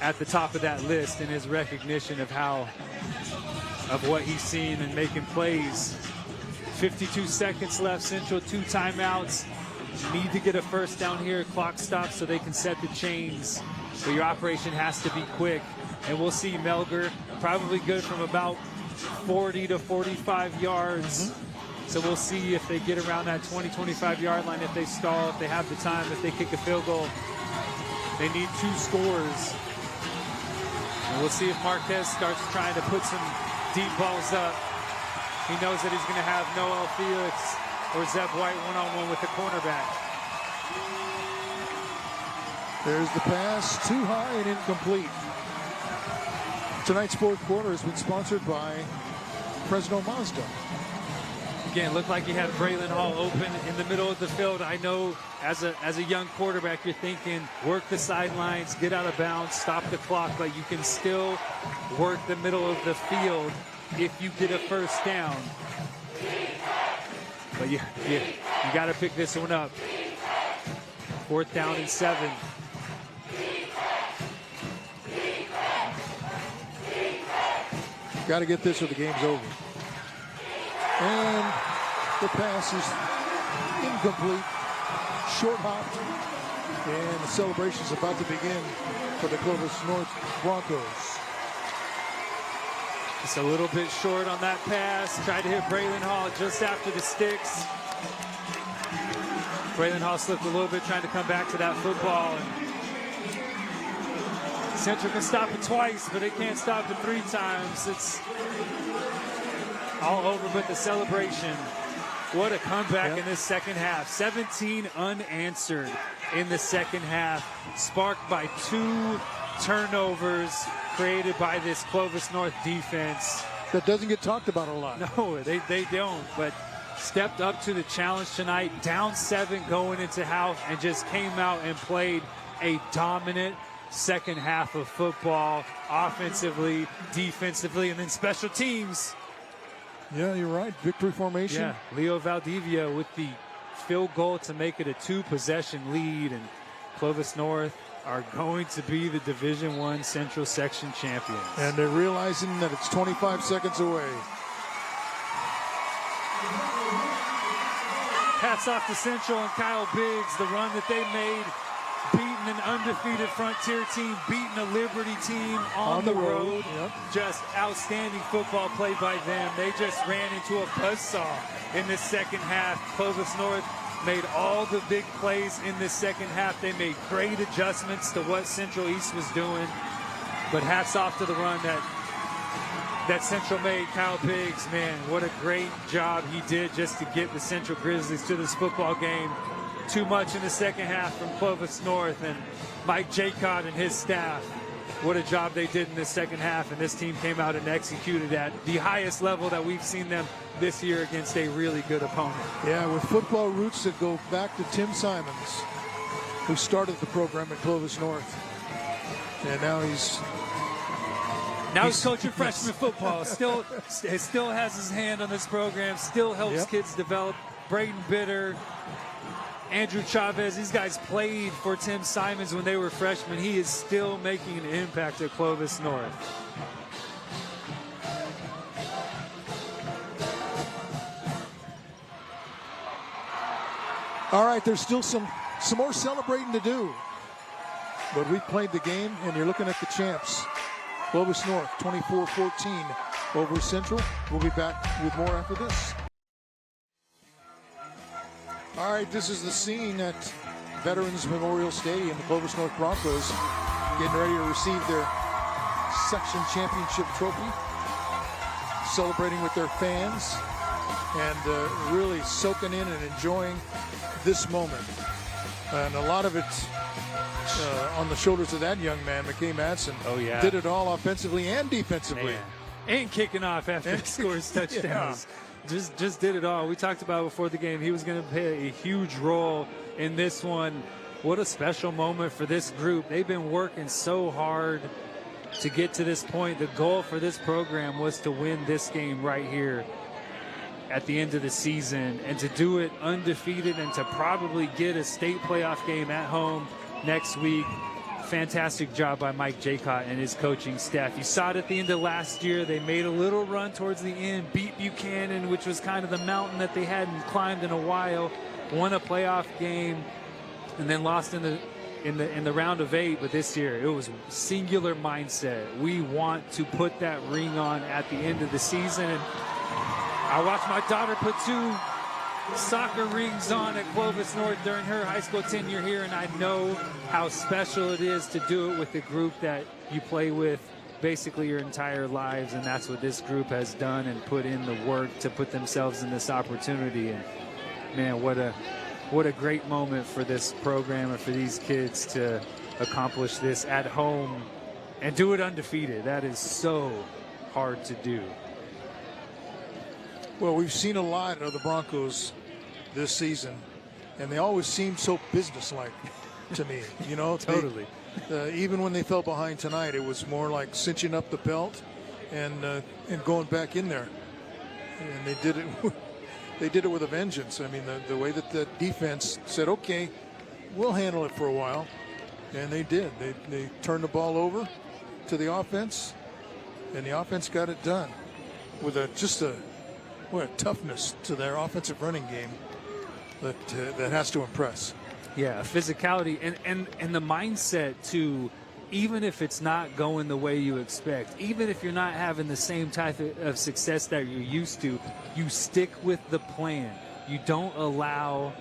at the top of that list in his recognition of what he's seen and making plays. 52 seconds left, Central 2 timeouts. Need to get a first down here. Clock stops so they can set the chains. But your operation has to be quick. And we'll see Melger probably good from about 40 to 45 yards. So we'll see if they get around that 20-25 yard line, if they stall, if they have the time, if they kick a field goal. They need 2 scores. And we'll see if Marquez starts trying to put some deep balls up. He knows that he's going to have Noel Felix or Zeb White one-on-one with the cornerback. There's the pass, too high and incomplete. Tonight's fourth quarter has been sponsored by Fresno Mazda. Again, looked like you had Braylon Hall open in the middle of the field. I know as a young quarterback, you're thinking work the sidelines, get out of bounds, stop the clock, but you can still work the middle of the field if you get a first down. But you got to pick this one up. 4th down and 7. Got to get this or the game's over. And the pass is incomplete. Short hopped. And the celebration's about to begin for the Clovis North Broncos. Just a little bit short on that pass. Tried to hit Braylon Hall just after the sticks. Braylon Hall slipped a little bit trying to come back to that football. And Central can stop it twice, but they can't stop it 3 times. It's all over but the celebration. What a comeback in this second half. 17 unanswered in the second half, sparked by 2 turnovers created by this Clovis North defense. That doesn't get talked about a lot. No, they don't, but stepped up to the challenge tonight, down 7 going into half, and just came out and played a dominant second half of football, offensively, defensively, and then special teams. Yeah, you're right. Victory formation. Yeah, Leo Valdivia with the field goal to make it a 2-possession lead, and Clovis North are going to be the Division I Central Section champions. And they're realizing that it's 25 seconds away. Hats off to Central and Kyle Biggs, the run that they made, beating an undefeated Frontier team, beating a Liberty team on the road. Yep. Just outstanding football play by them. They just ran into a buzzsaw in the second half. Clovis North made all the big plays in the second half. They made great adjustments to what Central East was doing. But hats off to the run that Central made. Kyle Biggs, man, what a great job he did just to get the Central Grizzlies to this football game. Too much in the second half from Clovis North, and Mike Jaycott and his staff what a job they did in the second half, and this team came out and executed at the highest level that we've seen them this year against a really good opponent. Yeah, with football roots that go back to Tim Simons, who started the program at Clovis North. And now he's coaching freshman football. Still has his hand on this program. Still helps kids develop. Braden Bitter, Andrew Chavez, these guys played for Tim Simons when they were freshmen. He is still making an impact at Clovis North. All right, there's still some more celebrating to do. But we played the game, and you're looking at the champs. Clovis North, 24-14 over Central. We'll be back with more after this. All right, this is the scene at Veterans Memorial Stadium. The Clovis North Broncos getting ready to receive their section championship trophy, celebrating with their fans, and really soaking in and enjoying this moment. And a lot of it on the shoulders of that young man, McKay Madsen. Oh, yeah. Did it all offensively and defensively. Man. And kicking off after he scores touchdowns. Just did it all. We talked about before the game, he was going to play a huge role in this one. What a special moment for this group. They've been working so hard to get to this point. The goal for this program was to win this game right here at the end of the season, and to do it undefeated and to probably get a state playoff game at home next week. Fantastic job by Mike Jaycott and his coaching staff. You saw it at the end of last year. They made a little run towards the end, beat Buchanan, which was kind of the mountain that they hadn't climbed in a while, won a playoff game, and then lost in the round of 8. But this year, it was singular mindset. We want to put that ring on at the end of the season. And I watched my daughter put 2 soccer rings on at Clovis North during her high school tenure here, and I know how special it is to do it with the group that you play with basically your entire lives, and that's what this group has done and put in the work to put themselves in this opportunity. And man, what a great moment for this program and for these kids to accomplish this at home and do it undefeated. That is so hard to do. Well, we've seen a lot of the Broncos this season, and they always seem so businesslike to me. You know, totally. Even when they fell behind tonight, it was more like cinching up the belt and going back in there. And they did it. They did it with a vengeance. I mean, the way that the defense said, "Okay, we'll handle it for a while," and they did. They turned the ball over to the offense, and the offense got it done with a toughness to their offensive running game that has to impress. Yeah, physicality and the mindset to, even if it's not going the way you expect, even if you're not having the same type of success that you're used to, you stick with the plan. You don't allow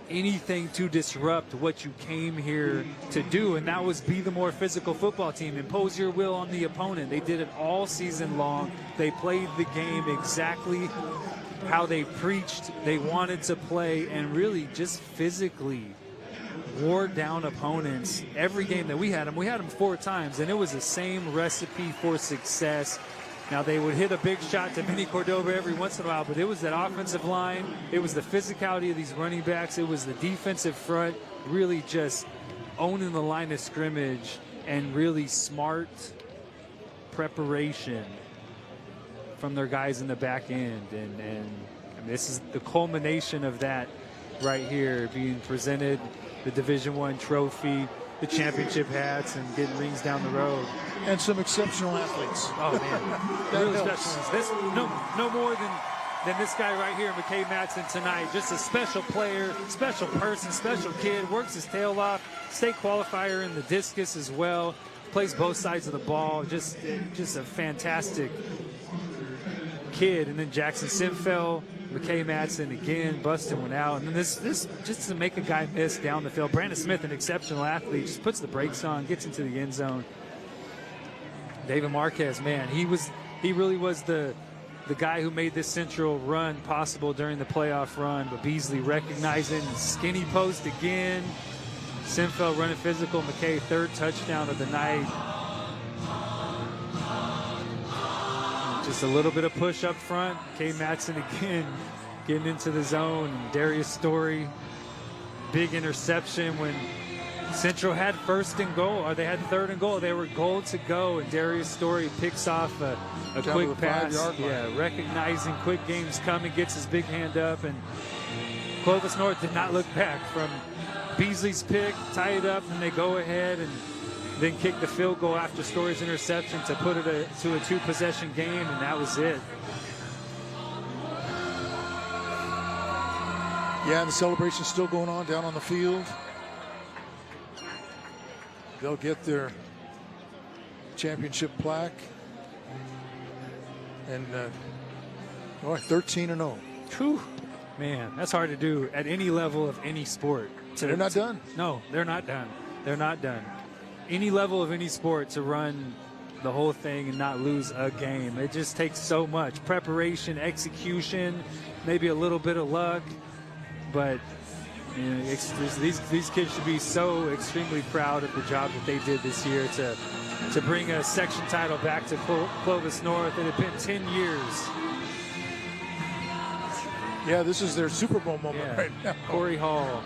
anything to disrupt what you came here to do, and that was be the more physical football team, impose your will on the opponent. They did it all season long. They played the game exactly how they preached they wanted to play, and really just physically wore down opponents every game that we had them. We had them 4 times, and it was the same recipe for success. Now, they would hit a big shot to Vinny Cordova every once in a while, but it was that offensive line, it was the physicality of these running backs, it was the defensive front, really just owning the line of scrimmage, and really smart preparation from their guys in the back end. And this is the culmination of that right here, being presented the Division I trophy, the championship hats, and getting rings down the road. And some exceptional athletes. Oh, man. Really special. This, no more than this guy right here, McKay Madsen, tonight. Just a special player, special person, special kid. Works his tail off. State qualifier in the discus as well. Plays both sides of the ball. Just a fantastic kid. And then Jackson Sinfeld, McKay Madsen again, busting one out. And then this just to make a guy miss down the field. Brandon Smith, an exceptional athlete, just puts the brakes on, gets into the end zone. David Marquez, man, he really was the guy who made this Central run possible during the playoff run. But Beasley recognizing skinny post again. Sinfeld running physical. McKay, 3rd touchdown of the night. Just a little bit of push up front. K. Matson again getting into the zone. Darius Story, big interception when Central had first and goal, or they had third and goal. They were goal to go, and Darius Story picks off a quick pass. Yeah, recognizing quick games coming, gets his big hand up, and Clovis North did not look back from Beasley's pick, tie it up, and they go ahead and then kick the field goal after Story's interception to put it to a 2-possession game, and that was it. Yeah, the celebration's still going on down on the field. They'll get their championship plaque. And 13-0. Whew. Man, that's hard to do at any level of any sport. They're not done. No, they're not done. They're not done. Any level of any sport to run the whole thing and not lose a game. It just takes so much preparation, execution, maybe a little bit of luck. But you know, these kids should be so extremely proud of the job that they did this year to bring a section title back to Clovis North. It had been 10 years. Yeah, this is their Super Bowl moment right now. Corey Hall,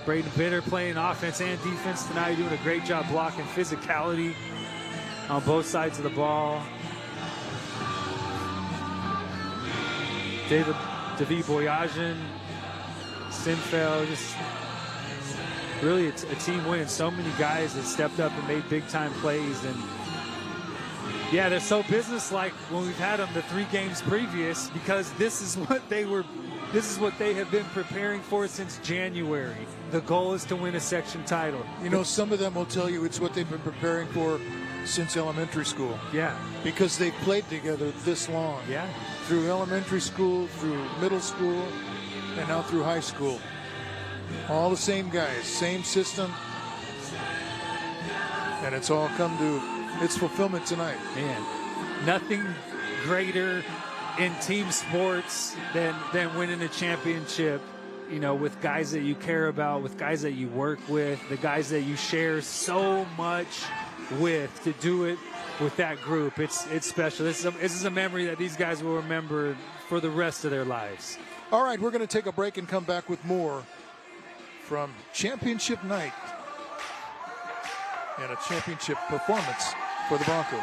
Braden Bitter playing offense and defense tonight, doing a great job blocking physicality on both sides of the ball. David Boyajian, Sinfeld, just really a team win. So many guys that stepped up and made big time plays. And yeah, they're so businesslike when we've had them the 3 games previous, because this is what they have been preparing for since January. The goal is to win a section title. You know, some of them will tell you it's what they've been preparing for since elementary school. Yeah. Because they've played together this long. Yeah. Through elementary school, through middle school, and now through high school. All the same guys, same system. And it's all come to its fulfillment tonight. Man, nothing greater in team sports than winning a championship, you know, with guys that you care about, with guys that you work with, the guys that you share so much with, to do it with that group. It's special. This is a memory that these guys will remember for the rest of their lives. All right, we're going to take a break and come back with more from championship night and a championship performance for the Broncos.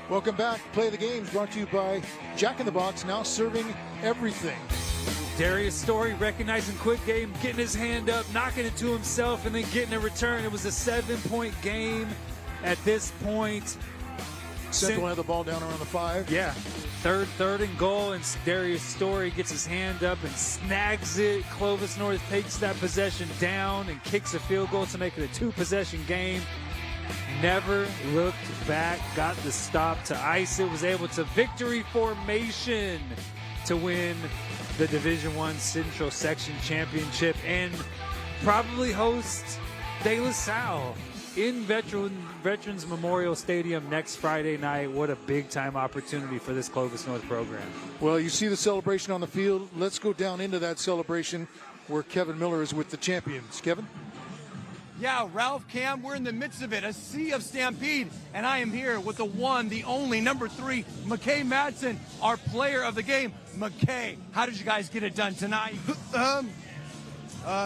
Welcome back. Play the Games brought to you by Jack in the Box, now serving everything. Darius Story recognizing quick game, getting his hand up, knocking it to himself, and then getting a return. It was a 7-point game at this point. Central had the ball down around the 5. Yeah. Third and goal, and Darius Story gets his hand up and snags it. Clovis North takes that possession down and kicks a field goal to make it a 2-possession game. Never looked back, got the stop to ice it, was able to victory formation to win the Division I Central Section Championship and probably host De La Salle in Veterans Memorial Stadium next Friday night. What a big-time opportunity for this Clovis North program. Well, you see the celebration on the field. Let's go down into that celebration where Kevin Miller is with the champions. Kevin? Yeah, Ralph, Cam, we're in the midst of it, a sea of stampede, and I am here with the one, the only, number 3, McKay Madsen, our player of the game. McKay, how did you guys get it done tonight?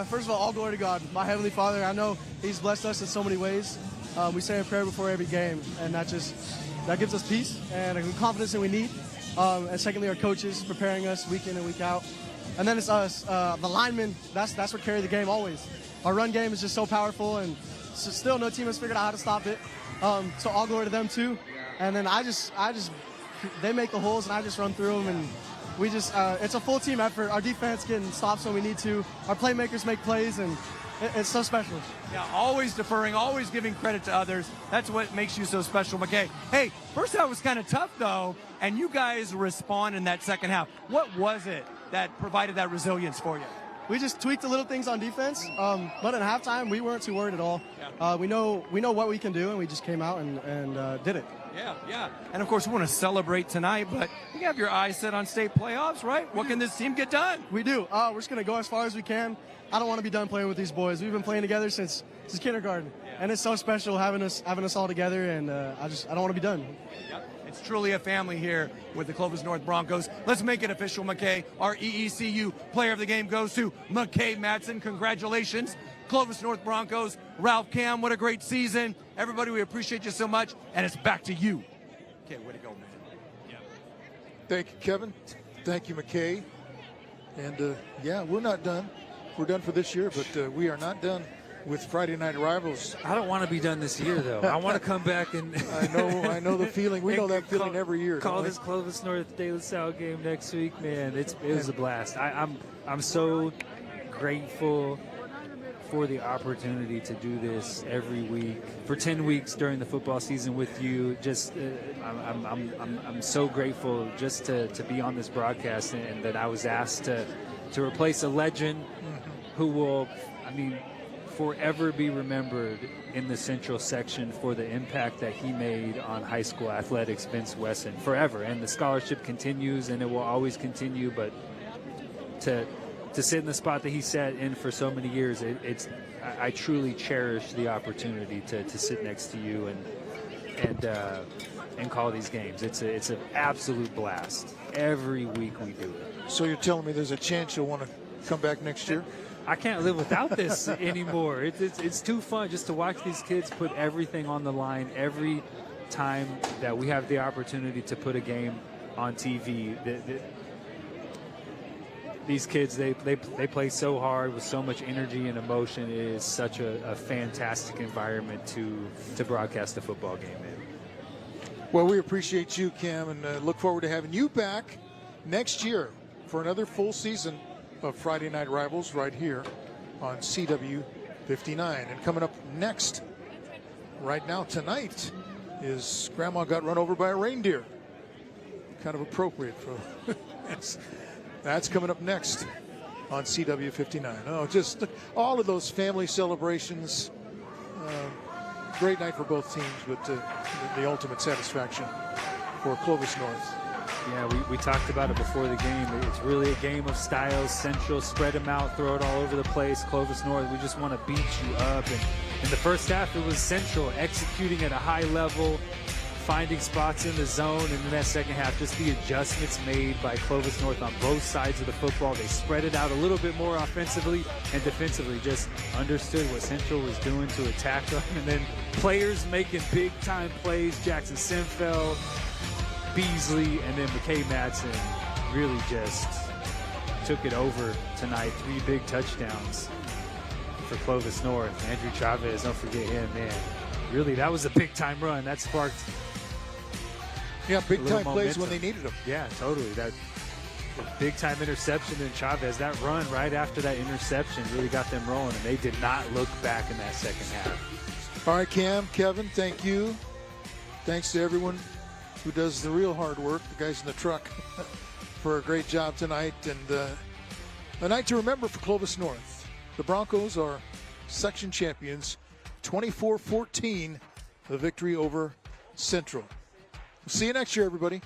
First of all glory to God, my Heavenly Father. I know He's blessed us in so many ways. We say a prayer before every game, and that gives us peace and a confidence that we need. And secondly, our coaches preparing us week in and week out. And then it's us, the linemen. That's what carry the game always. Our run game is just so powerful, and still no team has figured out how to stop it. So all glory to them too. And then they make the holes, and I just run through them, and we just it's a full team effort. Our defense getting stops when we need to. Our playmakers make plays, and it's so special. Yeah, always deferring, always giving credit to others. That's what makes you so special, McKay. Hey, first half was kind of tough though, and you guys respond in that second half. What was it that provided that resilience for you? we just tweaked the little things on defense. But at halftime, we weren't too worried at all. We know what we can do, and we just came out and did it. Yeah. And, of course, we want to celebrate tonight, but you have your eyes set on state playoffs, right? What can this team get done? We do. We're just going to go as far as we can. I don't want to be done playing with these boys. We've been playing together since kindergarten, and it's so special having us all together, and I don't want to be done. It's truly a family here with the Clovis North Broncos. Let's make it official, McKay. Our EECU player of the game goes to McKay Madsen. Congratulations. Clovis North Broncos, Ralph Cam, what a great season. Everybody, we appreciate you so much, and it's back to you. Okay, way to go, man. Thank you, Kevin. Thank you, McKay. And, we're not done. We're done for this year, but we are not done with Friday Night Rivals. I don't want to be done this year, though. I want to come back and I know the feeling. We know that feeling every year. Call this Clovis North De La Salle game next week, man. It was a blast. I'm so grateful for the opportunity to do this every week for 10 weeks during the football season with you. Just I'm so grateful just to be on this broadcast, and that I was asked to replace a legend who will, forever be remembered in the Central section for the impact that he made on high school athletics, Vince Wesson, forever. And the scholarship continues, and it will always continue. But to sit in the spot that he sat in for so many years, I truly cherish the opportunity to sit next to you and call these games. It's an absolute blast. Every week we do it. So you're telling me there's a chance you'll want to come back next year? I can't live without this anymore. It's too fun just to watch these kids put everything on the line every time that we have the opportunity to put a game on TV. These kids, they play so hard with so much energy and emotion. It is such a fantastic environment to broadcast a football game in. Well, we appreciate you, Cam, and look forward to having you back next year for another full season of Friday Night Rivals right here on CW 59. And coming up next, right now tonight, is Grandma got run over by a reindeer. Kind of appropriate for that's coming up next on CW 59. Oh, just all of those family celebrations. Great night for both teams, but the ultimate satisfaction for Clovis North. Yeah, we talked about it before the game. It's really a game of styles. Central, spread them out, throw it all over the place. Clovis North, we just want to beat you up. And in the first half, it was Central executing at a high level, finding spots in the zone. And in that second half, just the adjustments made by Clovis North on both sides of the football. They spread it out a little bit more offensively and defensively, just understood what Central was doing to attack them. And then players making big-time plays. Jackson Sinfeld, Beasley, and then McKay Madsen really just took it over tonight. 3 big touchdowns for Clovis North. Andrew Chavez, don't forget him, man. Really, that was a big-time run. That sparked big-time plays when they needed them. Yeah, totally. That big-time interception in Chavez, that run right after that interception really got them rolling, and they did not look back in that second half. All right, Cam, Kevin, thank you. Thanks to everyone who does the real hard work, the guys in the truck, for a great job tonight. And a night to remember for Clovis North. The Broncos are section champions, 24-14, the victory over Central. We'll see you next year, everybody.